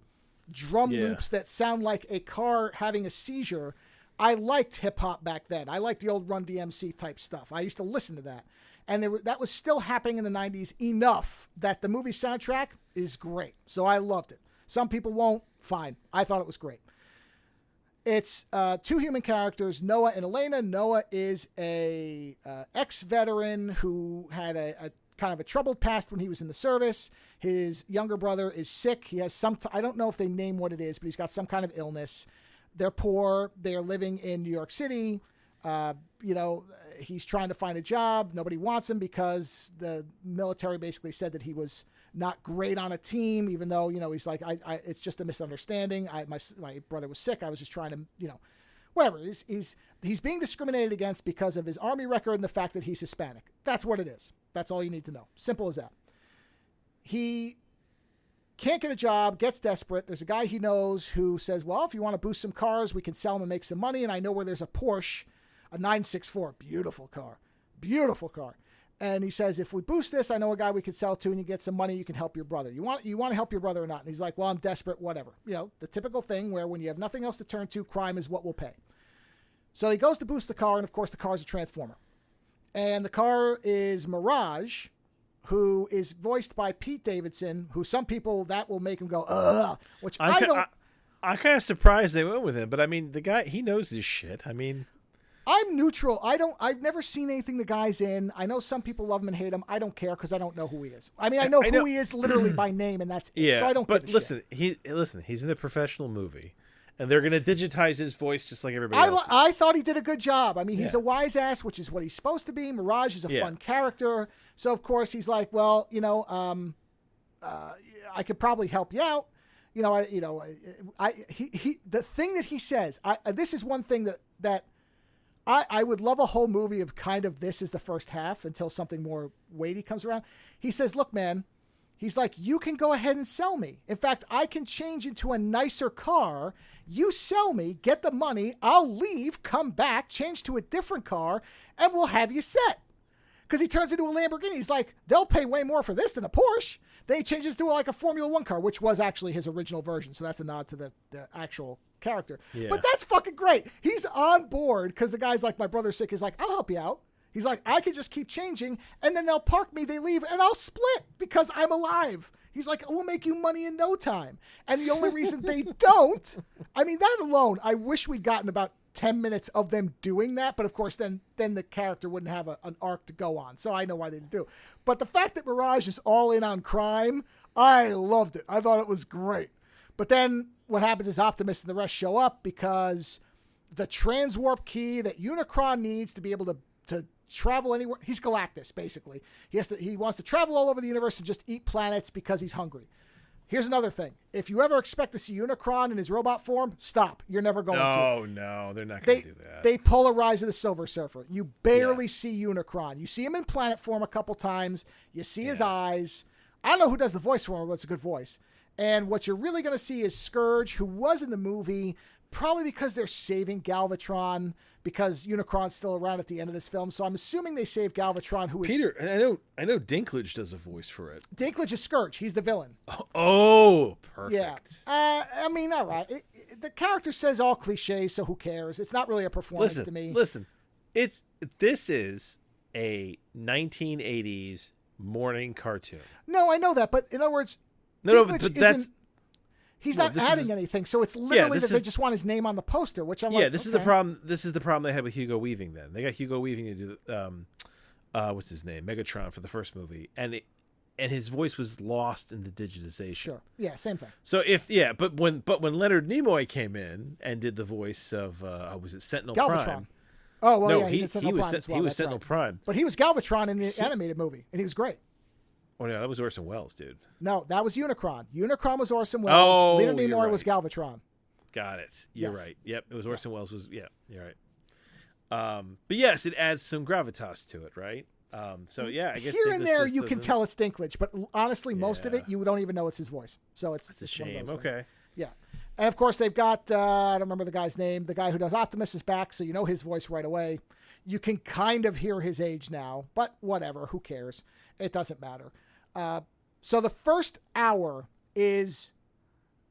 drum loops that sound like a car having a seizure. I liked hip hop back then. I liked the old Run DMC type stuff. I used to listen to that. And that was still happening in the 90s enough that the movie soundtrack is great. So I loved it. Some people won't. Fine. I thought it was great. It's two human characters, Noah and Elena. Noah is a ex-veteran who had a kind of a troubled past when he was in the service. His younger brother is sick. He has I don't know if they name what it is, but he's got some kind of illness. They're poor. They're living in New York City. he's trying to find a job. Nobody wants him because the military basically said that he was not great on a team, even though, he's like, it's just a misunderstanding. My brother was sick. I was just trying to, whatever. He's being discriminated against because of his Army record and the fact that he's Hispanic. That's what it is. That's all you need to know. Simple as that. He can't get a job, gets desperate. There's a guy he knows who says, well, if you want to boost some cars, we can sell them and make some money. And I know where there's a Porsche, a 964, beautiful car. And he says, if we boost this, I know a guy we could sell to, and you get some money, you can help your brother. You want to help your brother or not? And he's like, well, I'm desperate, whatever. The typical thing where when you have nothing else to turn to, crime is what will pay. So he goes to boost the car, and of course the car's a Transformer. And the car is Mirage, who is voiced by Pete Davidson, who some people, that will make him go, ugh, which I'm kind of surprised they went with him, but I mean, the guy, he knows his shit. I mean, I'm neutral. I've never seen anything the guy's in. I know some people love him and hate him. I don't care because I don't know who he is. I mean, I know who he is literally by name, and that's it. So I don't give a shit. He's in a professional movie, and they're going to digitize his voice just like everybody else. I thought he did a good job. I mean, he's a wise ass, which is what he's supposed to be. Mirage is a fun character. So, of course, he's like, well, I could probably help you out. The thing that he says, this is one thing that I would love a whole movie of kind of this as the first half until something more weighty comes around. He says, look, man, he's like, you can go ahead and sell me. In fact, I can change into a nicer car. You sell me, get the money. I'll leave, come back, change to a different car, and we'll have you set. Because he turns into a Lamborghini. He's like, they'll pay way more for this than a Porsche. Then he changes to like a Formula One car, which was actually his original version. So that's a nod to the actual character. Yeah. But that's fucking great. He's on board because the guy's like, my brother's sick. He's like, I'll help you out. He's like, I could just keep changing, and then they'll park me, they leave, and I'll split because I'm alive. He's like, we'll make you money in no time. And the only reason they don't, I mean, that alone, I wish we'd gotten about 10 minutes of them doing that, but of course then the character wouldn't have an arc to go on. So I know why they didn't do. But the fact that Mirage is all in on crime, I loved it. I thought it was great. But then what happens is Optimus and the rest show up because the transwarp key that Unicron needs to be able to travel anywhere. He's Galactus, basically. He wants to travel all over the universe and just eat planets because he's hungry. Here's another thing. If you ever expect to see Unicron in his robot form, stop. You're never going to. No, they're not going to do that. They polarize the Silver Surfer. You barely see Unicron. You see him in planet form a couple times. You see his eyes. I don't know who does the voice for him, but it's a good voice. And what you're really going to see is Scourge, who was in the movie, probably because they're saving Galvatron, because Unicron's still around at the end of this film. So I'm assuming they saved Galvatron, who is... Peter, I know Dinklage does a voice for it. Dinklage is Scourge. He's the villain. Oh, perfect. Yeah. I mean, all right. The character says all cliches, so who cares? It's not really a performance to me. Listen, this is a 1980s morning cartoon. No, I know that, but in other words... but that's... He's not adding anything, so it's literally that they just want his name on the poster, which I'm like, this is the problem. This is the problem they had with Hugo Weaving. Then they got Hugo Weaving to do what's his name, Megatron, for the first movie, and his voice was lost in the digitization. Sure, yeah, same thing. So but when Leonard Nimoy came in and did the voice of was it Sentinel Galvatron. Prime? Oh well, no, yeah, he was Sentinel Prime, but he was Galvatron in the animated movie, and he was great. Oh no, that was Orson Welles, dude. No, that was Unicron. Unicron was Orson Welles. Oh, Leonard Nimoy was Galvatron. Got it. You're right. Yep, it was Orson Welles. You're right. But yes, it adds some gravitas to it, right? So yeah, I guess here and there you can tell it's Dinklage, but honestly, most of it you don't even know it's his voice. So it's a shame. Okay. Yeah, and of course they've got I don't remember the guy's name. The guy who does Optimus is back, so you know his voice right away. You can kind of hear his age now, but whatever. Who cares? It doesn't matter. So the first hour is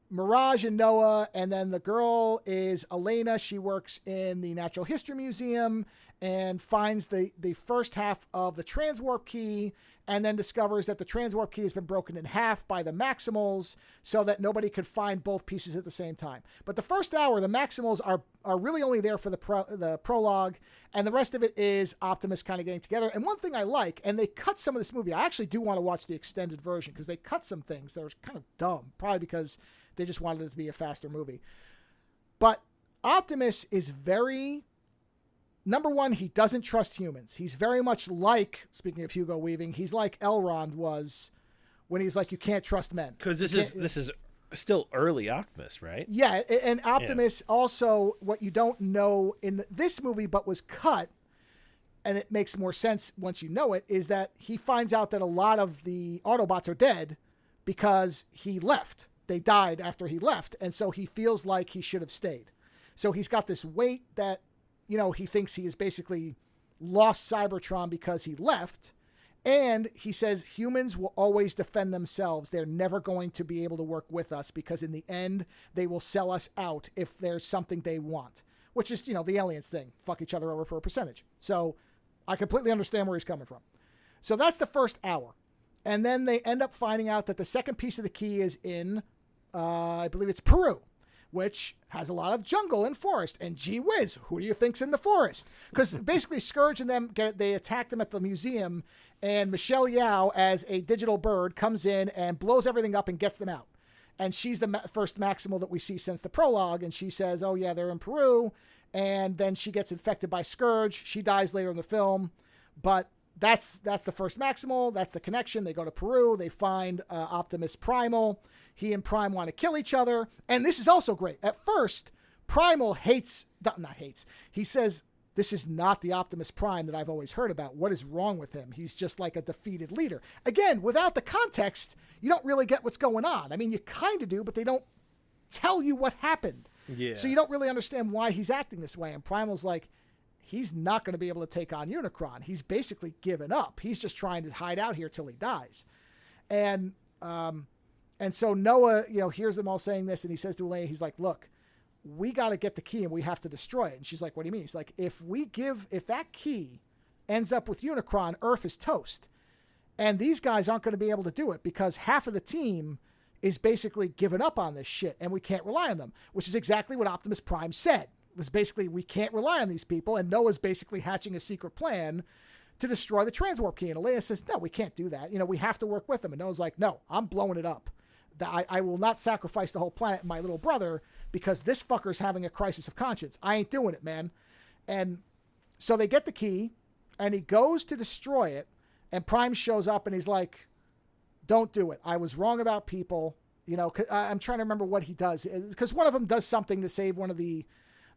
Mirage and Noah, and then the girl is Elena. She works in the Natural History Museum and finds the first half of the transwarp key, and then discovers that the transwarp key has been broken in half by the Maximals so that nobody could find both pieces at the same time. But the first hour, the Maximals are really only there for the prologue, and the rest of it is Optimus kind of getting together. And one thing I like, and they cut some of this movie, I actually do want to watch the extended version because they cut some things that were kind of dumb, probably because they just wanted it to be a faster movie. But Optimus is very number one, he doesn't trust humans. He's very much like, speaking of Hugo Weaving, he's like Elrond was when he's like, you can't trust men. Because this is still early Optimus, right? Yeah, and Optimus also, what you don't know in this movie but was cut, and it makes more sense once you know it, is that he finds out that a lot of the Autobots are dead because he left. They died after he left, and so he feels like he should have stayed. So he's got this weight that, you know, he thinks he has basically lost Cybertron because he left, and he says humans will always defend themselves. They're never going to be able to work with us because in the end, they will sell us out if there's something they want, which is, you know, the aliens thing. Fuck each other over for a percentage. So I completely understand where he's coming from. So that's the first hour. And then they end up finding out that the second piece of the key is in, I believe it's Peru, which has a lot of jungle and forest. And gee whiz, who do you think's in the forest? Because basically Scourge and them, they attack them at the museum, and Michelle Yeoh, as a digital bird, comes in and blows everything up and gets them out. And she's the first Maximal that we see since the prologue, and she says, oh yeah, they're in Peru. And then she gets infected by Scourge. She dies later in the film, but that's the first Maximal. That's the connection. They go to Peru. They find Optimus Primal. He and Prime want to kill each other. And this is also great. At first, Primal not hates. He says, this is not the Optimus Prime that I've always heard about. What is wrong with him? He's just like a defeated leader. Again, without the context, you don't really get what's going on. I mean, you kind of do, but they don't tell you what happened. Yeah. So you don't really understand why he's acting this way. And Primal's like, he's not going to be able to take on Unicron. He's basically given up. He's just trying to hide out here till he dies. And so Noah, you know, hears them all saying this, and he says to Elaine, he's like, look, we got to get the key and we have to destroy it. And she's like, what do you mean? He's like, if that key ends up with Unicron, Earth is toast. And these guys aren't going to be able to do it because half of the team is basically given up on this shit and we can't rely on them, which is exactly what Optimus Prime said. It was basically, we can't rely on these people, and Noah's basically hatching a secret plan to destroy the transwarp key. And Alea says, no, we can't do that. You know, we have to work with them. And Noah's like, no, I'm blowing it up. I will not sacrifice the whole planet and my little brother because this fucker's having a crisis of conscience. I ain't doing it, man. And so they get the key, and he goes to destroy it, and Prime shows up, and he's like, don't do it. I was wrong about people. You know, I'm trying to remember what he does, because one of them does something to save one of the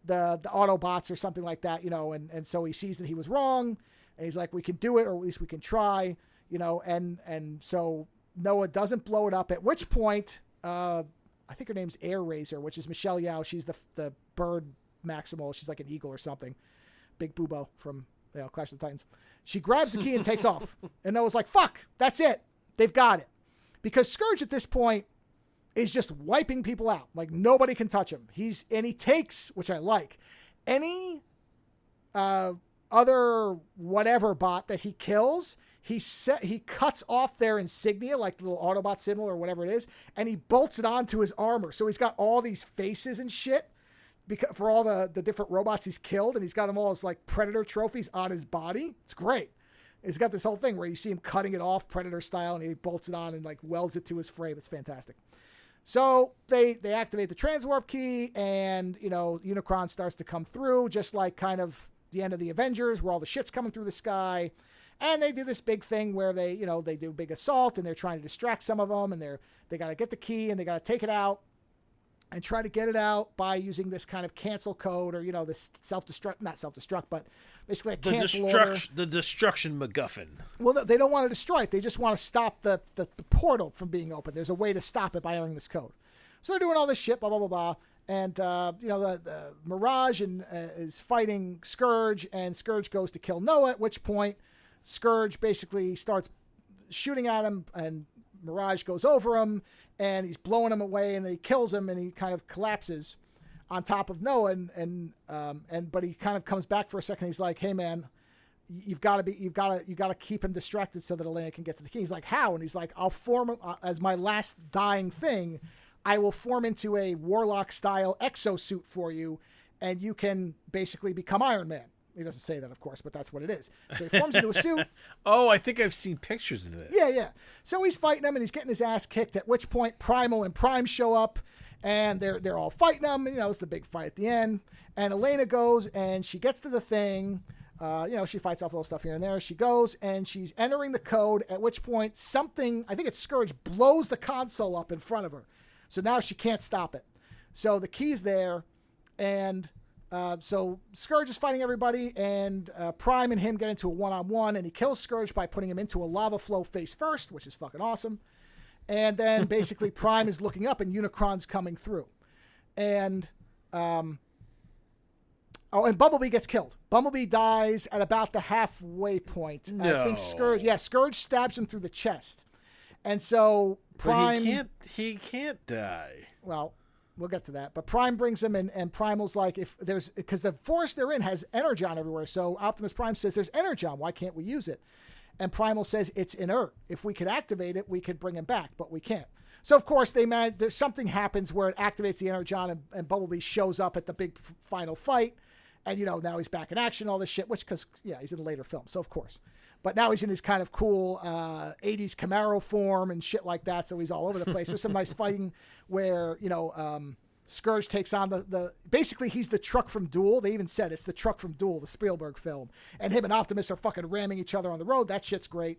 Autobots or something like that, you know, and so he sees that he was wrong, and he's like, we can do it, or at least we can try, you know, and so Noah doesn't blow it up, at which point, I think her name's Air Razor, which is Michelle Yeoh. She's the bird Maximal. She's like an eagle or something. Big Boobo from, you know, Clash of the Titans. She grabs the key and takes off, and Noah's like, fuck, that's it. They've got it. Because Scourge at this point is just wiping people out. Like, nobody can touch him. He takes, which I like, any other whatever bot that he kills, he cuts off their insignia, like the little Autobot symbol or whatever it is, and he bolts it onto his armor. So he's got all these faces and shit for all the different robots he's killed, and he's got them all as like Predator trophies on his body. It's great. He's got this whole thing where you see him cutting it off Predator style, and he bolts it on and like welds it to his frame. It's fantastic. So they activate the transwarp key, and, you know, Unicron starts to come through, just like kind of the end of the Avengers, where all the shit's coming through the sky. And they do this big thing where they do a big assault, and they're trying to distract some of them, and they got to get the key, and they got to take it out and try to get it out by using this kind of cancel code, or, you know, this not self-destruct, but basically a cancel order. The destruction MacGuffin. Well, they don't want to destroy it. They just want to stop the portal from being open. There's a way to stop it by entering this code. So they're doing all this shit, blah, blah, blah, blah. And, you know, the Mirage is fighting Scourge, and Scourge goes to kill Noah, at which point Scourge basically starts shooting at him, and Mirage goes over him, and he's blowing him away, and he kills him, and he kind of collapses on top of Noah, but he kind of comes back for a second. He's like, hey man, you got to keep him distracted so that Elena can get to the key. He's like, how? And he's like, I'll form as my last dying thing, I will form into a Warlock style exosuit for you, and you can basically become Iron Man. He doesn't say that, of course, but that's what it is. So he forms into a suit. Oh, I think I've seen pictures of this. Yeah. So he's fighting him, and he's getting his ass kicked, at which point Primal and Prime show up, And they're all fighting them. And, it's the big fight at the end. And Elena goes and she gets to the thing. She fights off a little stuff here and there. She goes and she's entering the code, at which point something, I think it's Scourge, blows the console up in front of her. So now she can't stop it. So the key's there. And so Scourge is fighting everybody. And Prime and him get into a one-on-one. And he kills Scourge by putting him into a lava flow face first, which is fucking awesome. And then basically Prime is looking up and Unicron's coming through. And, and Bumblebee gets killed. Bumblebee dies at about the halfway point. No. I think Scourge stabs him through the chest. And so Prime... But he can't die. Well, we'll get to that. But Prime brings him in, and Primal's like, because the forest they're in has Energon everywhere. So Optimus Prime says, there's Energon. Why can't we use it? And Primal says it's inert. If we could activate it, we could bring him back, but we can't. So, of course, something happens where it activates the Energon, and Bumblebee shows up at the big final fight. And, now he's back in action, all this shit, he's in a later film, so of course. But now he's in his kind of cool 80s Camaro form and shit like that, so he's all over the place. There's some nice fighting where, Scourge takes on basically he's the truck from Duel. They even said it's the truck from Duel, the Spielberg film. And him and Optimus are fucking ramming each other on the road. That shit's great.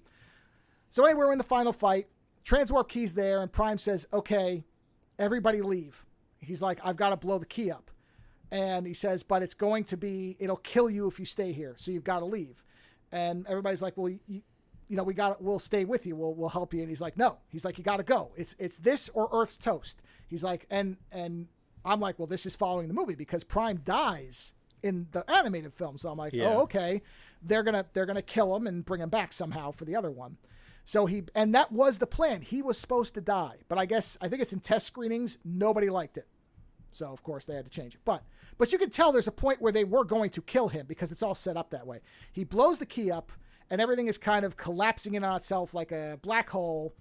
So anyway, we're in the final fight. Transwarp key's there, and Prime says, okay, everybody leave. He's like, I've got to blow the key up. And he says, but it'll kill you if you stay here. So you've got to leave. And everybody's like, well, we'll stay with you. We'll help you. And he's like, no. He's like, you got to go. It's this or Earth's toast. He's like, and I'm like, well, this is following the movie because Prime dies in the animated film. So I'm like, oh, okay. They're gonna kill him and bring him back somehow for the other one. So and that was the plan. He was supposed to die, but I think it's in test screenings. Nobody liked it. So of course they had to change it. But you can tell there's a point where they were going to kill him because it's all set up that way. He blows the key up and everything is kind of collapsing in on itself like a black hole.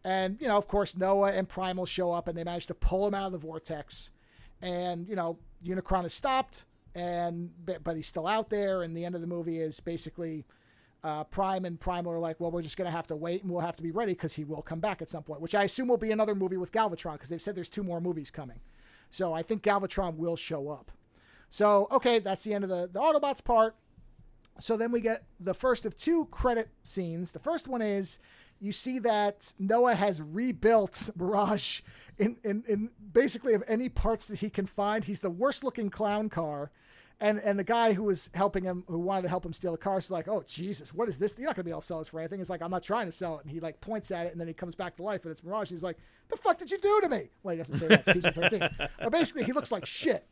And, of course, Noah and Primal show up and they manage to pull him out of the vortex. And, Unicron is stopped, but he's still out there. And the end of the movie is basically Prime and Primal are like, well, we're just going to have to wait and we'll have to be ready because he will come back at some point, which I assume will be another movie with Galvatron because they've said there's 2 more movies coming. So I think Galvatron will show up. So, okay, that's the end of the Autobots part. So then we get the first of 2 credit scenes. The first one is you see that Noah has rebuilt Mirage in basically of any parts that he can find. He's the worst looking clown car. And the guy who was helping him, who wanted to help him steal the car, is like, oh, Jesus, what is this? You're not going to be able to sell this for anything. He's like, I'm not trying to sell it. And he points at it and then he comes back to life and it's Mirage. He's like, the fuck did you do to me? Well, he doesn't say that. It's PG-13. But basically he looks like shit.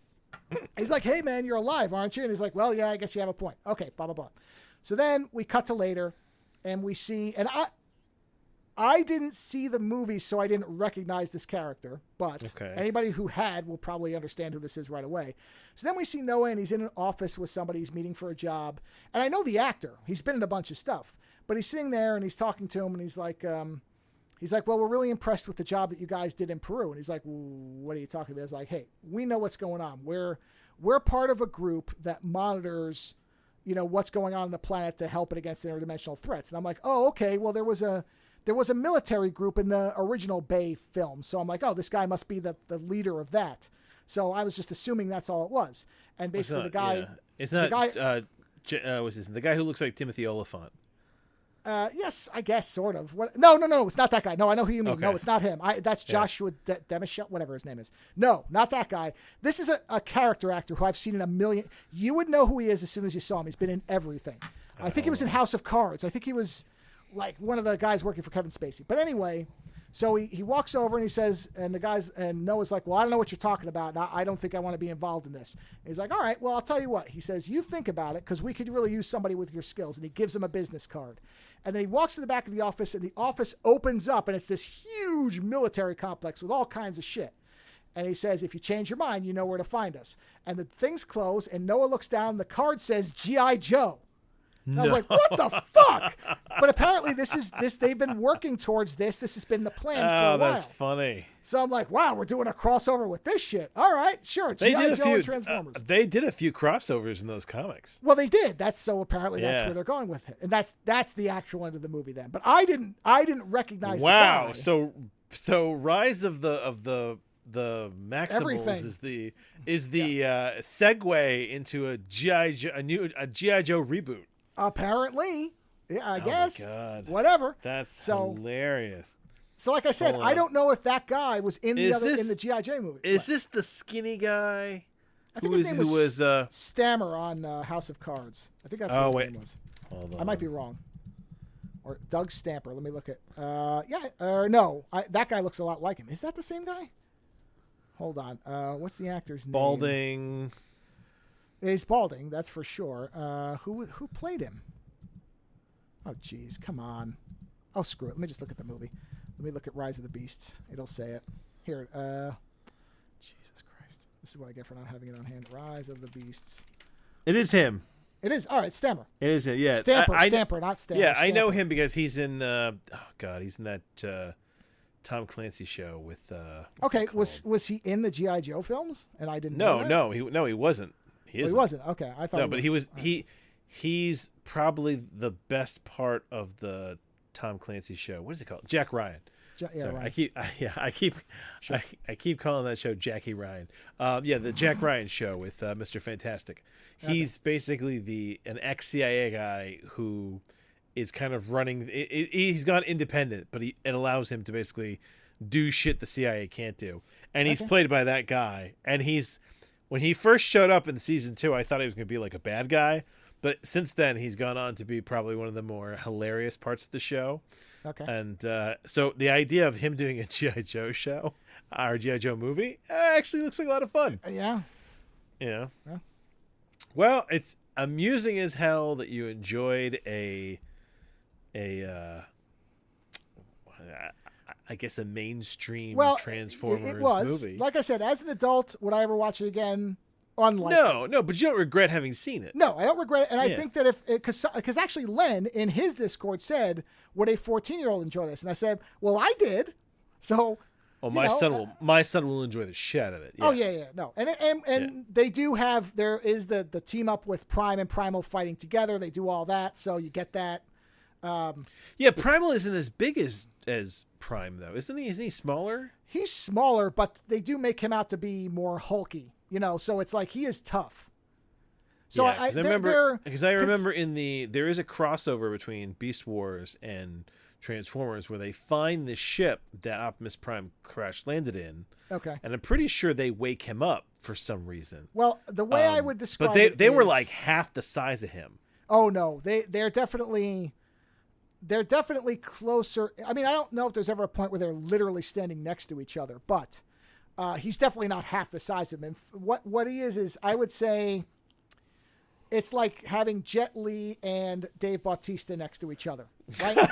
He's like, hey, man, you're alive, aren't you? And he's like, well, yeah, I guess you have a point. Okay, blah, blah, blah. So then we cut to later and we see, and I didn't see the movie, so I didn't recognize this character, but anybody who had will probably understand who this is right away. So then we see Noah, and he's in an office with somebody. He's meeting for a job. And I know the actor. He's been in a bunch of stuff. But he's sitting there, and he's talking to him, and he's like, well, we're really impressed with the job that you guys did in Peru. And he's like, well, what are you talking about? He's like, hey, we know what's going on. We're part of a group that monitors, what's going on the planet to help it against interdimensional threats. And I'm like, oh, okay, well, there was a military group in the original Bay film. So I'm like, oh, this guy must be the leader of that. So I was just assuming that's all it was. And basically the guy... Yeah. It's not... what's this? The guy who looks like Timothy Oliphant. Yes, I guess, sort of. No, it's not that guy. No, I know who you mean. Okay. No, it's not him. That's Joshua Demishel, whatever his name is. No, not that guy. This is a character actor who I've seen in a million... You would know who he is as soon as you saw him. He's been in everything. I think he was in House of Cards. I think he was... like one of the guys working for Kevin Spacey. But anyway, so he walks over and he says, and Noah's like, well, I don't know what you're talking about. I don't think I want to be involved in this. And he's like, all right, well, I'll tell you what. He says, you think about it because we could really use somebody with your skills. And he gives him a business card. And then he walks to the back of the office and the office opens up and it's this huge military complex with all kinds of shit. And he says, if you change your mind, you know where to find us. And the things close and Noah looks down. The card says G.I. Joe. And I was like, what the fuck? But apparently they've been working towards this. This has been the plan for a while. Oh, that's funny. So I'm like, wow, we're doing a crossover with this shit. All right, sure. G.I. Joe and Transformers. They did a few crossovers in those comics. Well, they did. Apparently that's where they're going with it. And that's the actual end of the movie then. But I didn't recognize the guy. So Rise of the the Maximals Everything. is the segue into a GI Joe reboot. Apparently, yeah, I guess. My God. Whatever. That's So- hilarious. So, like I said, Hold I on. don't know if that guy was in Is in the this- GI Joe movie. Is this the skinny guy? I think his name was uh Stammer on House of Cards. I think that's what Oh, his wait. name was. hold on. I might be wrong. Or Doug Stamper. Let me look at. No, that guy looks a lot like him. Is that the same guy? Hold on. What's the actor's name? Balding. He's balding. That's for sure. Who played him? Oh, jeez, come on. Oh, screw it. Let me just look at the movie. Let me look at Rise of the Beasts. It'll say it. Here. Jesus Christ. This is what I get for not having it on hand. Rise of the Beasts. It is him. It is. All right, Stammer. It is him. Yeah. Stamper, not Stammer. Yeah, I know Stamper. him because he's in. He's in that Tom Clancy show with. What's Okay, it called? was he in the GI Joe films? And I didn't know that? No, he wasn't. He Oh, isn't. he wasn't. Okay, I thought. No, but he was. All right. He's probably the best part of the Tom Clancy show. What is it called? Jack Ryan. Yeah, Sorry, right. I keep calling that show Jackie Ryan. The Jack Ryan show with Mr. Fantastic. He's basically an ex-CIA guy who is kind of running. He's gone independent, but it allows him to basically do shit the CIA can't do. And he's played by that guy. And when he first showed up in season 2, I thought he was going to be like a bad guy. But since then, he's gone on to be probably one of the more hilarious parts of the show. Okay. And so the idea of him doing a G.I. Joe show, or G.I. Joe movie, actually looks like a lot of fun. Yeah. Yeah. Yeah. Well, it's amusing as hell that you enjoyed I guess a mainstream Transformers it was. movie. Like I said, as an adult, would I ever watch it again? Unlikely. No, but you don't regret having seen it. No, I don't regret it. And I Yeah. think that because actually Len in his Discord said, would a 14-year-old enjoy this? And I said, well, I did. So. Oh, my son will enjoy the shit out of it. Yeah. Oh yeah. No. And they do have, there is the team up with Prime and Primal fighting together. They do all that. So you get that. Yeah, Primal isn't as big as Prime though, isn't he? Isn't he smaller? He's smaller, but they do make him out to be more hulky, so it's like he is tough. So yeah, I remember there is a crossover between Beast Wars and Transformers where they find the ship that Optimus Prime crash landed in. Okay. And I'm pretty sure they wake him up for some reason. Well, the way I would describe but it they were is- like half the size of him. Oh no, they're definitely closer. I mean, I don't know if there's ever a point where they're literally standing next to each other, but he's definitely not half the size of him. What he is I would say it's like having Jet Li and Dave Bautista next to each other, right?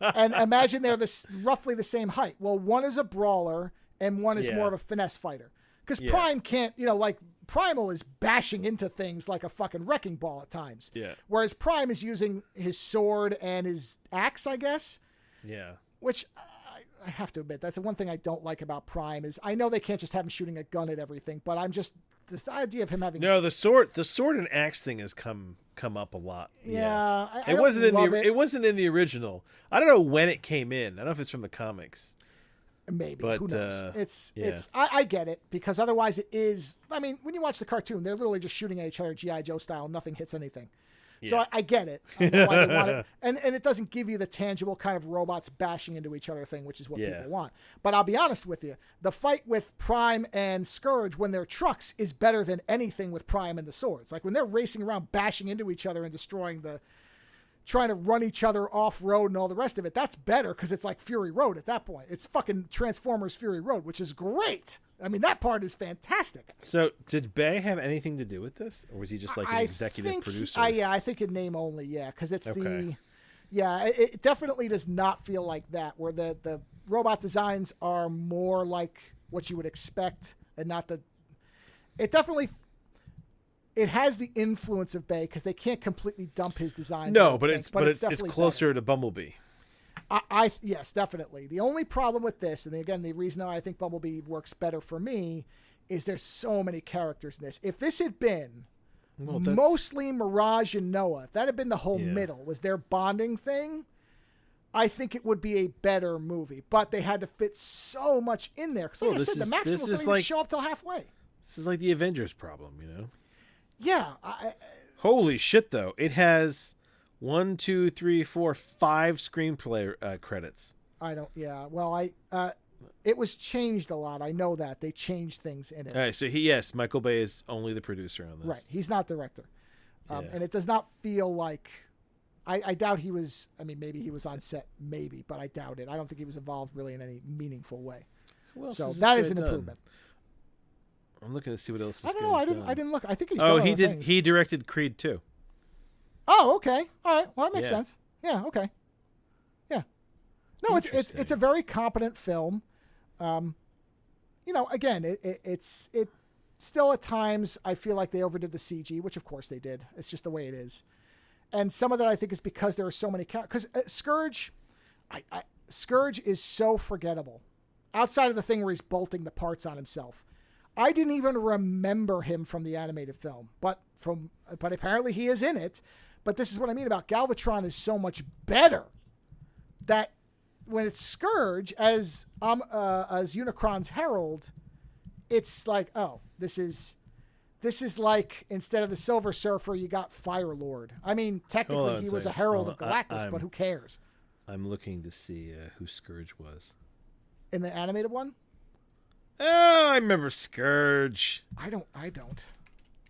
And imagine they're roughly the same height. Well, one is a brawler and one is more of a finesse fighter. Because Prime can't, like Primal is bashing into things like a fucking wrecking ball at times. Yeah. Whereas Prime is using his sword and his axe, I guess. Yeah. Which I have to admit, that's the one thing I don't like about Prime is I know they can't just have him shooting a gun at everything, but I'm just the idea of him having No, the sword and axe thing has come up a lot. Yeah. I it don't wasn't love it wasn't in the original. I don't know when it came in. I don't know if it's from the comics. Maybe. But, who knows? yeah. I get it because otherwise it is. I mean, when you watch the cartoon, they're literally just shooting at each other, GI Joe style. Nothing hits anything. So I get it. I know why they want it. And it doesn't give you the tangible kind of robots bashing into each other thing, which is what people want. But I'll be honest with you, the fight with Prime and Scourge when they're trucks is better than anything with Prime and the swords. Like when they're racing around bashing into each other and destroying trying to run each other off road and all the rest of it, that's better because it's like Fury Road at that point. It's fucking Transformers Fury Road, which is great. I mean, that part is fantastic. So did Bay have anything to do with this? Or was he just like an executive producer? I think in name only, because it's it definitely does not feel like that, where the robot designs are more like what you would expect and not it has the influence of Bay because they can't completely dump his designs. No, but it's definitely closer better. to Bumblebee. Yes, definitely. The only problem with this, and again, the reason why I think Bumblebee works better for me, is there's so many characters in this. If this had been mostly Mirage and Noah, if that had been the whole middle, was their bonding thing, I think it would be a better movie. But they had to fit so much in there. Because like I said, the Maximals don't even show up till halfway. This is like the Avengers problem, Yeah. Holy shit, though. It has 1, 2, 3, 4, 5 screenplay credits. I don't. Yeah. Well, it was changed a lot. I know that they changed things in it. All right. So Michael Bay is only the producer on this. Right. He's not director. And it does not feel like. I doubt he was. I mean, maybe he was on set, maybe, but I doubt it. I don't think he was involved really in any meaningful way. So that is an improvement. I'm looking to see what else. I don't know. I didn't look. I think he's. Oh, done he did. Things. He directed Creed 2. Oh, okay. All right. Well, that makes sense. Yeah. Okay. Yeah. No, it's a very competent film. Again, it's still at times I feel like they overdid the CG, which of course they did. It's just the way it is. And some of that I think is because there are so many characters. Because Scourge, Scourge is so forgettable. Outside of the thing where he's bolting the parts on himself, I didn't even remember him from the animated film. But apparently he is in it. But this is what I mean about Galvatron is so much better that when it's Scourge as Unicron's Herald, it's like, oh, this is like instead of the Silver Surfer, you got Fire Lord. I mean, technically he was a Herald of Galactus, but who cares? I'm looking to see who Scourge was in the animated one. Oh, I remember Scourge. I don't.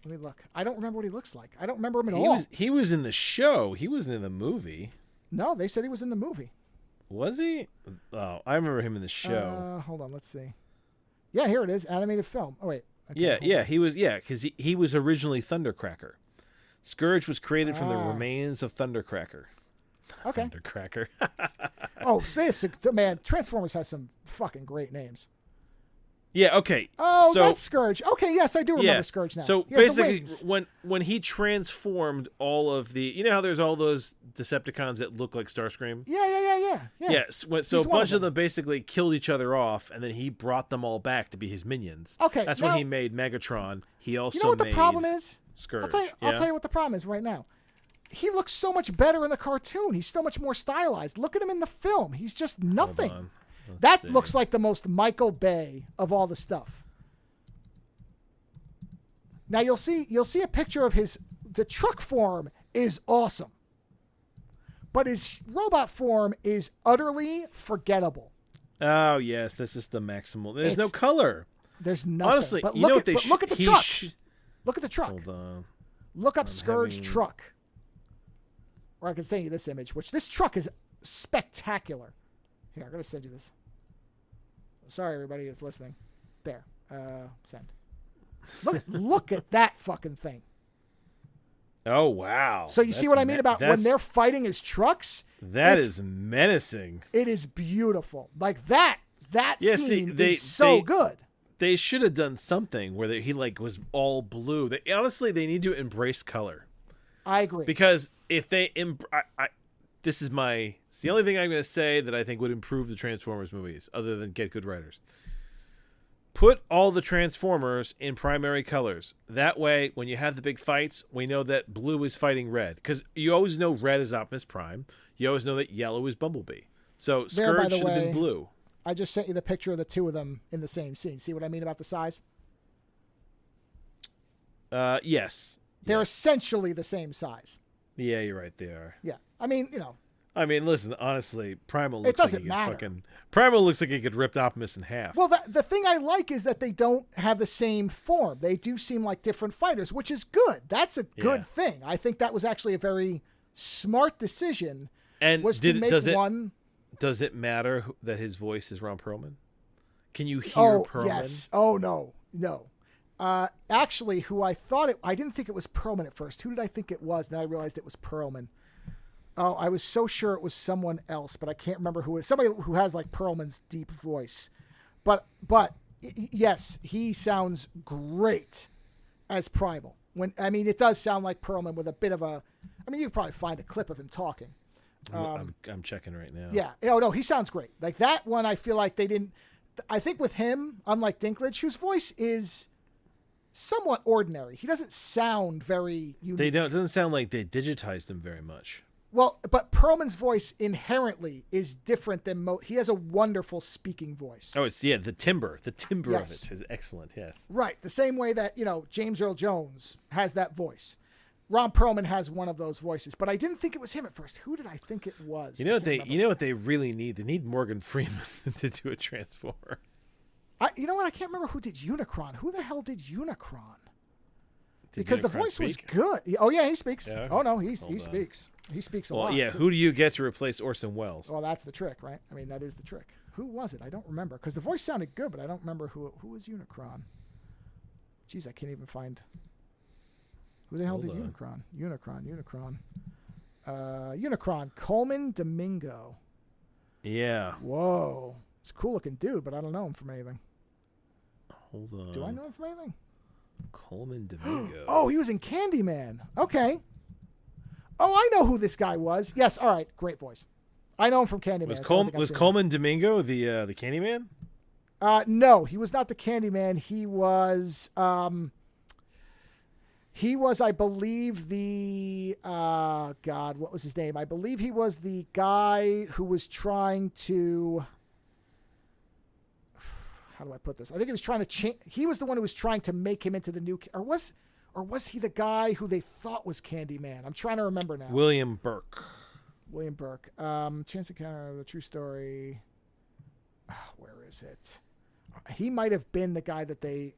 Let me look. I don't remember what he looks like. I don't remember him at all. He was in the show. He wasn't in the movie. No, they said he was in the movie. Was he? Oh, I remember him in the show. Hold on, let's see. Yeah, here it is, animated film. Oh wait. Okay, he was. Yeah, because he was originally Thundercracker. Scourge was created from the remains of Thundercracker. Okay. Thundercracker. Oh, man, Transformers has some fucking great names. Yeah, okay. Oh, that's Scourge. Okay, yes, I do remember Scourge now. So basically, when he transformed all of the... You know how there's all those Decepticons that look like Starscream? Yeah. Yes, so a bunch of them basically killed each other off, and then he brought them all back to be his minions. Okay, that's when he made Megatron. He also You know what the problem is? Scourge. I'll tell you what the problem is right now. He looks so much better in the cartoon. He's so much more stylized. Look at him in the film. He's just nothing. That looks like the most Michael Bay of all the stuff. Now you'll see a picture of the truck form is awesome. But his robot form is utterly forgettable. Oh, yes, this is the maximal. There's no color. There's nothing. Honestly, but look at the truck. Look at the truck. Hold on. Look up Scourge truck. Or I can send you this image, which this truck is spectacular. Here, I'm going to send you this. Sorry, everybody that's listening. There. Send. Look at that fucking thing. Oh, wow. So you see what I mean about when they're fighting his trucks? That is menacing. It is beautiful. Like that scene is so good. They should have done something where he was all blue. Honestly, they need to embrace color. I agree. Because if they... This is it's the only thing I'm going to say that I think would improve the Transformers movies, other than get good writers. Put all the Transformers in primary colors. That way, when you have the big fights, we know that blue is fighting red. Because you always know red is Optimus Prime. You always know that yellow is Bumblebee. So Scourge should have been blue. I just sent you the picture of the two of them in the same scene. See what I mean about the size? Yes. They're essentially the same size. Yeah, you're right. They are. Yeah. I mean, listen, honestly, Primal looks Primal looks like he could rip Optimus in half. Well, the thing I like is that they don't have the same form. They do seem like different fighters, which is good. That's a good thing. I think that was actually a very smart decision. And does it matter that his voice is Ron Perlman? Can you hear Perlman? Yes. Oh, no. Actually, I didn't think it was Perlman at first. Who did I think it was? Then I realized it was Perlman. Oh, I was so sure it was someone else, but I can't remember who it is. Somebody who has like Perlman's deep voice. But yes, he sounds great as Primal. It does sound like Perlman with a bit of a... you could probably find a clip of him talking. I'm checking right now. Yeah. Oh, no, he sounds great. Like that one, I feel like they didn't... I think with him, unlike Dinklage, whose voice is somewhat ordinary. He doesn't sound very unique. It doesn't sound like they digitized him very much. Well, but Perlman's voice inherently is different than he has a wonderful speaking voice. Oh, it's the timbre. The timbre Yes. of it is excellent. Yes. Right. The same way that, James Earl Jones has that voice. Ron Perlman has one of those voices, but I didn't think it was him at first. Who did I think it was? You know what they really need? They need Morgan Freeman to do a Transformer. You know what? I can't remember who did Unicron. Who the hell did Unicron? Because Unicron the voice was speak? good. Oh yeah, he speaks. Yeah, Oh no, he hold on. speaks. He speaks a Well, lot. yeah. Who do you get to replace Orson Welles? Well, that's the trick, right? I mean, that is the trick. Who was it? I don't remember because the voice sounded good, but I don't remember who was Unicron. Jeez, I can't even find. Who the hell did Unicron? Unicron. Coleman Domingo. Yeah. Whoa. It's a cool looking dude, but I don't know him from anything. Hold on. Do I know him from anything? Coleman Domingo. Oh, he was in Candyman. Okay. Oh, I know who this guy was. Yes, all right. Great voice. I know him from Candyman. Was Coleman Domingo the Candyman? No, he was not the Candyman. He was I believe, the God, what was his name? I believe he was the guy who was trying to. How do I put this? I think he was trying to change. He was the one who was trying to make him into the new. Or was he the guy who they thought was Candyman? I'm trying to remember now. William Burke. Chance Encounter, the true story. Where is it? He might have been the guy that they.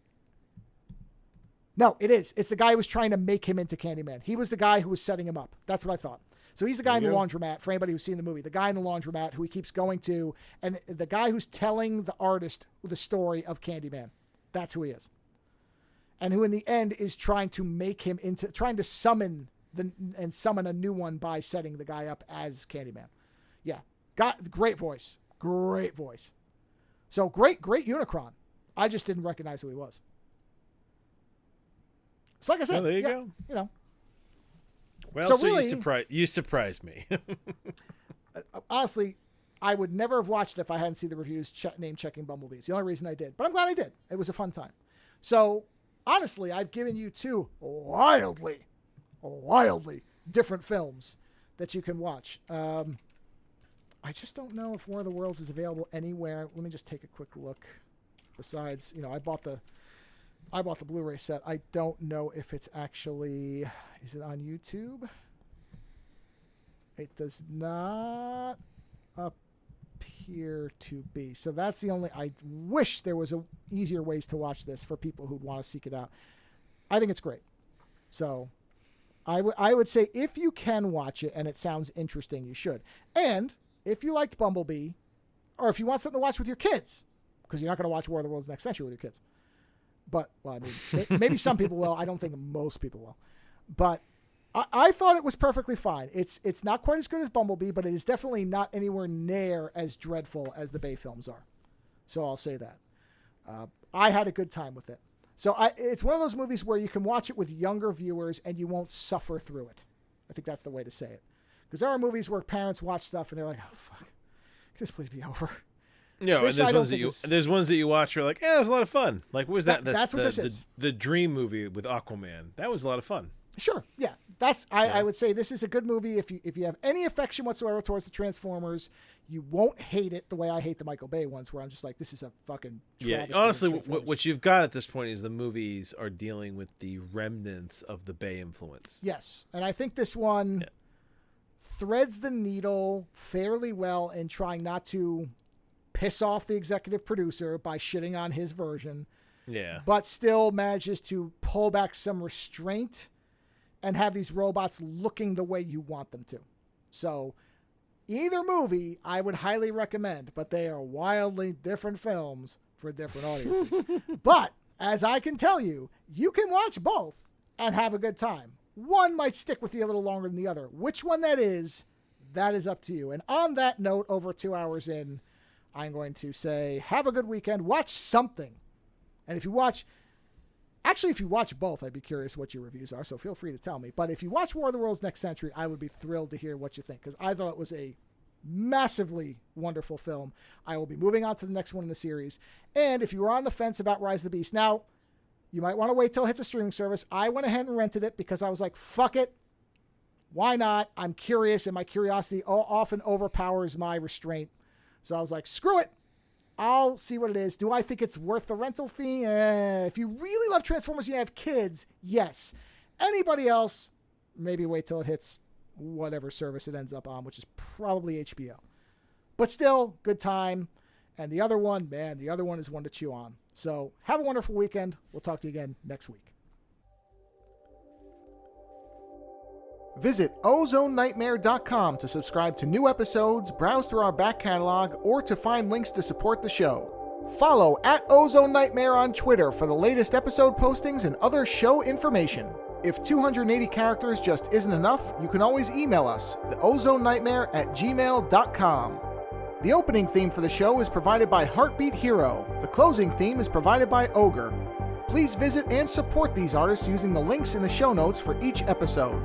No, it is. It's the guy who was trying to make him into Candyman. He was the guy who was setting him up. That's what I thought. So he's the guy in the laundromat, for anybody who's seen the movie. The guy in the laundromat who he keeps going to, and the guy who's telling the artist the story of Candyman. That's who he is. And who in the end is trying to make him into, trying to summon a new one by setting the guy up as Candyman. Yeah. Great voice. Great voice. So great Unicron. I just didn't recognize who he was. So like I said, there you go. You know. Well, so really, you surprised me. Honestly, I would never have watched it if I hadn't seen the reviews name checking Bumblebees. The only reason I did. But I'm glad I did. It was a fun time. So honestly, I've given you two wildly different films that you can watch. I just don't know if War of the Worlds is available anywhere. Let me just take a quick look. Besides, I bought the Blu-ray set. I don't know if it's actually, is it on YouTube? It does not appear to be. So that's the only, I wish there was easier ways to watch this for people who'd want to seek it out. I think it's great. So I would say if you can watch it and it sounds interesting, you should. And if you liked Bumblebee, or if you want something to watch with your kids, because you're not going to watch War of the Worlds Next Century with your kids. But, well, I mean, maybe some people will. I don't think most people will. But I thought it was perfectly fine. It's not quite as good as Bumblebee, but it is definitely not anywhere near as dreadful as the Bay films are. So I'll say that. I had a good time with it. So it's one of those movies where you can watch it with younger viewers and you won't suffer through it. I think that's the way to say it. Because there are movies where parents watch stuff and they're like, oh, fuck, can this please be over? No, and there's ones that you watch. You're like, it was a lot of fun. Like, what was that? That's what this is. The Dream movie with Aquaman. That was a lot of fun. Sure, yeah. I would say this is a good movie if you have any affection whatsoever towards the Transformers. You won't hate it the way I hate the Michael Bay ones, where I'm just like, this is a fucking travesty. Yeah, honestly, what you've got at this point is the movies are dealing with the remnants of the Bay influence. Yes, and I think this one threads the needle fairly well in trying not to piss off the executive producer by shitting on his version. Yeah. But still manages to pull back some restraint and have these robots looking the way you want them to. So either movie I would highly recommend, but they are wildly different films for different audiences. But as I can tell you, you can watch both and have a good time. One might stick with you a little longer than the other. Which one that is up to you. And on that note, over 2 hours in, I'm going to say, have a good weekend. Watch something. And if you watch both, I'd be curious what your reviews are, so feel free to tell me. But if you watch War of the Worlds Next Century, I would be thrilled to hear what you think, because I thought it was a massively wonderful film. I will be moving on to the next one in the series. And if you were on the fence about Rise of the Beast, now, you might want to wait till it hits a streaming service. I went ahead and rented it because I was like, fuck it. why not? I'm curious, and my curiosity often overpowers my restraint. So I was like, screw it. I'll see what it is. Do I think it's worth the rental fee? If you really love Transformers and you have kids, yes. Anybody else, maybe wait till it hits whatever service it ends up on, which is probably HBO. But still, good time. And the other one, man, the other one is one to chew on. So have a wonderful weekend. We'll talk to you again next week. Visit OzoneNightmare.com to subscribe to new episodes, browse through our back catalog, or to find links to support the show. Follow @OzoneNightmare on Twitter for the latest episode postings and other show information. If 280 characters just isn't enough, you can always email us, theozonenightmare@gmail.com. The opening theme for the show is provided by Heartbeat Hero. The closing theme is provided by Ogre. Please visit and support these artists using the links in the show notes for each episode.